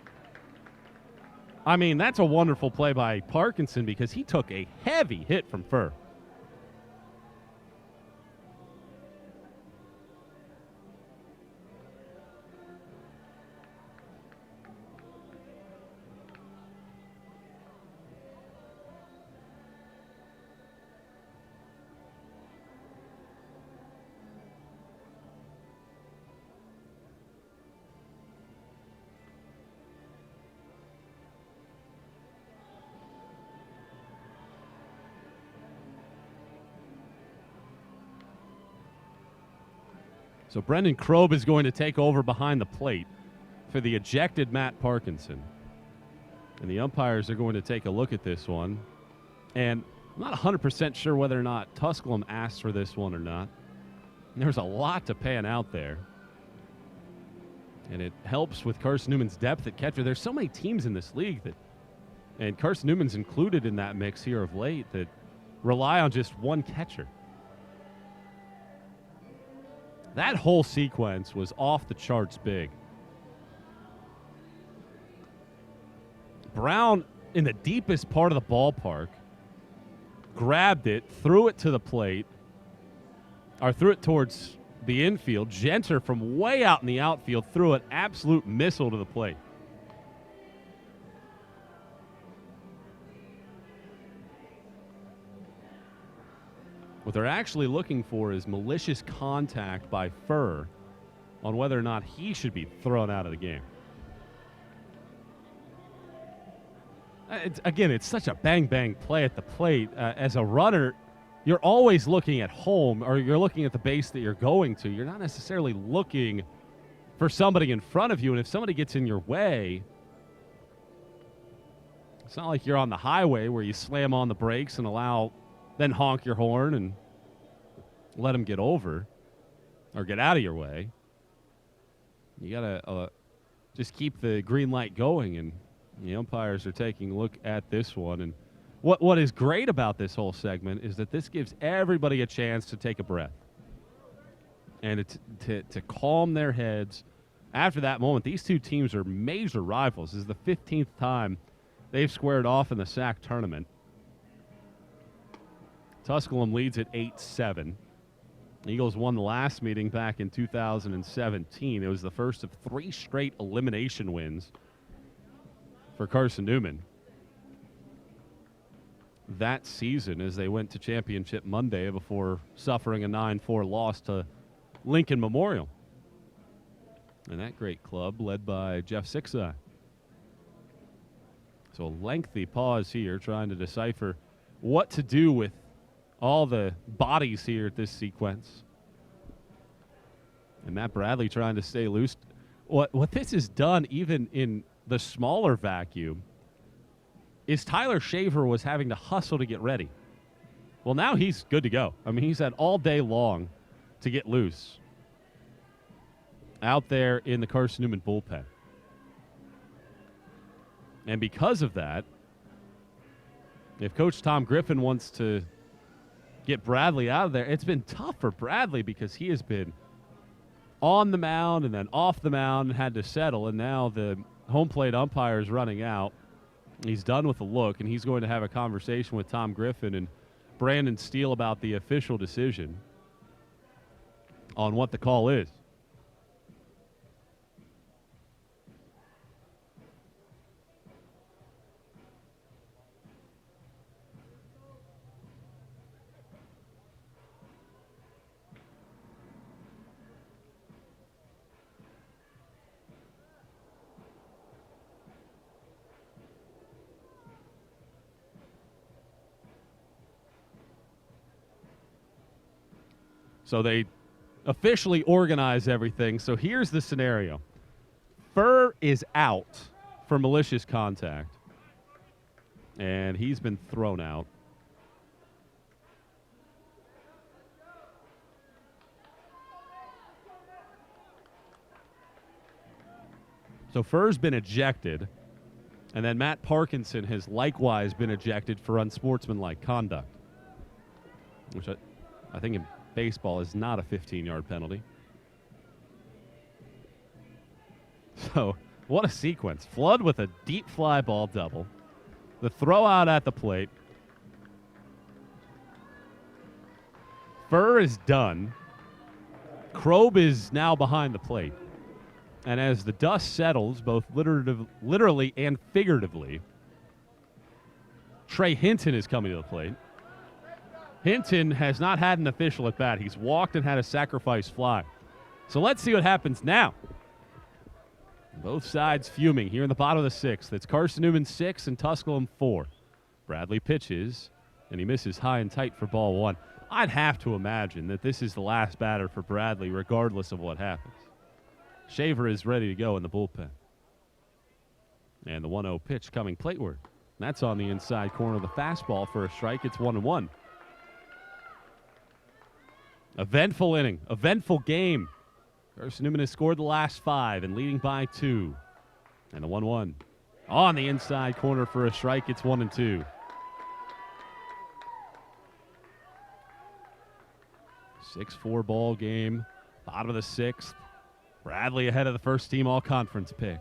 I mean, that's a wonderful play by Parkinson because he took a heavy hit from Furr. So Brendan Krob is going to take over behind the plate for the ejected Matt Parkinson. And the umpires are going to take a look at this one. And I'm not 100% sure whether or not Tusculum asked for this one or not. There's a lot to pan out there. And it helps with Carson-Newman's depth at catcher. There's so many teams in this league that, and Carson-Newman's included in that mix here of late, that rely on just one catcher. That whole sequence was off the charts big. Brown, in the deepest part of the ballpark, grabbed it, threw it to the plate, or threw it towards the infield. Genter, from way out in the outfield, threw an absolute missile to the plate. What they're actually looking for is malicious contact by Furr on whether or not he should be thrown out of the game. It's such a bang-bang play at the plate. As a runner, you're always looking at home, or you're looking at the base that you're going to. You're not necessarily looking for somebody in front of you, and if somebody gets in your way, it's not like you're on the highway where you slam on the brakes and then honk your horn and let them get over or get out of your way. You got to just keep the green light going, and the umpires are taking a look at this one. And what is great about this whole segment is that this gives everybody a chance to take a breath and to calm their heads. After that moment, these two teams are major rivals. This is the 15th time they've squared off in the SAC tournament. Tusculum leads at 8-7. Eagles won the last meeting back in 2017. It was the first of 3 straight elimination wins for Carson-Newman that season as they went to Championship Monday before suffering a 9-4 loss to Lincoln Memorial. And that great club led by Jeff Sixai. So a lengthy pause here trying to decipher what to do with all the bodies here at this sequence. And Matt Bradley trying to stay loose. What this has done, even in the smaller vacuum, is Tyler Shaver was having to hustle to get ready. Well, now he's good to go. I mean, he's had all day long to get loose out there in the Carson-Newman bullpen. And because of that, if Coach Tom Griffin wants to get Bradley out of there, it's been tough for Bradley because he has been on the mound and then off the mound and had to settle, and now the home plate umpire is running out. He's done with the look, and he's going to have a conversation with Tom Griffin and Brandon Steele about the official decision on what the call is. So they officially organize everything. So here's the scenario. Furr is out for malicious contact, and he's been thrown out. So Furr's been ejected, and then Matt Parkinson has likewise been ejected for unsportsmanlike conduct, which I think in baseball is not a 15-yard penalty. So what a sequence. Flood with a deep fly ball double. The throw out at the plate. Furr is done. Krob is now behind the plate. And as the dust settles, both literally and figuratively, Trey Hinton is coming to the plate. Hinton has not had an official at bat. He's walked and had a sacrifice fly. So let's see what happens now. Both sides fuming here in the bottom of the sixth. It's Carson-Newman 6 and Tusculum 4. Bradley pitches, and he misses high and tight for ball 1. I'd have to imagine that this is the last batter for Bradley, regardless of what happens. Shaver is ready to go in the bullpen. And the 1-0 pitch coming plateward. That's on the inside corner of the fastball for a strike. It's 1-1. Eventful inning. Eventful game. Carson-Newman has scored the last 5 and leading by 2. And the 1-1. On the inside corner for a strike. It's 1-2. 6-4 ball game. Bottom of the sixth. Bradley ahead of the first team all-conference pick.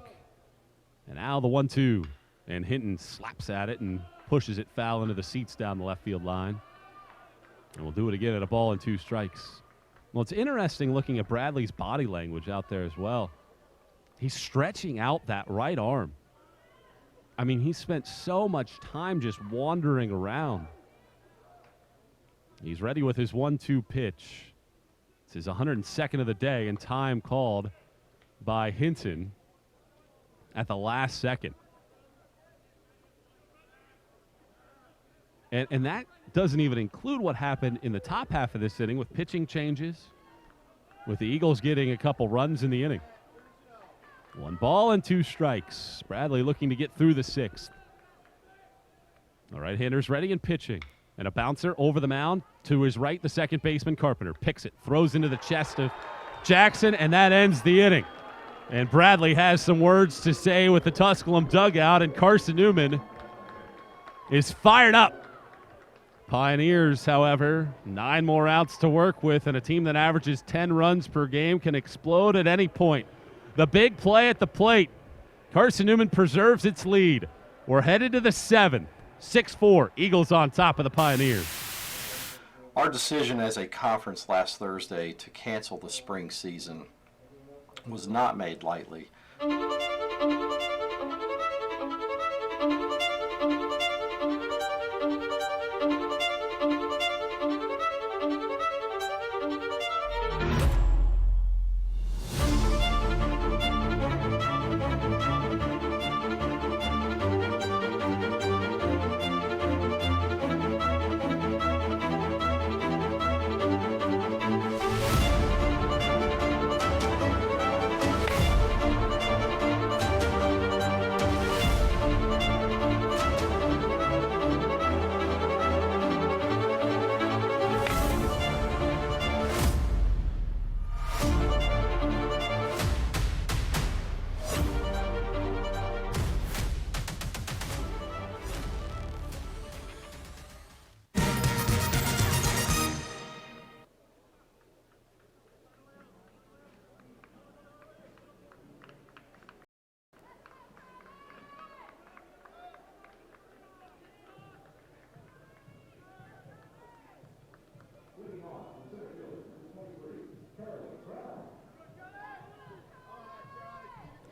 And now the 1-2. And Hinton slaps at it and pushes it foul into the seats down the left field line. And we'll do it again at a ball and 2 strikes. Well, it's interesting looking at Bradley's body language out there as well. He's stretching out that right arm. I mean, he spent so much time just wandering around. He's ready with his 1-2 pitch. It's his 102nd of the day, and time called by Hinton at the last second. And that doesn't even include what happened in the top half of this inning with pitching changes, with the Eagles getting a couple runs in the inning. 1 ball and 2 strikes. Bradley looking to get through the 6th. All right, Hinder's ready and pitching. And a bouncer over the mound to his right, the second baseman, Carpenter. Picks it, throws into the chest of Jackson, and that ends the inning. And Bradley has some words to say with the Tusculum dugout, and Carson-Newman is fired up. Pioneers, however, 9 more outs to work with, and a team that averages 10 runs per game can explode at any point. The big play at the plate. Carson-Newman preserves its lead. We're headed to the 7th. 6-4, Eagles on top of the Pioneers. Our decision as a conference last Thursday to cancel the spring season was not made lightly.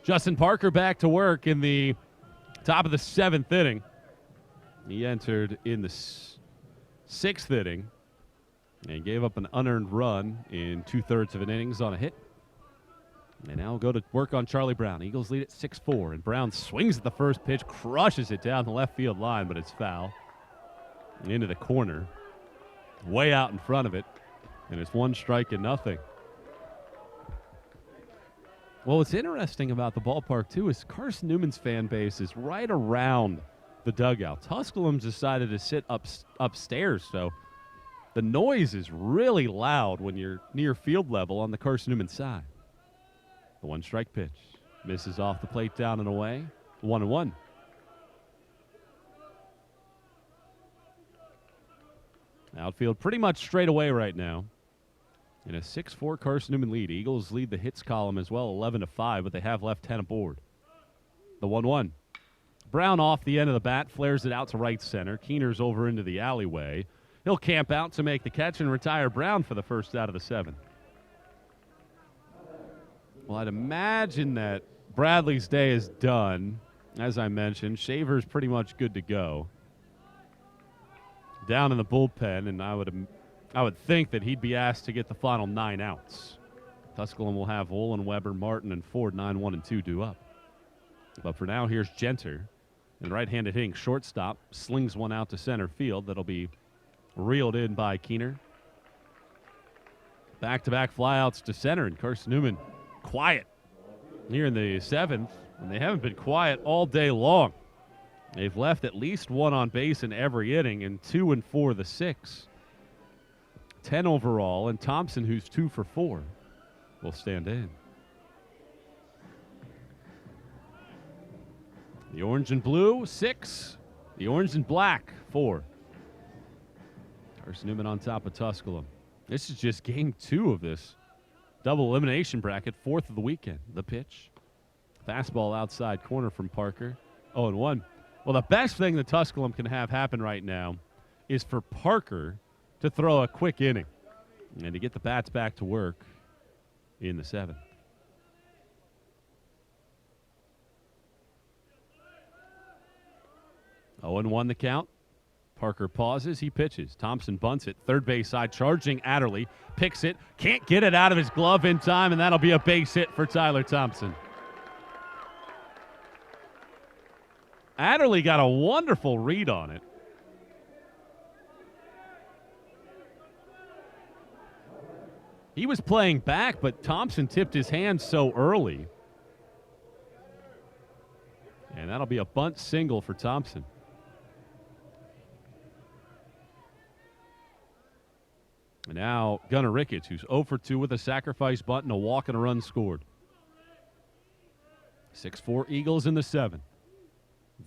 Justin Parker back to work in the top of the 7th inning. He entered in the 6th inning and gave up an unearned run in 2/3 of an innings on a hit. And now we'll go to work on Charlie Brown. Eagles lead at 6-4, and Brown swings at the first pitch, crushes it down the left field line, but it's foul. And into the corner, way out in front of it. And it's 1 strike and nothing. Well, what's interesting about the ballpark, too, is Carson-Newman's fan base is right around the dugout. Tusculum's decided to sit upstairs, so the noise is really loud when you're near field level on the Carson-Newman side. The 1-strike pitch. Misses off the plate, down and away. 1-1. Outfield pretty much straight away right now. In a 6-4 Carson-Newman lead. Eagles lead the hits column as well, 11-5, but they have left 10 aboard. The 1-1. Brown off the end of the bat, flares it out to right center. Keener's over into the alleyway. He'll camp out to make the catch and retire Brown for the first out of the 7. Well, I'd imagine that Bradley's day is done. As I mentioned, Shaver's pretty much good to go. Down in the bullpen, and I would think that he'd be asked to get the final 9 outs. Tusculum will have Olin, Weber, Martin, and Ford 9-1 and 2 due up. But for now, here's Genter. And right-handed hitting shortstop slings one out to center field. That'll be reeled in by Keener. Back-to-back flyouts to center, and Carson-Newman quiet here in the 7th. And they haven't been quiet all day long. They've left at least 1 on base in every inning, and 2 and 4 the 6. 10 overall, and Thompson, who's 2 for 4, will stand in. The orange and blue, 6. The orange and black, 4. Carson-Newman on top of Tusculum. This is just game 2 of this double elimination bracket, 4th of the weekend. The pitch. Fastball outside corner from Parker. 0-1. Well, the best thing that Tusculum can have happen right now is for Parker to throw a quick inning and to get the bats back to work in the 7th. Oh, and 1 the count. Parker pauses. He pitches. Thompson bunts it. Third base side, charging Adderley. Picks it. Can't get it out of his glove in time, and that'll be a base hit for Tyler Thompson. Adderley got a wonderful read on it. He was playing back, but Thompson tipped his hand so early. And that'll be a bunt single for Thompson. And now Gunnar Ricketts, who's 0 for 2 with a sacrifice bunt and a walk and a run scored. 6-4 Eagles in the 7th.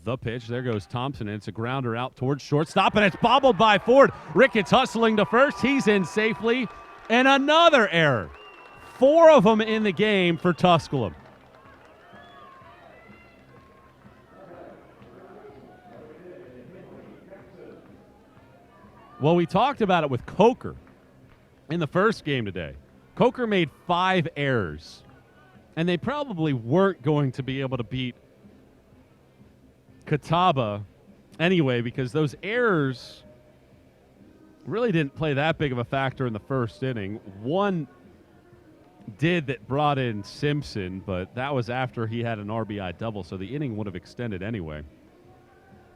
The pitch. There goes Thompson, and it's a grounder out towards shortstop, and it's bobbled by Ford. Ricketts hustling to first. He's in safely. And another error. 4 of them in the game for Tusculum. Well, we talked about it with Coker in the first game today. Coker made 5 errors, and they probably weren't going to be able to beat Catawba anyway, because those errors really didn't play that big of a factor in the first inning. One did that brought in Simpson, but that was after he had an RBI double, so the inning would have extended anyway.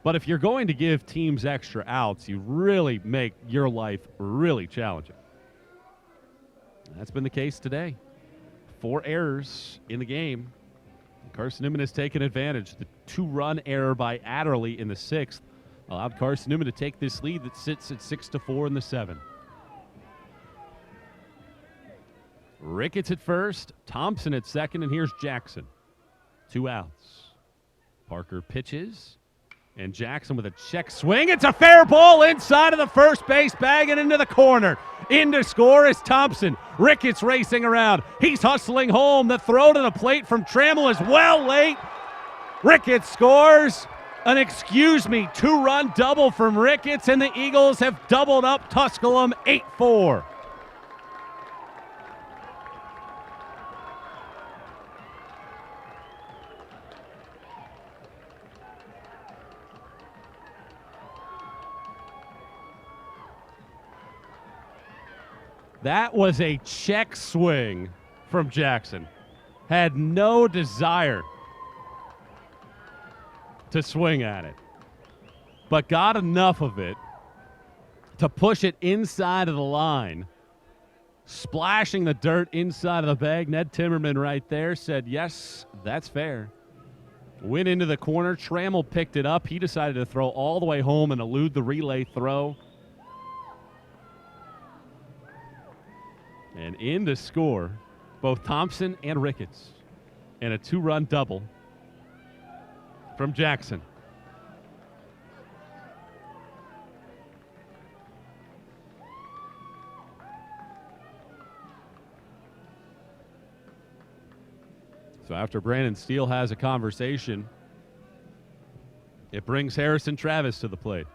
But if you're going to give teams extra outs, you really make your life really challenging. And that's been the case today. 4 errors in the game. Carson-Newman has taken advantage. The 2-run error by Adderley in the 6th allowed Carson-Newman to take this lead that sits at 6-4 in the 7th. Ricketts at first, Thompson at second, and here's Jackson. 2 outs. Parker pitches, and Jackson with a check swing. It's a fair ball inside of the first base bag and into the corner. In to score is Thompson. Ricketts racing around. He's hustling home. The throw to the plate from Trammell is well late. Ricketts scores. An 2-run double from Ricketts, and the Eagles have doubled up Tusculum 8-4. That was a check swing from Jackson. Had no desire to swing at it, but got enough of it to push it inside of the line splashing the dirt inside of the bag. Ned Timmerman right there said, yes, that's fair. Went into the corner. Trammell picked it up. He decided to throw all the way home and elude the relay throw. And in to score, both Thompson and Ricketts. And a 2-run double from Jackson. So after Brandon Steele has a conversation, it brings Harrison Travis to the plate.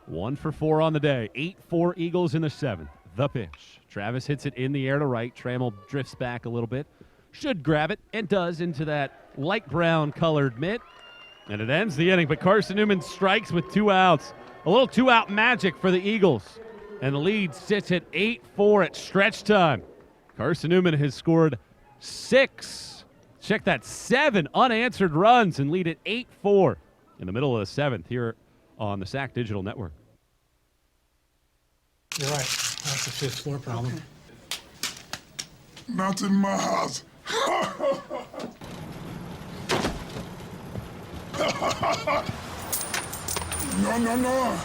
1 for 4 on the day. 8-4 Eagles in the 7th. The pitch. Travis hits it in the air to right. Trammell drifts back a little bit. Should grab it, and does, into that light brown colored mitt. And it ends the inning, but Carson-Newman strikes with 2 outs. A little 2-out magic for the Eagles. And the lead sits at 8-4 at stretch time. Carson-Newman has scored 6. Check that, 7 unanswered runs and lead at 8-4 in the middle of the 7th here on the SAC Digital Network. You're right. That's a 5th floor problem. Not in my house. No.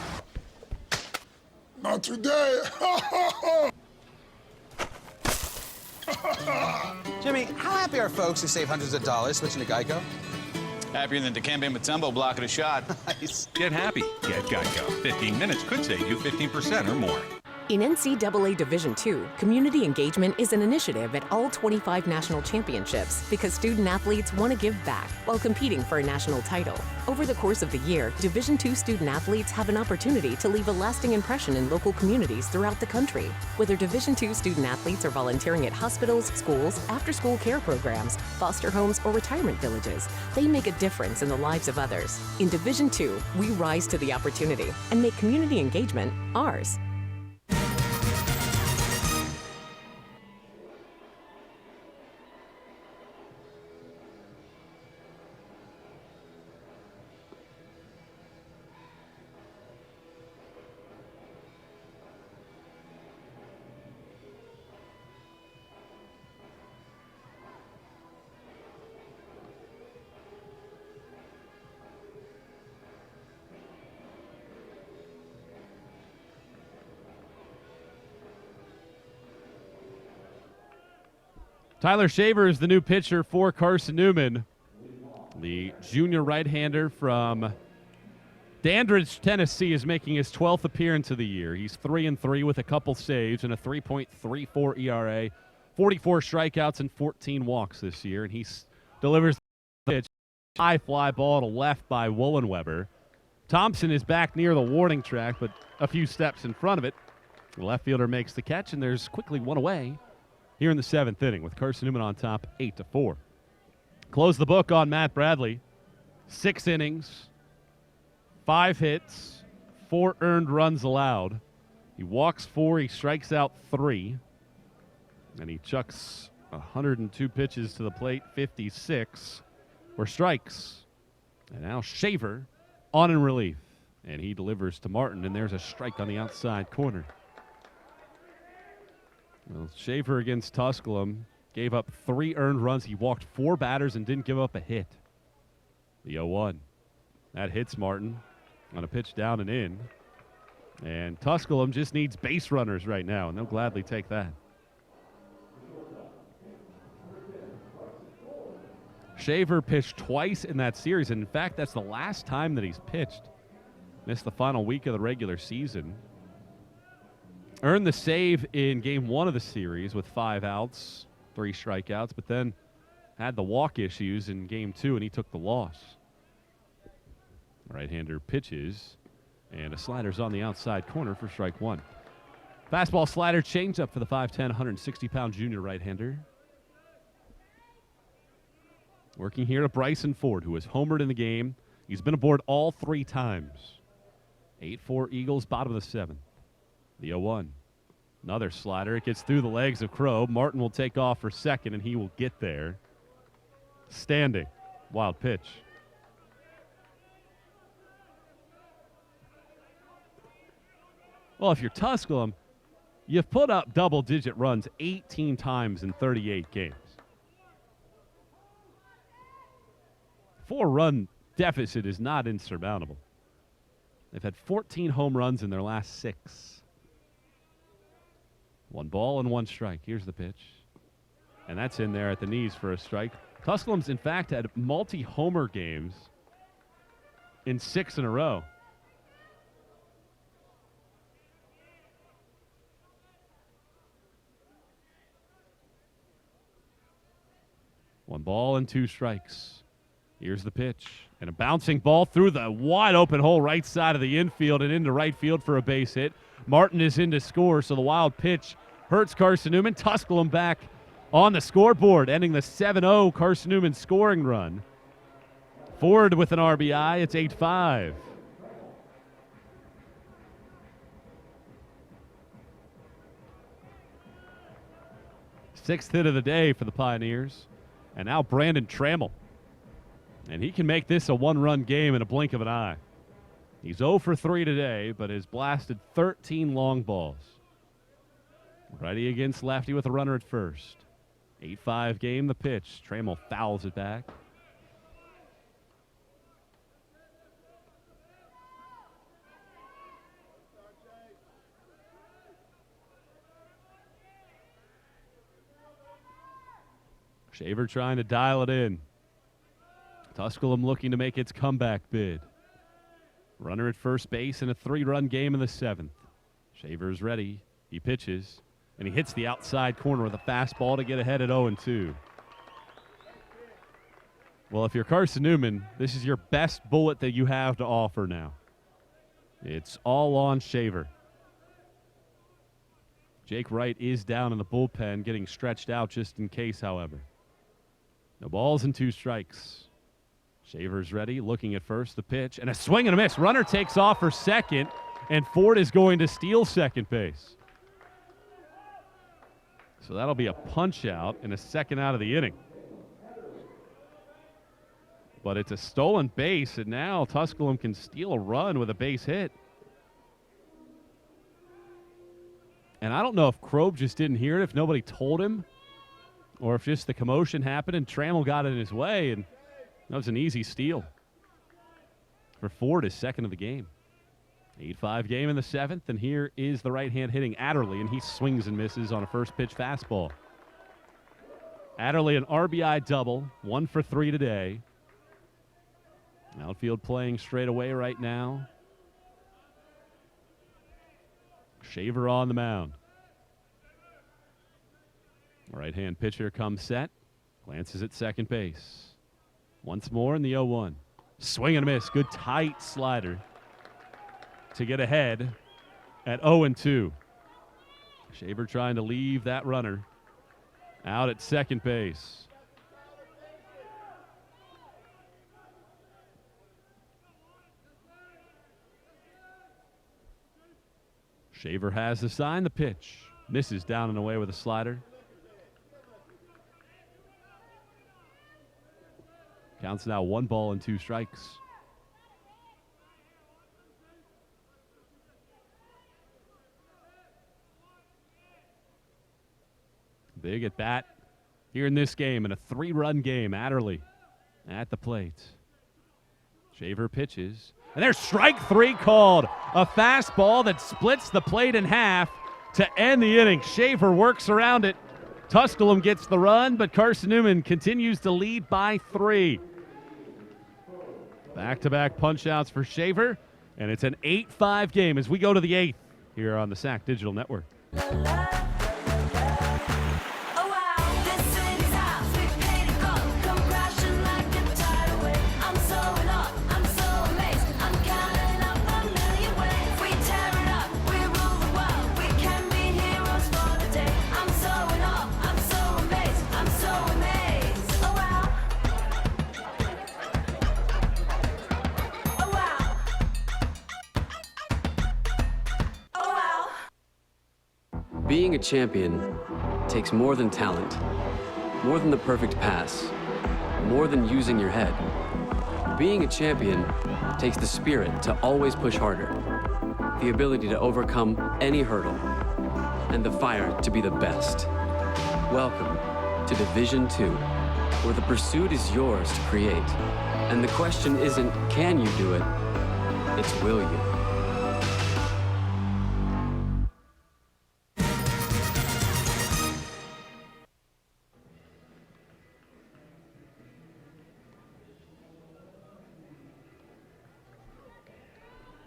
Not today. Jimmy, how happy are folks who save hundreds of dollars switching to Geico? Happier than Dikembe Mutombo blocking a shot. Nice. Get happy. Get Geico. 15 minutes could save you 15% or more. In NCAA Division II, community engagement is an initiative at all 25 national championships because student athletes want to give back while competing for a national title. Over the course of the year, Division II student athletes have an opportunity to leave a lasting impression in local communities throughout the country. Whether Division II student athletes are volunteering at hospitals, schools, after-school care programs, foster homes, or retirement villages, they make a difference in the lives of others. In Division II, we rise to the opportunity and make community engagement ours. Tyler Shaver is the new pitcher for Carson-Newman. The junior right-hander from Dandridge, Tennessee, is making his 12th appearance of the year. He's 3-3 with a couple saves and a 3.34 ERA, 44 strikeouts and 14 walks this year, and he delivers the pitch. High fly ball to left by Wollenweber. Thompson is back near the warning track, but a few steps in front of it. The left fielder makes the catch, and there's quickly one away here in the 7th inning with Carson-Newman on top 8-4. Close the book on Matt Bradley. 6 innings, 5 hits, 4 earned runs allowed. He walks 4, he strikes out 3, and he chucks 102 pitches to the plate, 56 for strikes. And now Shaver on in relief, and he delivers to Martin, and there's a strike on the outside corner. Well, Shaver against Tusculum gave up 3 earned runs. He walked 4 batters and didn't give up a hit. The 0-1. That hits Martin on a pitch down and in. And Tusculum just needs base runners right now, and they'll gladly take that. Shaver pitched twice in that series, and in fact, that's the last time that he's pitched. Missed the final week of the regular season. Earned the save in game 1 of the series with 5 outs, 3 strikeouts, but then had the walk issues in game 2, and he took the loss. Right-hander pitches, and a slider's on the outside corner for strike 1. Fastball slider changeup for the 5'10", 160-pound junior right-hander. Working here to Bryson Ford, who has homered in the game. He's been aboard all 3 times. 8-4 Eagles, bottom of the 7th. The 0-1. Another slider. It gets through the legs of Crow. Martin will take off for second, and he will get there. Standing. Wild pitch. Well, if you're Tusculum, You've put up double-digit runs 18 times in 38 games. 4-run deficit is not insurmountable. They've had 14 home runs in their last 6. 1 ball and 1 strike. Here's the pitch. And that's in there at the knees for a strike. Tusculum's, in fact, had multi-homer games in 6 in a row. One ball and 2 strikes. Here's the pitch. And a bouncing ball through the wide open hole right side of the infield and into right field for a base hit. Martin is in to score, so the wild pitch hurts Carson-Newman. Tusculum back on the scoreboard, ending the 7-0 Carson-Newman scoring run. Ford with an RBI. It's 8-5. Sixth hit of the day for the Pioneers. And now Brandon Trammell. And he can make this a 1-run game in a blink of an eye. He's 0 for 3 today, but has blasted 13 long balls. Righty against lefty with a runner at first. 8-5 game, the pitch. Trammell fouls it back. Shaver trying to dial it in. Tusculum looking to make its comeback bid. Runner at first base in a 3-run game in the 7th. Shaver's ready. He pitches, and he hits the outside corner with a fastball to get ahead at 0-2. Well, if you're Carson-Newman, this is your best bullet that you have to offer now. It's all on Shaver. Jake Wright is down in the bullpen, getting stretched out just in case, however. No balls and 2 strikes. Shaver's ready, looking at first, the pitch, and a swing and a miss. Runner takes off for second, and Ford is going to steal second base. So that'll be a punch out and a second out of the inning. But it's a stolen base, and now Tusculum can steal a run with a base hit. And I don't know if Krob just didn't hear it, if nobody told him, or if just the commotion happened and Trammell got in his way, and that was an easy steal for Ford, his second of the game. 8-5 game in the 7th, and here is the right-hand hitting Adderley, and he swings and misses on a first-pitch fastball. Adderley, an RBI double, 1 for 3 today. Outfield playing straight away right now. Shaver on the mound. Right-hand pitcher comes set, glances at second base. Once more in the 0-1. Swing and a miss. Good tight slider to get ahead at 0-2. Shaver trying to leave that runner out at second base. Shaver has the sign, the pitch. Misses down and away with a slider. Counts now 1 ball and 2 strikes. Big at bat here in this game, in a 3-run game. Adderley at the plate. Shaver pitches, and there's strike 3 called. A fastball that splits the plate in half to end the inning. Shaver works around it. Tusculum gets the run, but Carson-Newman continues to lead by 3. Back-to-back punch-outs for Shaver, and it's an 8-5 game as we go to the 8th here on the SAC Digital Network. Being a champion takes more than talent, more than the perfect pass, more than using your head. Being a champion takes the spirit to always push harder, the ability to overcome any hurdle, and the fire to be the best. Welcome to Division II, where the pursuit is yours to create. And the question isn't, can you do it? It's, will you?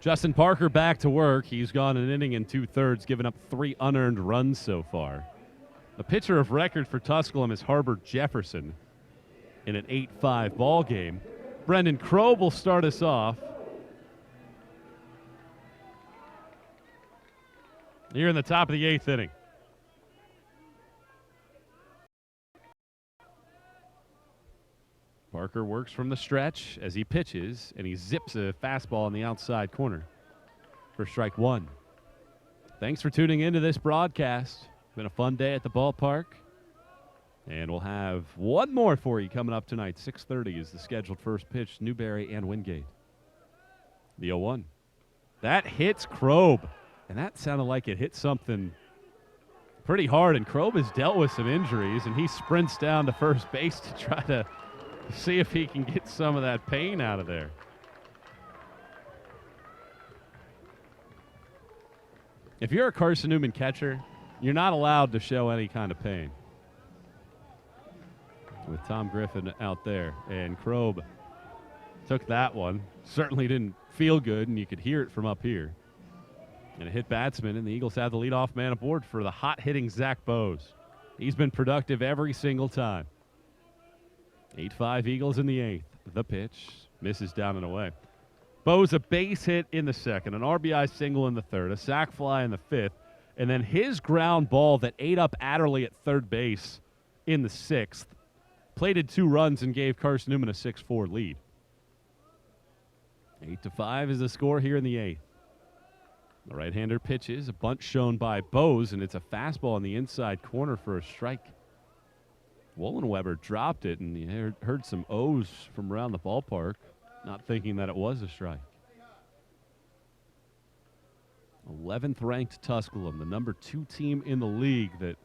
Justin Parker back to work. He's gone an inning and 2/3, giving up 3 unearned runs so far. The pitcher of record for Tusculum is Harbor Jefferson in an 8-5 ball game. Brendan Kroeb will start us off. Here in the top of the 8th inning. Parker works from the stretch as he pitches, and he zips a fastball in the outside corner for strike 1. Thanks for tuning into this broadcast. Been a fun day at the ballpark. And we'll have one more for you coming up tonight. 6:30 is the scheduled first pitch, Newberry and Wingate. The 0-1. That hits Kroeb, and that sounded like it hit something pretty hard, and Kroeb has dealt with some injuries, and he sprints down to first base to try to see if he can get some of that pain out of there. If you're a Carson-Newman catcher, you're not allowed to show any kind of pain. With Tom Griffin out there, and Kroeb took that one. Certainly didn't feel good, and you could hear it from up here. And a hit batsman, and the Eagles have the leadoff man aboard for the hot-hitting Zach Bose. He's been productive every single time. 8-5 Eagles in the 8th. The pitch misses down and away. Bose a base hit in the 2nd, an RBI single in the 3rd, a sac fly in the 5th, and then his ground ball that ate up Adderley at third base in the 6th plated 2 runs and gave Carson-Newman a 6-4 lead. 8-5 is the score here in the 8th. The right-hander pitches, a bunt shown by Bose, and it's a fastball in the inside corner for a strike. Wollenweber dropped it, and you heard some O's from around the ballpark, not thinking that it was a strike. 11th ranked Tusculum, the number 2 team in the league that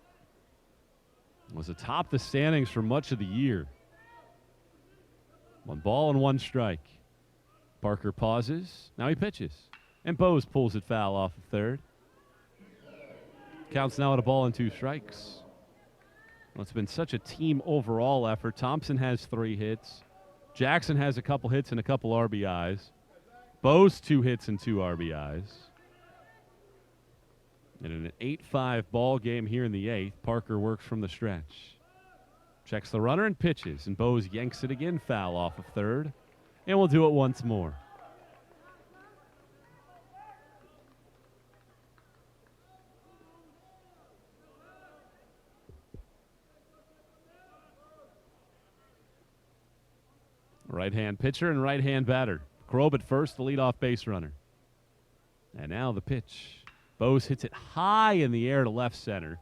was atop the standings for much of the year. 1 ball and 1 strike. Parker pauses. Now he pitches. And Bose pulls it foul off of third. Counts now at 1 ball and 2 strikes. Well, it's been such a team overall effort. Thompson has 3 hits. Jackson has a couple hits and a couple RBIs. Bose 2 hits and 2 RBIs. And in an 8-5 ball game here in the 8th, Parker works from the stretch. Checks the runner and pitches, and Bose yanks it again foul off of third. And we'll do it once more. Right-hand pitcher and right-hand batter. Kroeb at first, the leadoff base runner. And now the pitch. Bose hits it high in the air to left center.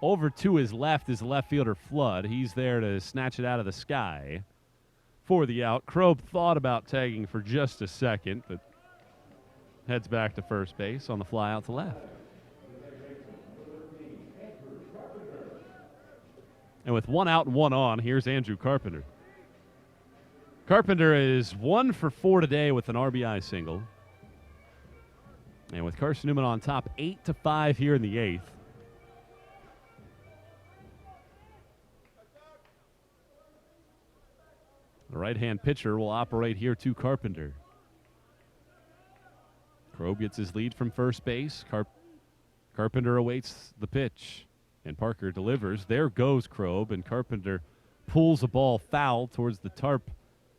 Over to his left is left fielder Flood. He's there to snatch it out of the sky for the out. Kroeb thought about tagging for just a second, but heads back to first base on the fly out to left. And with 1 out and 1 on, here's Andrew Carpenter. Carpenter is 1 for 4 today with an RBI single. And with Carson-Newman on top, 8-5 here in the 8th. The right-hand pitcher will operate here to Carpenter. Kroeb gets his lead from first base. Carpenter awaits the pitch, and Parker delivers. There goes Kroeb, and Carpenter pulls a ball foul towards the tarp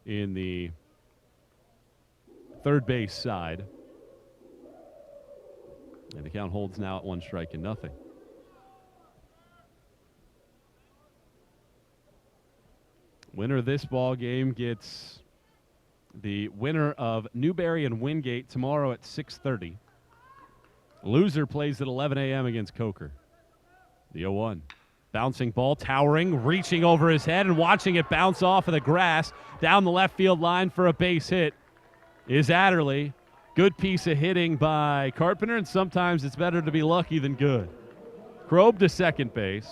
in the third base side. And the count holds now at 1-0. Winner of this ball game gets the winner of Newberry and Wingate tomorrow at 6:30. Loser plays at 11 a.m. against Coker. The 0-1. Bouncing ball, towering, reaching over his head and watching it bounce off of the grass down the left field line for a base hit is Adderley. Good piece of hitting by Carpenter, and sometimes it's better to be lucky than good. Krob to second base.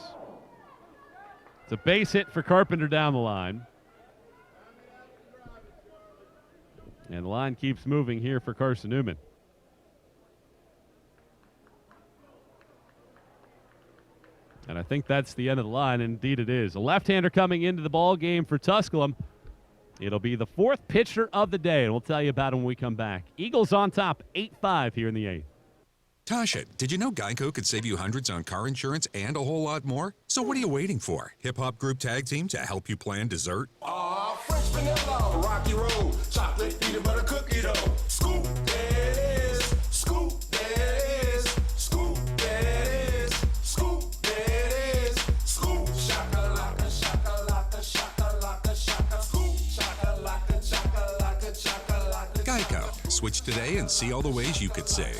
It's a base hit for Carpenter down the line. And the line keeps moving here for Carson-Newman. And I think that's the end of the line. Indeed it is. A left-hander coming into the ball game for Tusculum. It'll be the fourth pitcher of the day, and we'll tell you about him when we come back. Eagles on top, 8-5 here in the eighth. Tasha, did you know Geico could save you hundreds on car insurance and a whole lot more? So what are you waiting for? Hip-hop group tag team to help you plan dessert? French vanilla, rocky road, chocolate peanut butter cookie dough. Scoop, there it is. Scoop, there it is. Scoop, there it is. Scoop, there it is. Scoop, shakalaka, shakalaka, shakalaka, shaka. Scoop, shakalaka, shakalaka, shakalaka. Geico. Switch today and see all the ways you could save.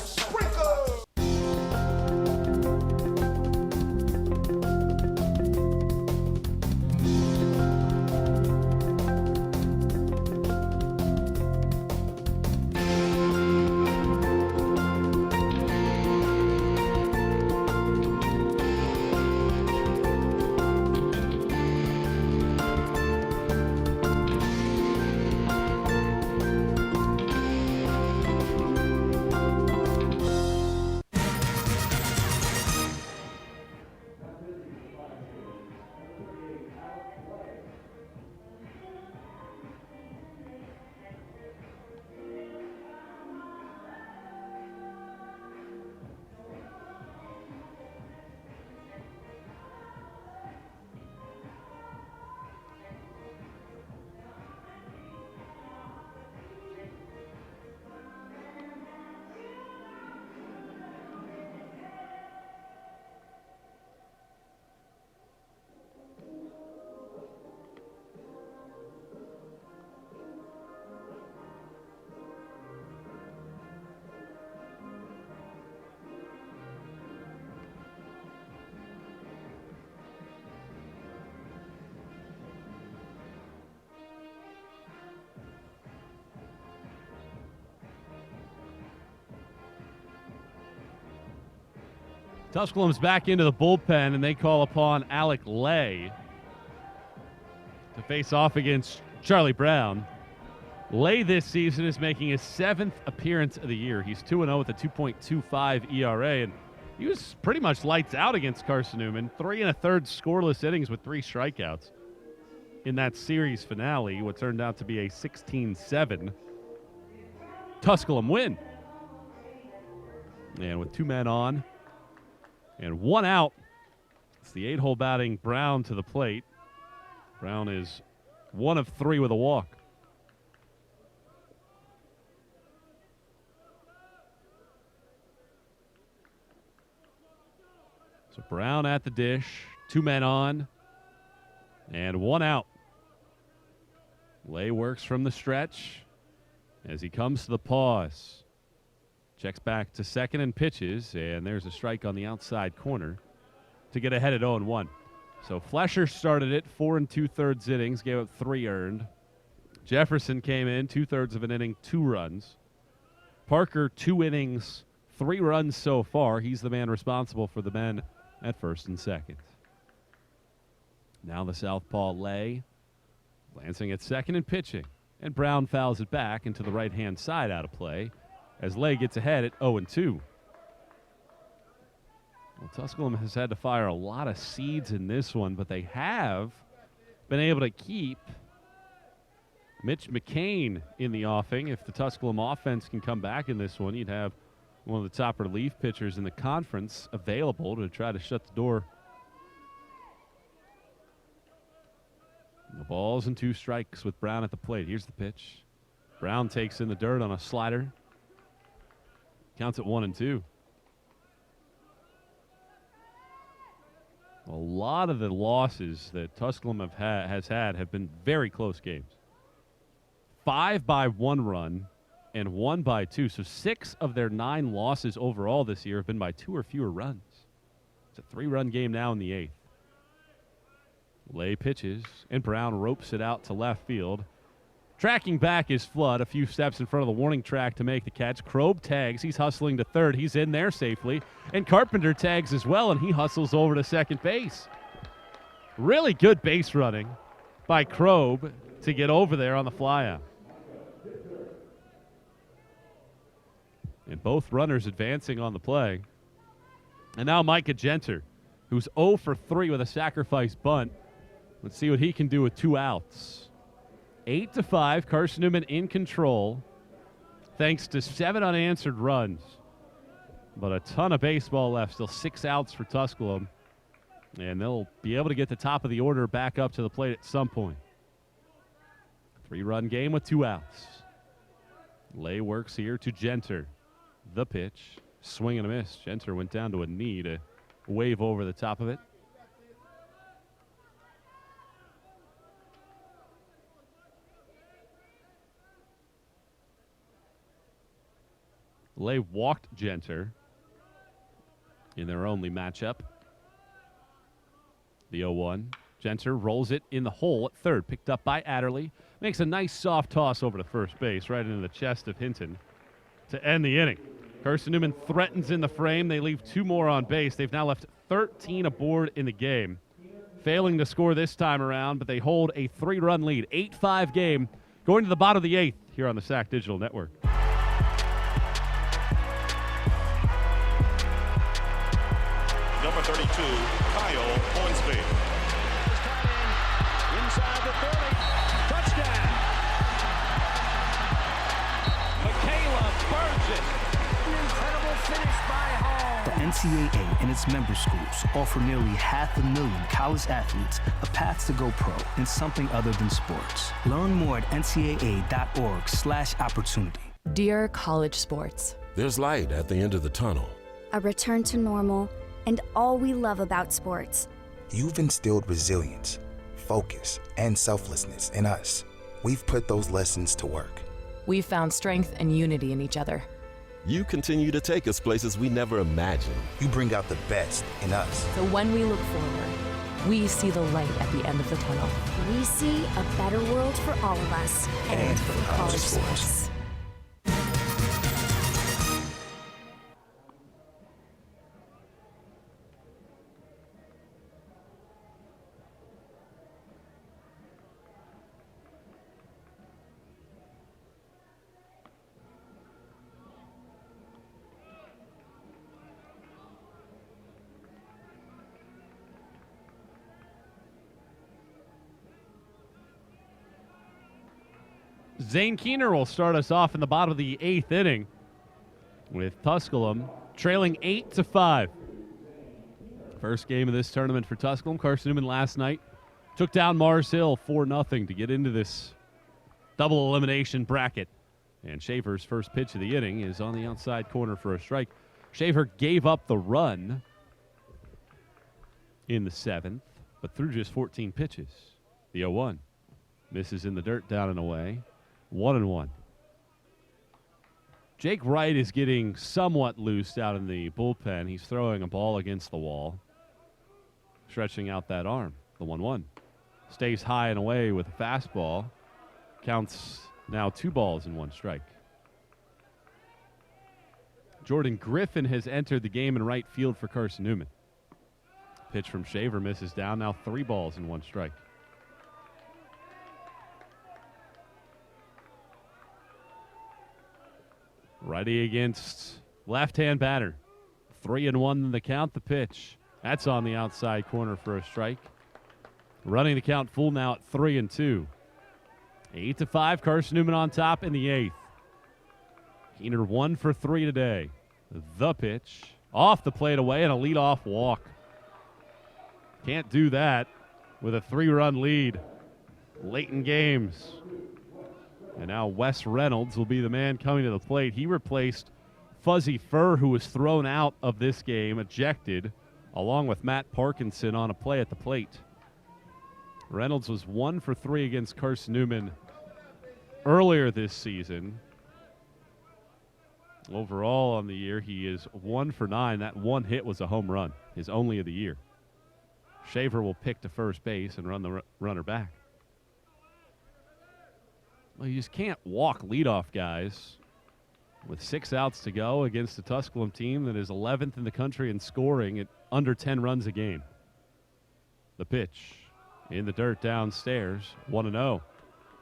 Tusculum's back into the bullpen, and they call upon Alec Lay to face off against Charlie Brown. Lay this season is making his 7th appearance of the year. He's 2-0 with a 2.25 ERA, and he was pretty much lights out against Carson-Newman. 3 1/3 scoreless innings with 3 strikeouts in that series finale, what turned out to be a 16-7 Tusculum win. And with 2 men on and 1 out, it's the 8-hole batting Brown to the plate. Brown is 1 of 3 with a walk. So Brown at the dish, 2 men on, and 1 out. Lay works from the stretch as he comes to the pause. Checks back to second and pitches, and there's a strike on the outside corner to get ahead at 0-1. So Flesher started it 4 2/3 innings, gave up 3 earned. Jefferson came in 2/3 of an inning, 2 runs. Parker, 2 innings, 3 runs so far. He's the man responsible for the men at first and second. Now the southpaw Lay glancing at second and pitching, and Brown fouls it back into the right-hand side out of play as Lay gets ahead at 0-2. Well, Tusculum has had to fire a lot of seeds in this one, but they have been able to keep Mitch McCain in the offing. If the Tusculum offense can come back in this one, you'd have one of the top relief pitchers in the conference available to try to shut the door. The balls and 2 strikes with Brown at the plate. Here's the pitch. Brown takes in the dirt on a slider. Counts at 1-2. A lot of the losses that Tusculum has had have been very close games. 5 by 1 run and 1 by 2. So 6 of their 9 losses overall this year have been by 2 or fewer runs. It's a 3-run game now in the 8th. Lay pitches, and Brown ropes it out to left field. Tracking back is Flood, a few steps in front of the warning track to make the catch. Krob tags. He's hustling to third. He's in there safely. And Carpenter tags as well, and he hustles over to second base. Really good base running by Krob to get over there on the flyout. And both runners advancing on the play. And now Micah Genter, who's 0 for 3 with a sacrifice bunt. Let's see what he can do with 2 outs. 8-5, Carson-Newman in control, thanks to 7 unanswered runs. But a ton of baseball left, still 6 outs for Tusculum. And they'll be able to get the top of the order back up to the plate at some point. 3-run game with 2 outs. Lay works here to Genter. The pitch, swing and a miss. Genter went down to a knee to wave over the top of it. Lay walked Genter in their only matchup. The 0-1. Genter rolls it in the hole at third. Picked up by Adderley. Makes a nice soft toss over to first base, right into the chest of Hinton to end the inning. Carson-Newman threatens in the frame. They leave 2 more on base. They've now left 13 aboard in the game. Failing to score this time around, but they hold a 3-run lead. 8-5 game going to the bottom of the 8th here on the SAC Digital Network. Number 32, Kyle Hornsby. Inside the 30. Touchdown. Michaela Burgess. An incredible finish by Hall. The NCAA and its member schools offer nearly 500,000 college athletes a path to go pro in something other than sports. Learn more at ncaa.org/opportunity. Dear college sports. There's light at the end of the tunnel. A return to normal and all we love about sports. You've instilled resilience, focus, and selflessness in us. We've put those lessons to work. We've found strength and unity in each other. You continue to take us places we never imagined. You bring out the best in us. So when we look forward, we see the light at the end of the tunnel. We see a better world for all of us and for college sports. Zane Keener will start us off in the bottom of the 8th inning with Tusculum trailing 8-5. First game of this tournament for Tusculum. Carson-Newman last night took down Mars Hill 4-0 to get into this double elimination bracket. And Shaver's first pitch of the inning is on the outside corner for a strike. Shaver gave up the run in the 7th, but threw just 14 pitches. The 0-1 misses in the dirt, down and away. 1-1. Jake Wright is getting somewhat loose out in the bullpen. He's throwing a ball against the wall, stretching out that arm. The 1-1 stays high and away with a fastball. Counts now 2 balls and 1 strike. Jordan Griffin has entered the game in right field for Carson-Newman. Pitch from Shaver misses down, now 3 balls and 1 strike. Righty against left-hand batter. 3-1 in the count, the pitch. That's on the outside corner for a strike. Running the count full now at 3-2. 8-5, Carson-Newman on top in the 8th. Keener 1 for 3 today. The pitch. Off the plate away and a leadoff walk. Can't do that with a 3-run lead late in games. And now Wes Reynolds will be the man coming to the plate. He replaced Fuzzy Furr, who was thrown out of this game, ejected, along with Matt Parkinson on a play at the plate. Reynolds was 1 for 3 against Carson-Newman earlier this season. Overall on the year, he is 1 for 9. That 1 hit was a home run, his only of the year. Shaver will pick to first base and run the runner back. Well, you just can't walk leadoff guys with 6 outs to go against a Tusculum team that is 11th in the country in scoring at under 10 runs a game. The pitch in the dirt downstairs, 1-0.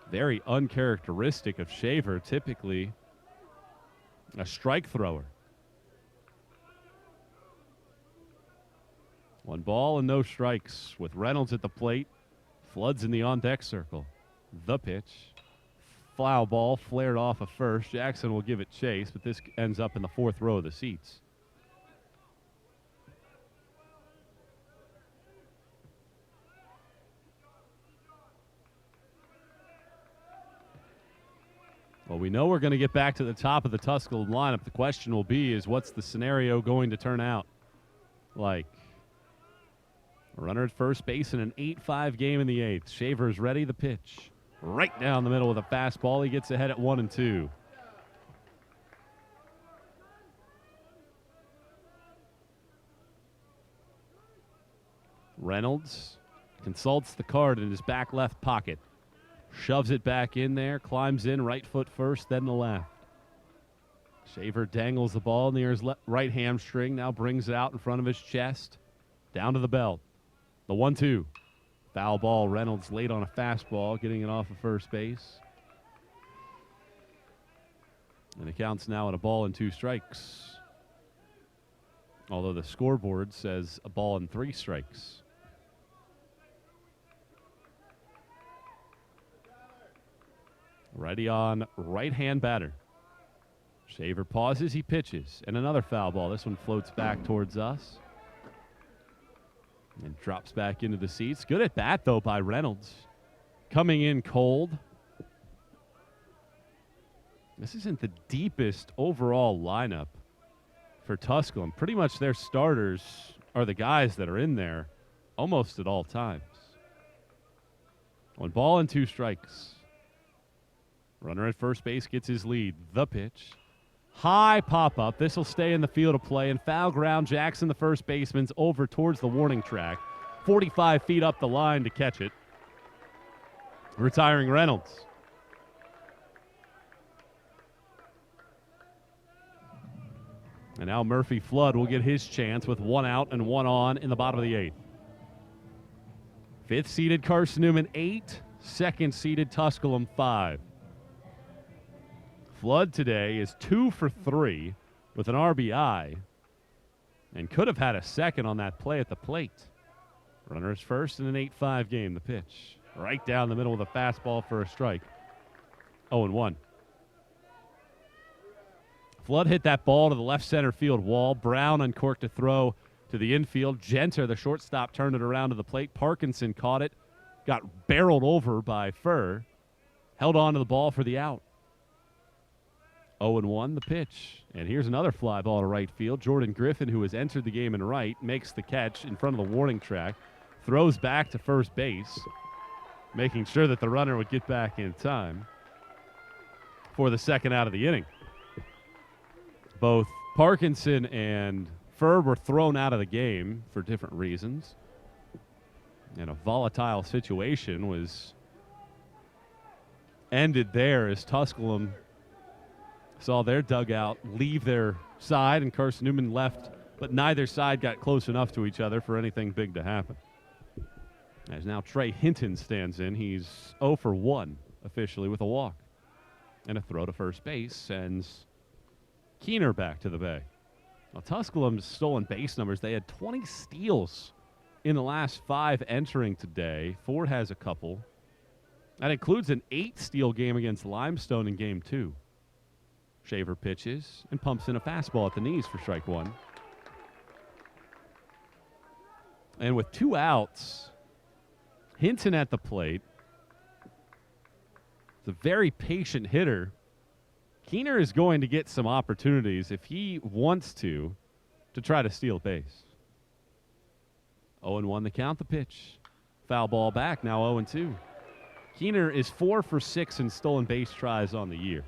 Very uncharacteristic of Shaver, typically a strike thrower. 1 ball and no strikes with Reynolds at the plate. Flood's in the on-deck circle. The pitch. Foul ball flared off of first. Jackson will give it chase, but this ends up in the 4th row of the seats. Well, we know we're going to get back to the top of the Tusculum lineup. The question will be is what's the scenario going to turn out like? A runner at first base in an 8-5 game in the 8th. Shaver's ready. The pitch. Right down the middle with a fastball. He gets ahead at 1-2. Reynolds consults the card in his back left pocket. Shoves it back in there, climbs in, right foot first, then the left. Shaver dangles the ball near his right hamstring, now brings it out in front of his chest, down to the belt. The 1-2. Foul ball, Reynolds late on a fastball, getting it off of first base. And the count's now at a ball and 2 strikes. Although the scoreboard says a ball and 3 strikes. Righty on right-hand batter. Shaver pauses, he pitches, and another foul ball. This one floats back towards us and drops back into the seats. Good at bat, though, by Reynolds. Coming in cold. This isn't the deepest overall lineup for Tusculum. Pretty much their starters are the guys that are in there almost at all times. 1 ball and 2 strikes. Runner at first base gets his lead. The pitch. High pop-up. This will stay in the field of play. And foul ground. Jackson, the first baseman's over towards the warning track. 45 feet up the line to catch it. Retiring Reynolds. And now Murphy Flood will get his chance with 1 out and 1 on in the bottom of the 8th. 5th-seeded Carson-Newman 8. 2nd-seeded Tusculum 5. Flood today is 2 for 3 with an RBI and could have had a second on that play at the plate. Runner is first in an 8-5 game. The pitch right down the middle with a fastball for a strike. 0-1. Flood hit that ball to the left center field wall. Brown uncorked a throw to the infield. Genter, the shortstop, turned it around to the plate. Parkinson caught it, got barreled over by Furr, held on to the ball for the out. 0-1, the pitch. And here's another fly ball to right field. Jordan Griffin, who has entered the game in right, makes the catch in front of the warning track, throws back to first base, making sure that the runner would get back in time for the second out of the inning. Both Parkinson and Furr were thrown out of the game for different reasons. And a volatile situation was ended there as Tusculum saw their dugout leave their side, and Carson-Newman left, but neither side got close enough to each other for anything big to happen. As now Trey Hinton stands in. He's 0 for 1 officially with a walk. And a throw to first base sends Keener back to the bay. Now, Tusculum's stolen base numbers, they had 20 steals in the last 5 entering today. Ford has a couple. That includes an 8-steal game against Limestone in Game 2. Shaver pitches and pumps in a fastball at the knees for strike 1. And with 2 outs, Hinton at the plate. It's a very patient hitter. Keener is going to get some opportunities if he wants to try to steal base. 0-1 the count, the pitch. Foul ball back, now 0-2. Keener is 4 for 6 in stolen base tries on the year.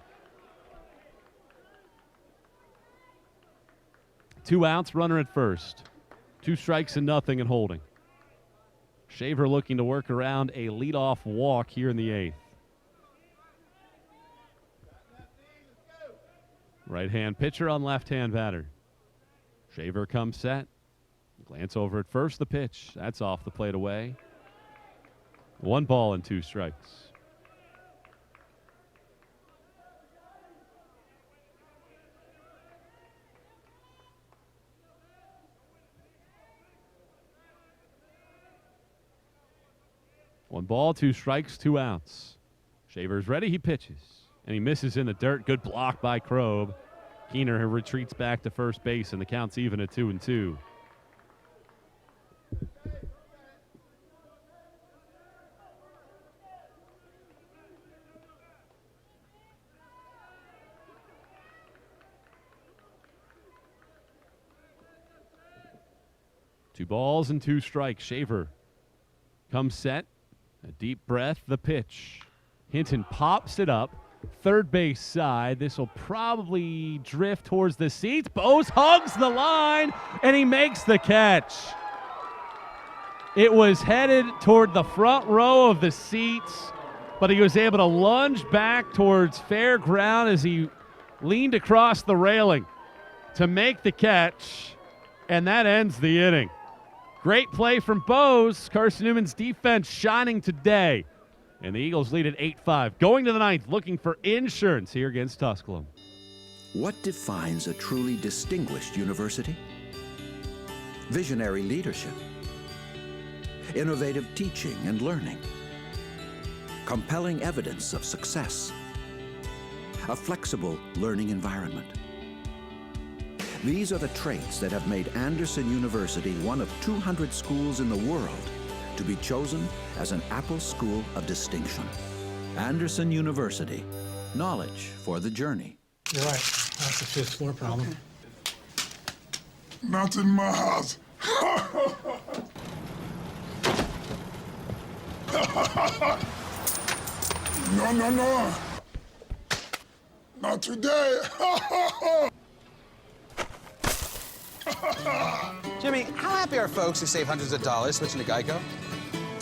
2 outs, runner at first. 2 strikes and nothing and holding. Shaver looking to work around a leadoff walk here in the 8th. Right-hand pitcher on left-hand batter. Shaver comes set. Glance over at first, the pitch. That's off the plate away. 1 ball and 2 strikes. One ball, 2 strikes, 2 outs. Shaver's ready, he pitches. And he misses in the dirt. Good block by Krob. Keener retreats back to first base, and the count's even at 2-2. Two balls and 2 strikes. Shaver comes set. A deep breath, the pitch. Hinton pops it up. Third base side. This will probably drift towards the seats. Bose hugs the line, and he makes the catch. It was headed toward the front row of the seats, but he was able to lunge back towards fair ground as he leaned across the railing to make the catch, and that ends the inning. Great play from Bose. Carson-Newman's defense shining today. And the Eagles lead at 8-5. Going to the 9th, looking for insurance here against Tusculum. What defines a truly distinguished university? Visionary leadership, innovative teaching and learning, compelling evidence of success, a flexible learning environment. These are the traits that have made Anderson University one of 200 schools in the world to be chosen as an Apple School of Distinction. Anderson University, knowledge for the journey. You're right. That's a 5th floor problem. Not in my house. No, no, no. Not today. Jimmy, how happy are folks who save hundreds of dollars switching to Geico?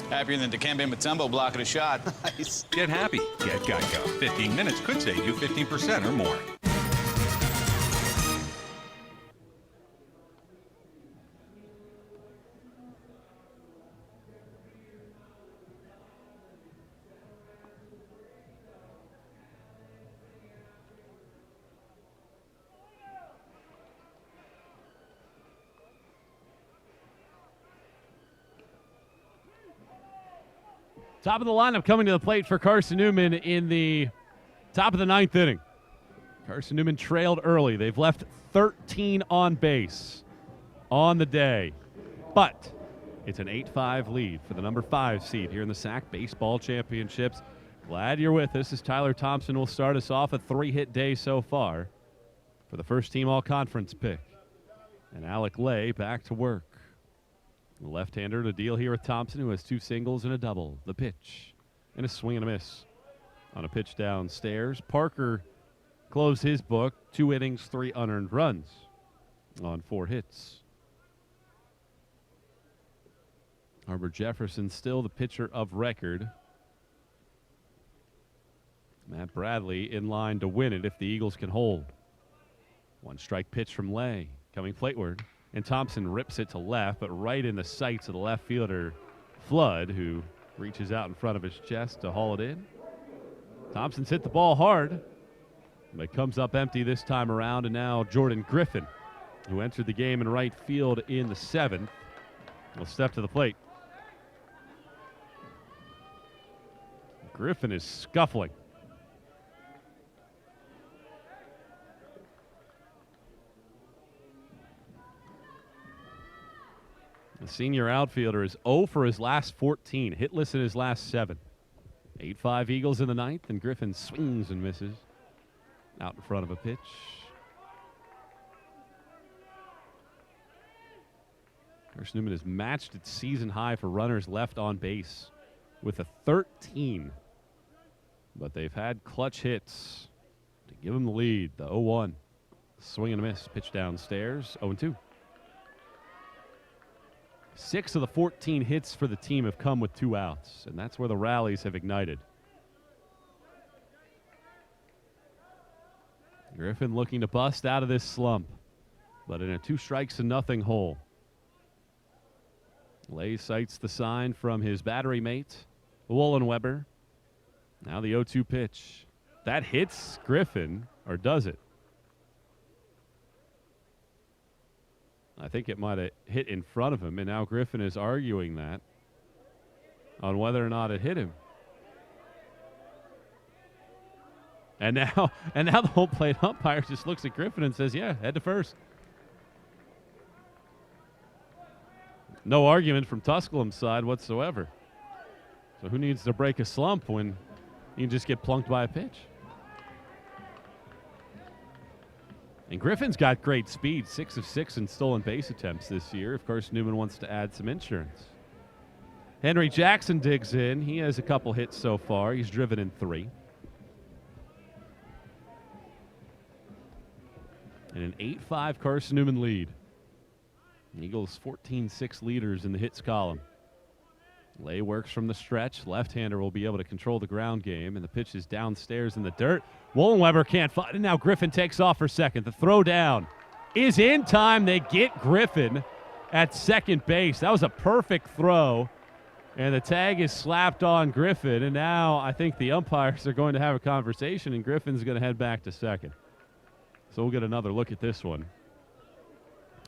Happier than Dikembe Mutombo blocking a shot. Nice. Get happy. Get Geico. 15 minutes could save you 15% or more. Top of the lineup coming to the plate for Carson-Newman in the top of the 9th inning. Carson-Newman trailed early. They've left 13 on base on the day. But it's an 8-5 lead for the number 5 seed here in the SAC Baseball Championships. Glad you're with us as Tyler Thompson will start us off. A 3-hit day so far for the first team all-conference pick. And Alec Lay back to work. The left-hander to deal here with Thompson, who has 2 singles and a double. The pitch and a swing and a miss on a pitch downstairs. Parker closed his book. 2 innings, 3 unearned runs on 4 hits. Harbor Jefferson still the pitcher of record. Matt Bradley in line to win it if the Eagles can hold. 1-strike pitch from Lay coming plateward. And Thompson rips it to left, but right in the sights of the left fielder, Flood, who reaches out in front of his chest to haul it in. Thompson's hit the ball hard, but comes up empty this time around, and now Jordan Griffin, who entered the game in right field in the 7th, will step to the plate. Griffin is scuffling. The senior outfielder is 0 for his last 14, hitless in his last 7. 8-5 Eagles in the 9th, and Griffin swings and misses out in front of a pitch. Carson-Newman has matched its season high for runners left on base with a 13. But they've had clutch hits to give them the lead. The 0-1. Swing and a miss. Pitch downstairs. 0-2. 6 of the 14 hits for the team have come with 2 outs, and that's where the rallies have ignited. Griffin looking to bust out of this slump, but in a 2-strikes-to-nothing hole. Lay sights the sign from his battery mate, Wollenweber. Now the 0-2 pitch. That hits Griffin, or does it? I think it might have hit in front of him, and now Griffin is arguing that on whether or not it hit him. And now the home plate umpire just looks at Griffin and says, yeah, head to first. No argument from Tusculum's side whatsoever. So who needs to break a slump when you can just get plunked by a pitch? And Griffin's got great speed, 6 of 6 in stolen base attempts this year. Of course, Newman wants to add some insurance. Henry Jackson digs in. He has a couple hits so far. He's driven in 3. And an 8-5 Carson-Newman lead. Eagles 14-6 leaders in the hits column. Lay works from the stretch. Left-hander will be able to control the ground game, and the pitch is downstairs in the dirt. Wollenweber can't find it. Now Griffin takes off for second. The throw down is in time. They get Griffin at second base. That was a perfect throw, and the tag is slapped on Griffin, and now I think the umpires are going to have a conversation, and Griffin's going to head back to second. So we'll get another look at this one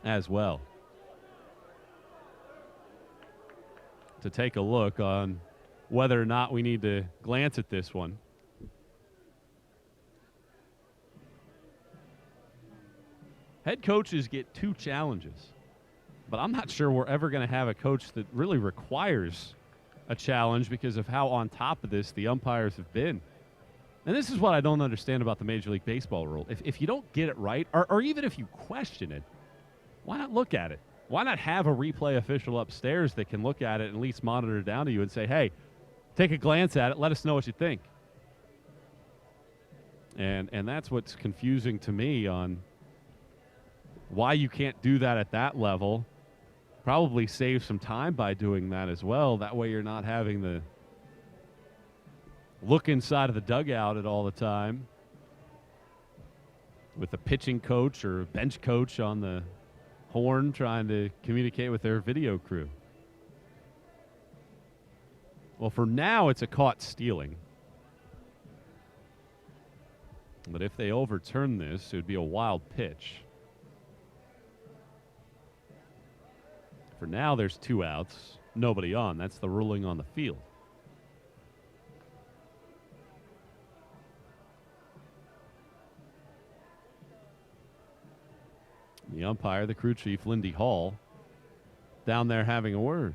as well. To take a look on whether or not we need to glance at this one. Head coaches get 2 challenges, but I'm not sure we're ever going to have a coach that really requires a challenge because of how on top of this the umpires have been. And this is what I don't understand about the Major League Baseball rule. If you don't get it right, or even if you question it, why not look at it? Why not have a replay official upstairs that can look at it and at least monitor it down to you and say, hey, take a glance at it, let us know what you think. And that's what's confusing to me on why you can't do that at that level. Probably save some time by doing that as well. That way you're not having the look inside of the dugout at all the time with a pitching coach or a bench coach on the horn trying to communicate with their video crew. Well, for now, it's a caught stealing. But if they overturn this, it would be a wild pitch. For now, there's 2 outs, nobody on. That's the ruling on the field. The umpire, the crew chief, Lindy Hall, down there having a word.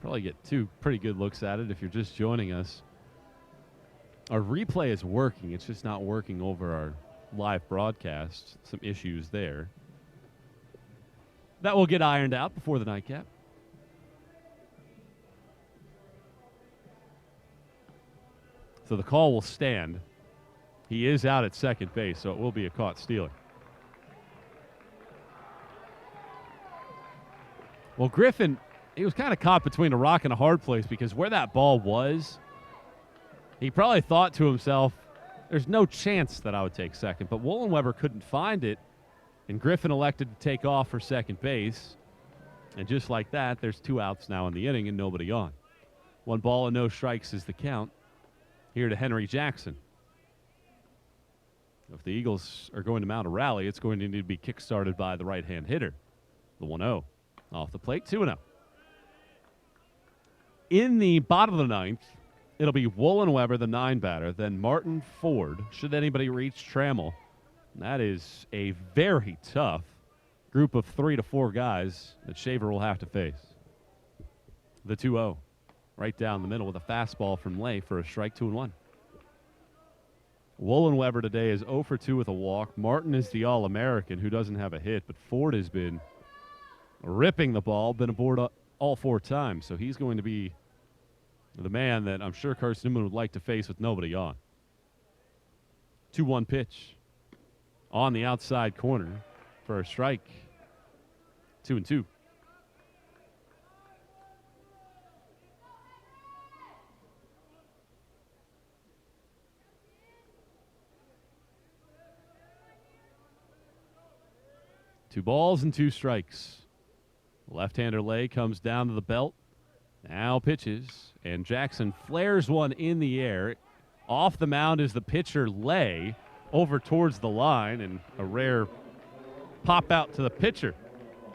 Probably get 2 pretty good looks at it if you're just joining us. Our replay is working. It's just not working over our live broadcast. Some issues there. That will get ironed out before the nightcap. So the call will stand. He is out at second base, so it will be a caught stealing. Well, Griffin, he was kind of caught between a rock and a hard place because where that ball was, he probably thought to himself, there's no chance that I would take second. But Wollenweber couldn't find it, and Griffin elected to take off for second base. And just like that, there's 2 outs now in the inning and nobody on. 1 ball and no strikes is the count. Here to Henry Jackson. If the Eagles are going to mount a rally, it's going to need to be kick-started by the right-hand hitter. The 1-0. Off the plate, 2-0. In the bottom of the 9th, it'll be Wollenweber, the 9-batter, then Martin Ford, should anybody reach Trammell. That is a very tough group of 3 to 4 guys that Shaver will have to face. The 2-0. Right down the middle with a fastball from Lay for a strike, 2-1. Wollenweber today is 0 for 2 with a walk. Martin is the All-American who doesn't have a hit, but Ford has been ripping the ball, been aboard all 4 times, so he's going to be the man that I'm sure Carson-Newman would like to face with nobody on. 2-1 pitch on the outside corner for a strike, 2-2. 2 balls and 2 strikes. Left-hander Lay comes down to the belt. Now pitches, and Jackson flares one in the air. Off the mound is the pitcher Lay over towards the line, and a rare pop out to the pitcher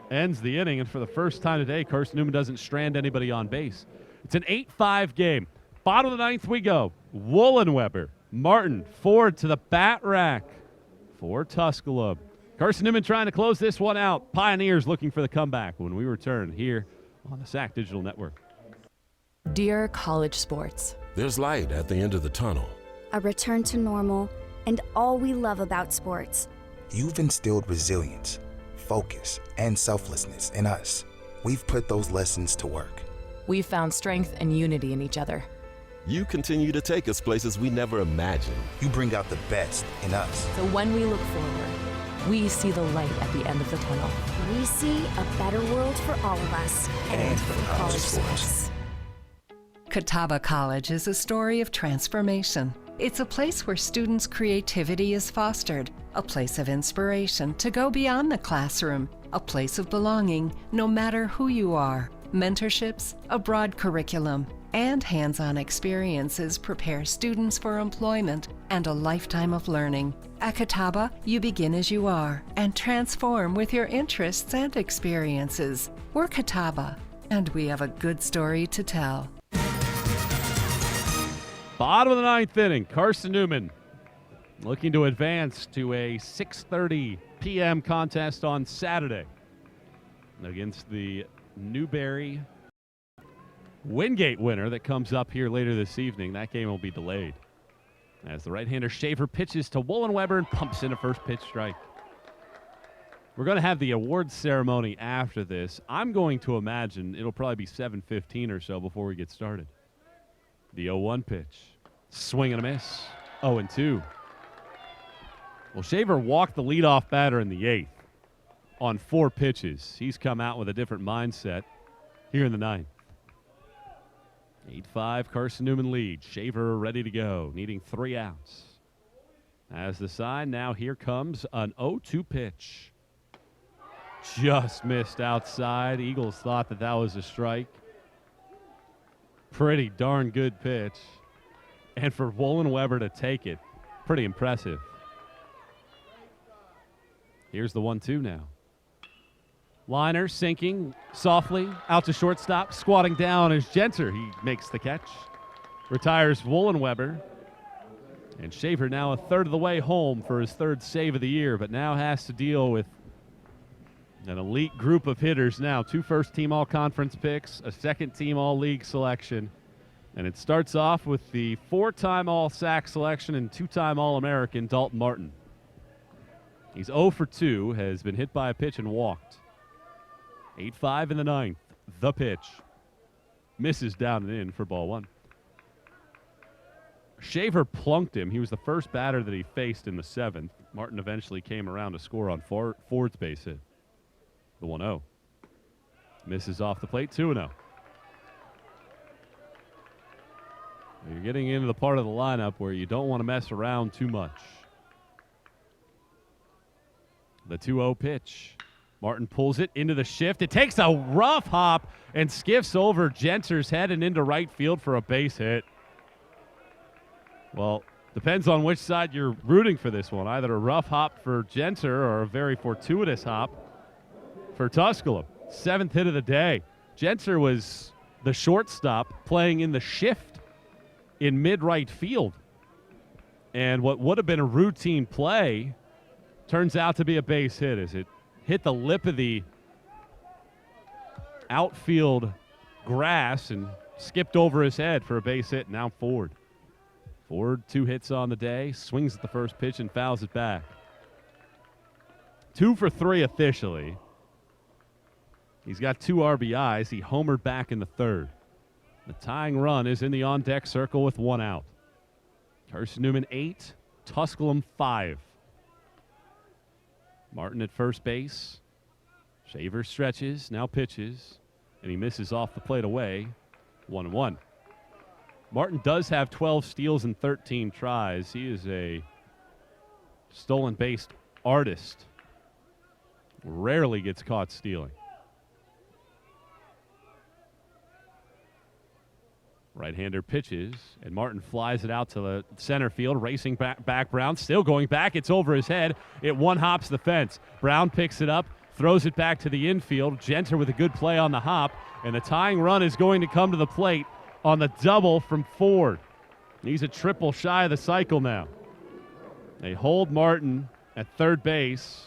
ends the inning. And for the first time today, Carson-Newman doesn't strand anybody on base. It's an 8-5 game. Bottom of the 9th we go. Woolenweber, Martin, Ford to the bat rack for Tusculum. Carson-Newman trying to close this one out. Pioneers looking for the comeback when we return here on the SAC Digital Network. Dear college sports, There's light at the end of the tunnel. A return to normal, and all we love about sports. You've instilled resilience, focus, and selflessness in us. We've put those lessons to work. we've found strength and unity in each other. You continue to take us places we never imagined. You bring out the best in us. So when we look forward, we see the light at the end of the tunnel. We see a better world for all of us and for college sports. Catawba College is a story of transformation. It's a place where students' creativity is fostered, a place of inspiration to go beyond the classroom, a place of belonging no matter who you are. Mentorships, a broad curriculum, and hands-on experiences prepare students for employment and a lifetime of learning. At Catawba, you begin as you are and transform with your interests and experiences. We're Catawba, and we have a good story to tell. Bottom of the 9th inning, Carson-Newman looking to advance to a 6:30 p.m. contest on Saturday against the Newberry Wingate winner that comes up here later this evening. That game will be delayed as the right-hander Shaver pitches to Woolenweber and pumps in a first pitch strike. We're going to have the awards ceremony after this. I'm going to imagine it'll probably be 7:15 or so before we get started. The 0-1 pitch. Swing and a miss. 0-2. Well, Shaver walked the leadoff batter in the 8th on 4 pitches. He's come out with a different mindset here in the 9th. 8-5, Carson-Newman leads. Shaver ready to go, needing 3 outs. As the sign, now here comes an 0-2 pitch. Just missed outside. Eagles thought that was a strike. Pretty darn good pitch. And for Woolenweber to take it, pretty impressive. Here's the 1-2 now. Liner sinking softly out to shortstop. Squatting down is Genter. He makes the catch. Retires Woolenweber. And Shaver now a third of the way home for his 3rd save of the year, but now has to deal with an elite group of hitters now. 2 first-team all-conference picks, a second-team all-league selection. And it starts off with the 4-time all-SAC selection and 2-time All-American Dalton Martin. He's 0 for 2, has been hit by a pitch and walked. 8-5 in the 9th. The pitch. Misses down and in for ball 1. Shaver plunked him. He was the first batter that he faced in the 7th. Martin eventually came around to score on Ford's base hit. The 1-0. Misses off the plate, 2-0. You're getting into the part of the lineup where you don't want to mess around too much. The 2-0 pitch. Martin pulls it into the shift. It takes a rough hop and skiffs over Genter's head and into right field for a base hit. Well, depends on which side you're rooting for this one. Either a rough hop for Genter or a very fortuitous hop for Tusculum. 7th hit of the day. Genter was the shortstop playing in the shift in mid-right field. And what would have been a routine play turns out to be a base hit as it hit the lip of the outfield grass and skipped over his head for a base hit. Now Ford. Ford, 2 hits on the day, swings at the first pitch and fouls it back. 2 for 3 officially. He's got 2 RBIs. He homered back in the 3rd. The tying run is in the on-deck circle with 1 out. Carson-Newman 8, Tusculum 5. Martin at first base. Shaver stretches, now pitches, and he misses off the plate away. 1-1. Martin does have 12 steals and 13 tries. He is a stolen base artist. Rarely gets caught stealing. Right-hander pitches, and Martin flies it out to the center field, racing back Brown, still going back. It's over his head. It one-hops the fence. Brown picks it up, throws it back to the infield. Genter with a good play on the hop, and the tying run is going to come to the plate on the double from Ford. He's a triple shy of the cycle now. They hold Martin at third base,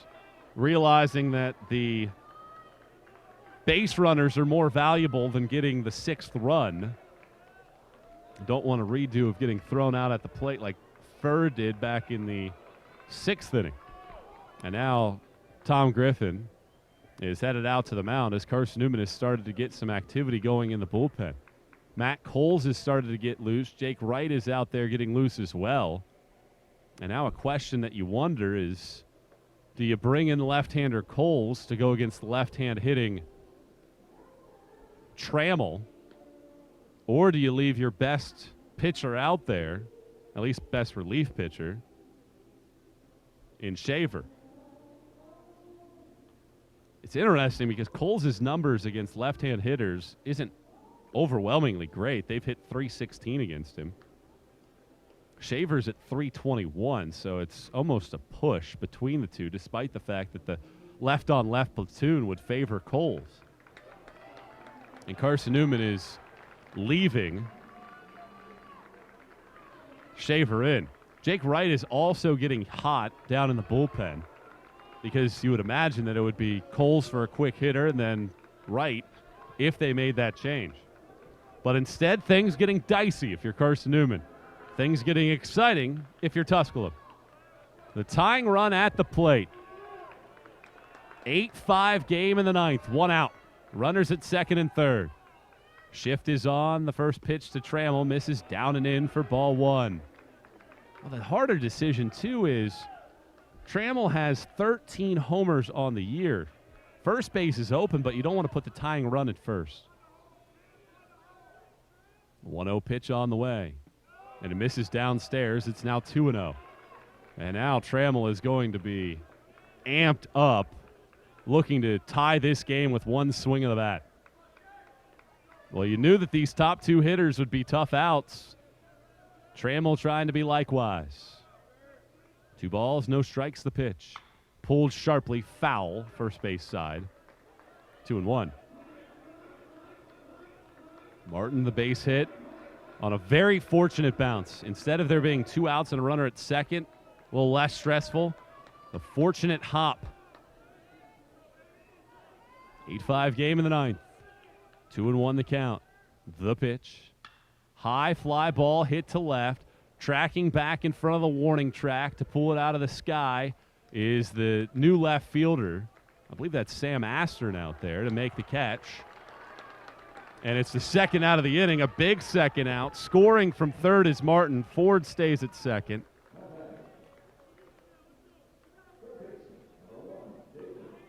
realizing that the base runners are more valuable than getting the sixth run. Don't want a redo of getting thrown out at the plate like Furr did back in the sixth inning. And now Tom Griffin is headed out to the mound as Carson-Newman has started to get some activity going in the bullpen. Matt Coles has started to get loose. Jake Wright is out there getting loose as well. And now a question that you wonder is, do you bring in left-hander Coles to go against the left-hand hitting Trammell? Or do you leave your best pitcher out there, at least best relief pitcher, in Shaver? It's interesting because Coles' numbers against left-hand hitters isn't overwhelmingly great. They've hit .316 against him. Shaver's at .321, so it's almost a push between the two, despite the fact that the left-on-left platoon would favor Coles. And Carson-Newman is leaving Shaver in. Jake Wright is also getting hot down in the bullpen because you would imagine that it would be Coles for a quick hitter and then Wright if they made that change. But instead, things getting dicey if you're Carson-Newman. Things getting exciting if you're Tusculum. The tying run at the plate. 8-5 game in the ninth. One out. Runners at second and third. Shift is on. The first pitch to Trammell misses down and in for ball one. Well, the harder decision, too, is Trammell has 13 homers on the year. First base is open, but you don't want to put the tying run at first. 1-0 pitch on the way. And it misses downstairs. It's now 2-0. And now Trammell is going to be amped up, looking to tie this game with one swing of the bat. Well, you knew that these top two hitters would be tough outs. Trammell trying to be likewise. 2 balls, no strikes the pitch. Pulled sharply, foul, first base side. 2-1. Martin, the base hit on a very fortunate bounce. Instead of there being 2 outs and a runner at second, a little less stressful, the fortunate hop. 8-5 game in the ninth. 2-1 the count. The pitch. High fly ball hit to left. Tracking back in front of the warning track to pull it out of the sky is the new left fielder. I believe that's Sam Astern out there to make the catch. And it's the second out of the inning, a big second out. Scoring from third is Martin. Ford stays at second.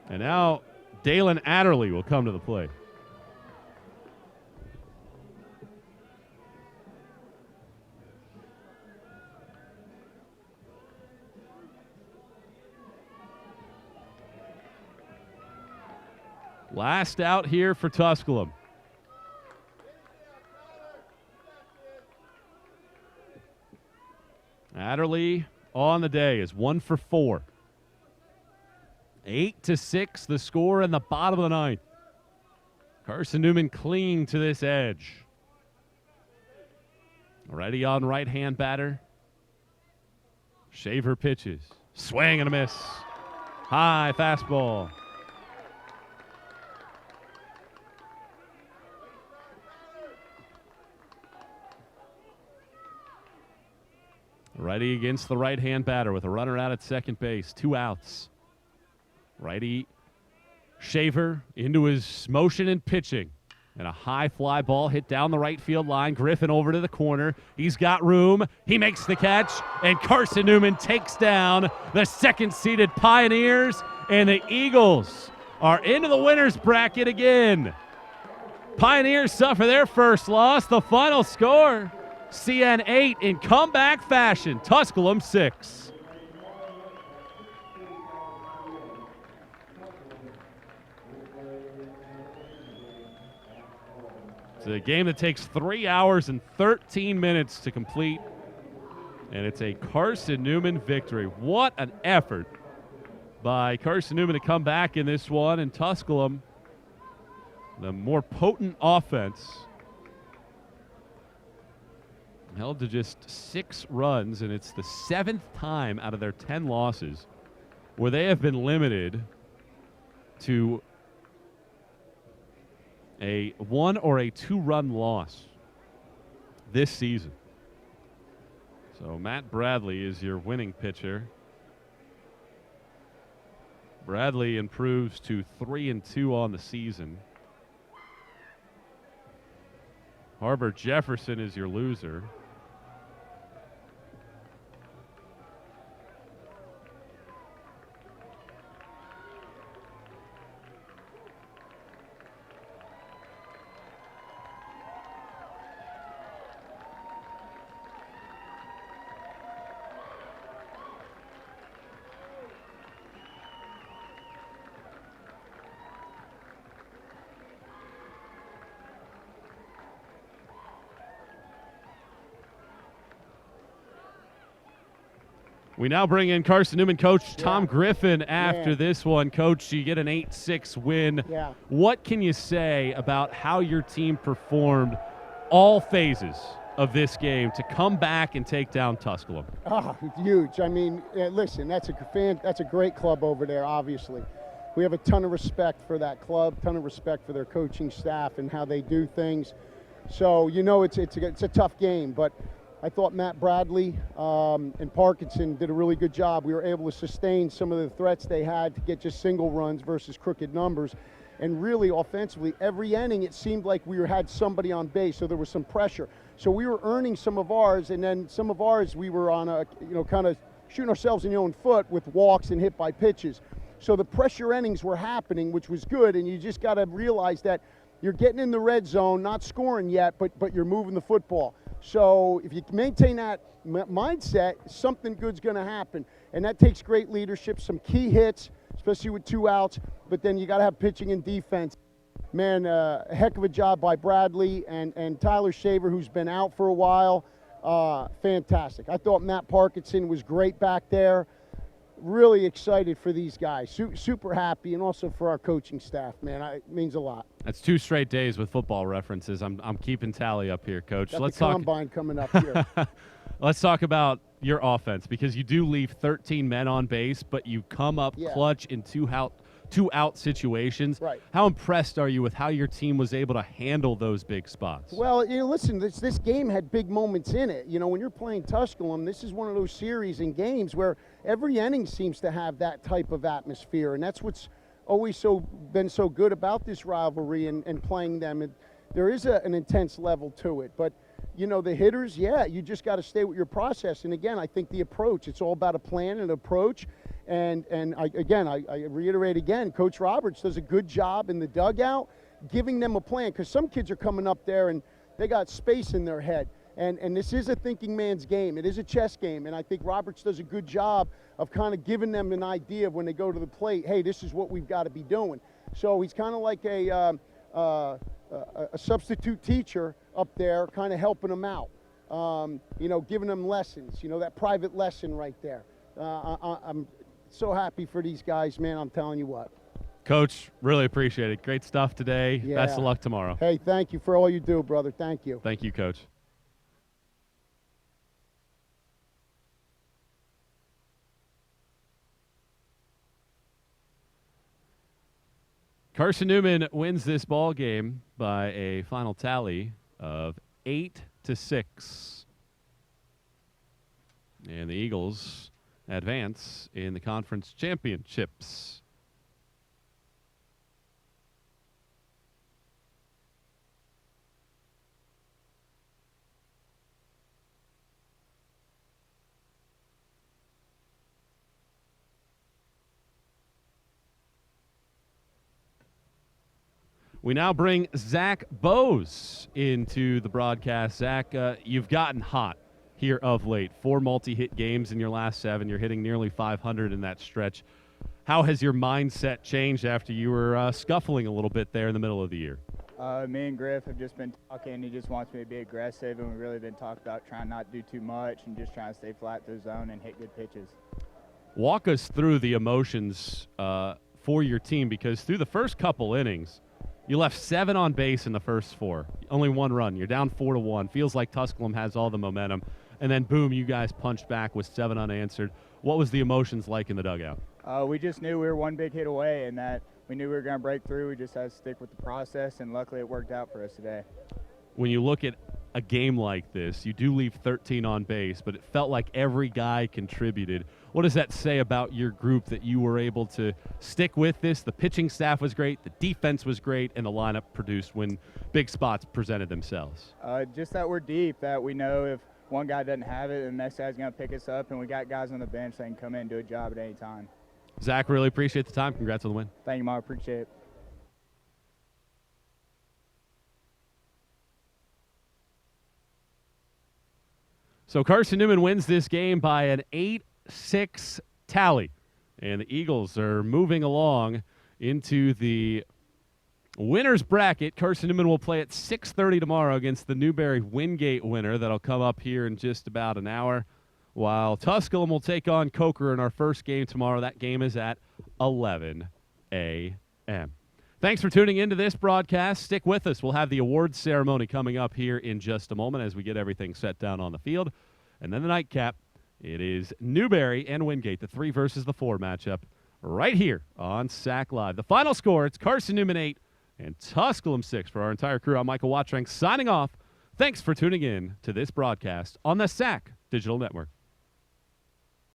And now Dalen Adderley will come to the plate. Last out here for Tusculum. Adderley on the day is 1 for 4. 8-6 the score in the bottom of the ninth. Carson-Newman clinging to this edge. Ready on right-hand batter. Shaver pitches. Swing and a miss. High fastball. Righty against the right-hand batter with a runner out at second base. 2 outs. Righty Shaver into his motion and pitching. And a high fly ball hit down the right field line. Griffin over to the corner. He's got room. He makes the catch. And Carson-Newman takes down the second-seeded Pioneers. And the Eagles are into the winner's bracket again. Pioneers suffer their first loss. The final score, CN 8 in comeback fashion. Tusculum 6. It's a game that takes 3 hours and 13 minutes to complete, and it's a Carson-Newman victory. What an effort by Carson-Newman to come back in this one, and Tusculum, the more potent offense, held to just 6 runs, and it's the 7th time out of their 10 losses where they have been limited to a 1 or a 2-run loss this season. So Matt Bradley is your winning pitcher. Bradley improves to 3-2 on the season. Harbor Jefferson is your loser. We now bring in Carson-Newman coach Tom Griffin after this one. Coach, you get an 8-6 win. Yeah. What can you say about how your team performed all phases of this game to come back and take down Tusculum? Oh, huge. I mean, listen, that's a great club over there, obviously. We have a ton of respect for that club, ton of respect for their coaching staff and how they do things. So, you know, it's a tough game, but I thought Matt Bradley and Parkinson did a really good job. We were able to sustain some of the threats they had to get just single runs versus crooked numbers. And really, offensively, every inning it seemed like we had somebody on base, so there was some pressure. So we were earning some of ours, and then some of ours we were on a, kind of shooting ourselves in the own foot with walks and hit by pitches. So the pressure innings were happening, which was good, and you just got to realize that you're getting in the red zone, not scoring yet, but you're moving the football. So if you maintain that mindset, something good's going to happen. And that takes great leadership, some key hits, especially with 2 outs, but then you got to have pitching and defense. Man, a heck of a job by Bradley and Tyler Shaver, who's been out for a while. Fantastic. I thought Matt Parkinson was great back there. Really excited for these guys. Super happy, and also for our coaching staff, man. It means a lot. That's 2 straight days with football references. I'm keeping tally up here, Coach. Got the combine coming up here. Let's talk about your offense, because you do leave 13 men on base, but you come up clutch in two out situations. Right. How impressed are you with how your team was able to handle those big spots? Well, listen, this game had big moments in it. When you're playing Tusculum, this is one of those series and games where every inning seems to have that type of atmosphere, and that's what's always been so good about this rivalry and playing them. There is an intense level to it, but the hitters, you just got to stay with your process. And again, I think the approach, it's all about a plan and approach. And I reiterate again, Coach Roberts does a good job in the dugout giving them a plan, because some kids are coming up there and they got space in their head. And this is a thinking man's game. It is a chess game. And I think Roberts does a good job of kind of giving them an idea of when they go to the plate, hey, this is what we've got to be doing. So he's kind of like a substitute teacher up there, kind of helping them out, giving them lessons, that private lesson right there. I'm so happy for these guys, man. I'm telling you what. Coach, really appreciate it. Great stuff today. Yeah. Best of luck tomorrow. Hey, thank you for all you do, brother. Thank you. Thank you, Coach. Carson-Newman wins this ball game by a final tally of 8-6. And the Eagles advance in the conference championships. We now bring Zach Bose into the broadcast. Zach, you've gotten hot here of late. 4 multi-hit games in your last 7. You're hitting nearly 500 in that stretch. How has your mindset changed after you were scuffling a little bit there in the middle of the year? Me and Griff have just been talking. He just wants me to be aggressive, and we've really been talking about trying not to do too much and just trying to stay flat to the zone and hit good pitches. Walk us through the emotions for your team, because through the first couple innings, you left 7 on base in the first 4. Only 1 run. You're down 4-1. Feels like Tusculum has all the momentum. And then, boom, you guys punched back with 7 unanswered. What was the emotions like in the dugout? We just knew we were 1 big hit away and that we knew we were going to break through. We just had to stick with the process, and luckily it worked out for us today. When you look at a game like this, you do leave 13 on base, but it felt like every guy contributed. What does that say about your group that you were able to stick with this? The pitching staff was great, the defense was great, and the lineup produced when big spots presented themselves. Just that we're deep, that we know if one guy doesn't have it, the next guy's going to pick us up, and we got guys on the bench that can come in and do a job at any time. Zach, really appreciate the time. Congrats on the win. Thank you, Mark. Appreciate it. So Carson-Newman wins this game by an 8-6 tally. And the Eagles are moving along into the winner's bracket. Carson-Newman will play at 6:30 tomorrow against the Newberry-Wingate winner. That'll come up here in just about an hour. While Tusculum will take on Coker in our first game tomorrow. That game is at 11 a.m. Thanks for tuning into this broadcast. Stick with us. We'll have the awards ceremony coming up here in just a moment as we get everything set down on the field. And then the nightcap. It is Newberry and Wingate, the 3 versus the 4 matchup right here on SAC Live. The final score, it's Carson-Newman 8 and Tusculum 6. For our entire crew, I'm Michael Wattrank signing off. Thanks for tuning in to this broadcast on the SAC Digital Network.